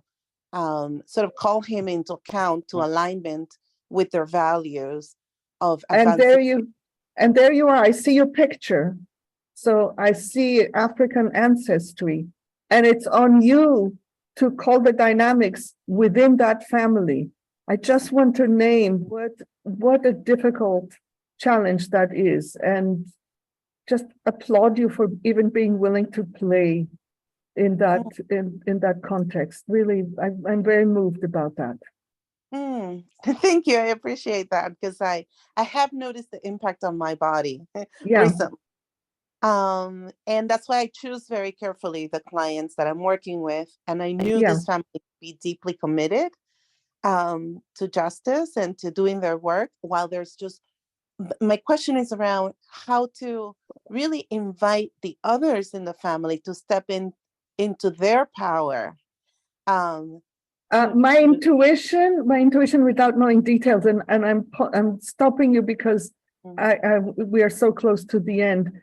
sort of call him into account to alignment with their values of advancing. And there you are. I see your picture. So I see African ancestry, and it's on you to call the dynamics within that family. I just want to name what a difficult challenge that is, and just applaud you for even being willing to play in that in that context. Really, I'm very moved about that. Thank you. I appreciate that, because I have noticed the impact on my body recently. And that's why I choose very carefully the clients that I'm working with. And I knew this family would be deeply committed to justice and to doing their work, while there's just, my question is around how to really invite the others in the family to step into their power. My intuition without knowing details, and I'm stopping you because we are so close to the end.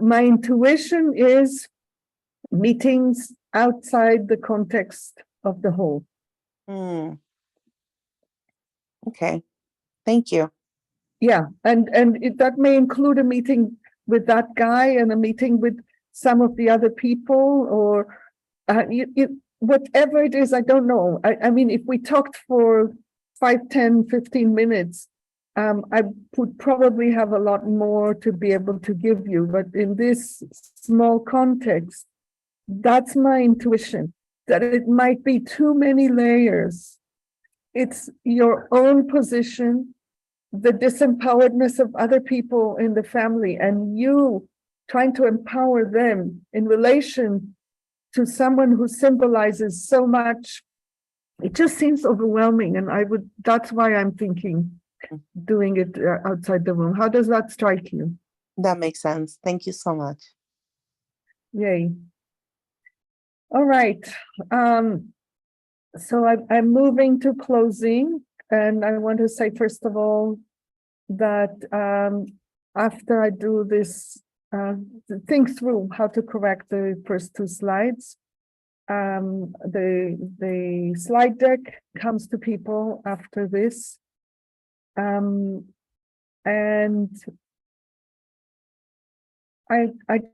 My intuition is meetings outside the context of the whole. Okay, thank you. Yeah, and that may include a meeting with that guy and a meeting with some of the other people, or whatever it is. I don't know. I mean, if we talked for 5, 10, 15 minutes, I would probably have a lot more to be able to give you, but in this small context, that's my intuition, that it might be too many layers. It's your own position, the disempoweredness of other people in the family, and you trying to empower them in relation to someone who symbolizes so much. It just seems overwhelming, and that's why I'm thinking doing it outside the room. How does that strike you? That makes sense. Thank you so much. Yay. All right. So I'm moving to closing, and I want to say, first of all, that after I do this, think through how to correct the first 2 slides. The slide deck comes to people after this. And I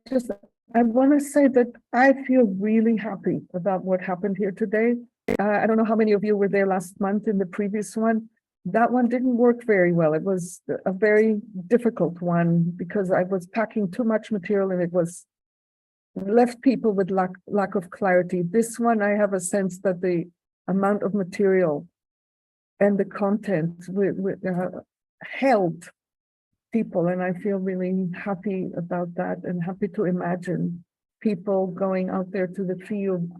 just I want to say that I feel really happy about what happened here today. I don't know how many of you were there last month in the previous one. That one didn't work very well. It was a very difficult one because I was packing too much material and it was left people with lack of clarity. This one, I have a sense that the amount of material and the content held people, and I feel really happy about that and happy to imagine people going out there to the field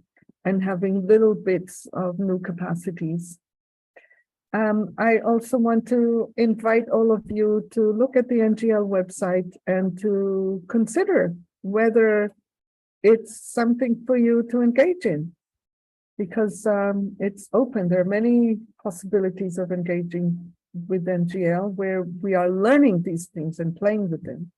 and having little bits of new capacities. I also want to invite all of you to look at the NGL website and to consider whether it's something for you to engage in, because it's open. There are many possibilities of engaging with NGL where we are learning these things and playing with them.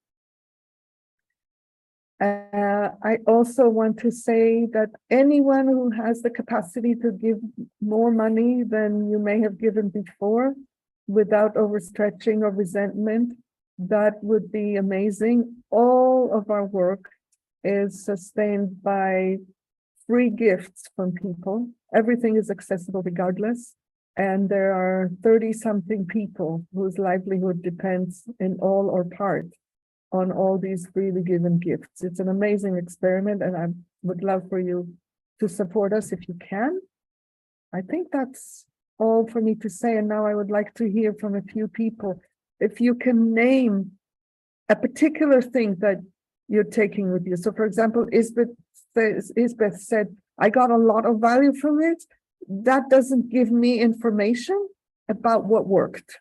I also want to say that anyone who has the capacity to give more money than you may have given before without overstretching or resentment, that would be amazing. All of our work is sustained by free gifts from people. Everything is accessible regardless. And there are 30-something people whose livelihood depends in all or part on all these freely given gifts. It's an amazing experiment, and I would love for you to support us if you can. I think that's all for me to say. And now I would like to hear from a few people. If you can name a particular thing that you're taking with you. So for example, Isbeth said, I got a lot of value from it. That doesn't give me information about what worked.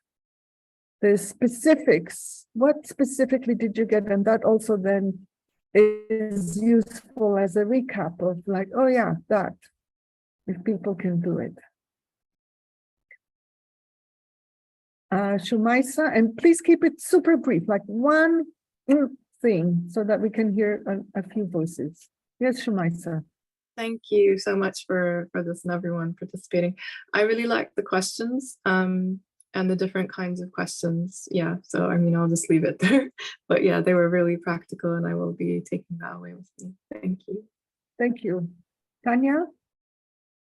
The specifics, what specifically did you get? And that also then is useful as a recap of like, oh yeah, that, if people can do it. Shumaisa, and please keep it super brief, like one thing so that we can hear a few voices. Yes, Shumaisa. Thank you so much for this and everyone participating. I really like the questions and the different kinds of questions. Yeah, so I mean, I'll just leave it there. But yeah, they were really practical and I will be taking that away with me. Thank you. Thank you. Tanya?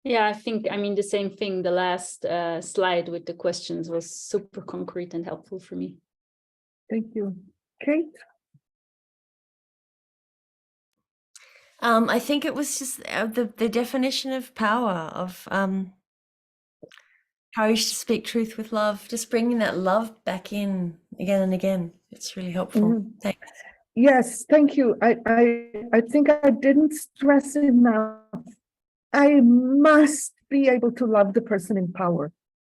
Yeah, I think, I mean, the same thing. The last slide with the questions was super concrete and helpful for me. Thank you. Kate? I think it was just the definition of power, of courage to speak truth with love, just bringing that love back in again and again. It's really helpful. Thanks. Yes, thank you. I think I didn't stress enough. I must be able to love the person in power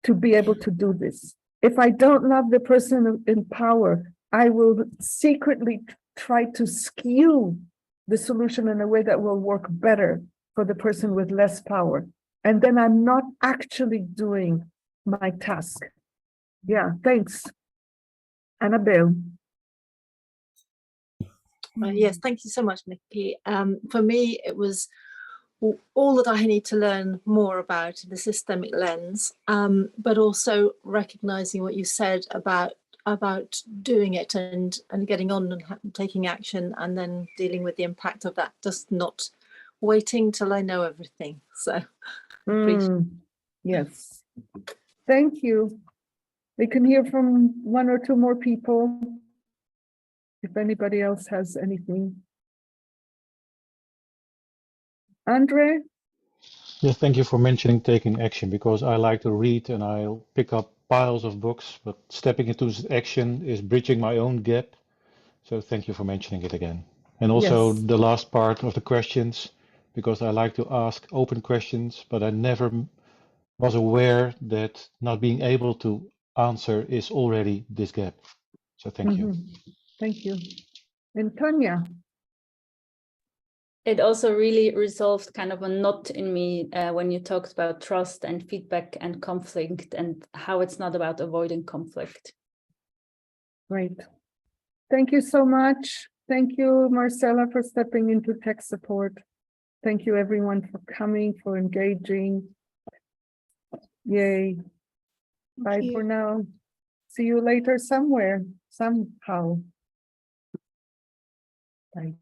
to be able to do this. If I don't love the person in power, I will secretly try to skew the solution in a way that will work better for the person with less power. And then I'm not actually doing my task. Yeah, thanks. Annabelle. Yes, thank you so much, Nikki. For me, it was all that I need to learn more about the systemic lens, but also recognizing what you said about doing it and getting on and taking action and then dealing with the impact of that, just not waiting till I know everything. So yes, thank you. We can hear from one or two more people if anybody else has anything. Andre? Yes, thank you for mentioning taking action, because I like to read and I'll pick up piles of books, but stepping into action is bridging my own gap. So thank you for mentioning it again. And also the last part of the questions, because I like to ask open questions, but I never was aware that not being able to answer is already this gap. So thank you. Thank you. And Tanya? It also really resolved kind of a knot in me when you talked about trust and feedback and conflict and how it's not about avoiding conflict. Great. Thank you so much. Thank you, Marcela, for stepping into tech support. Thank you, everyone, for coming, for engaging. Yay. Bye for now. See you later somewhere, somehow. Bye.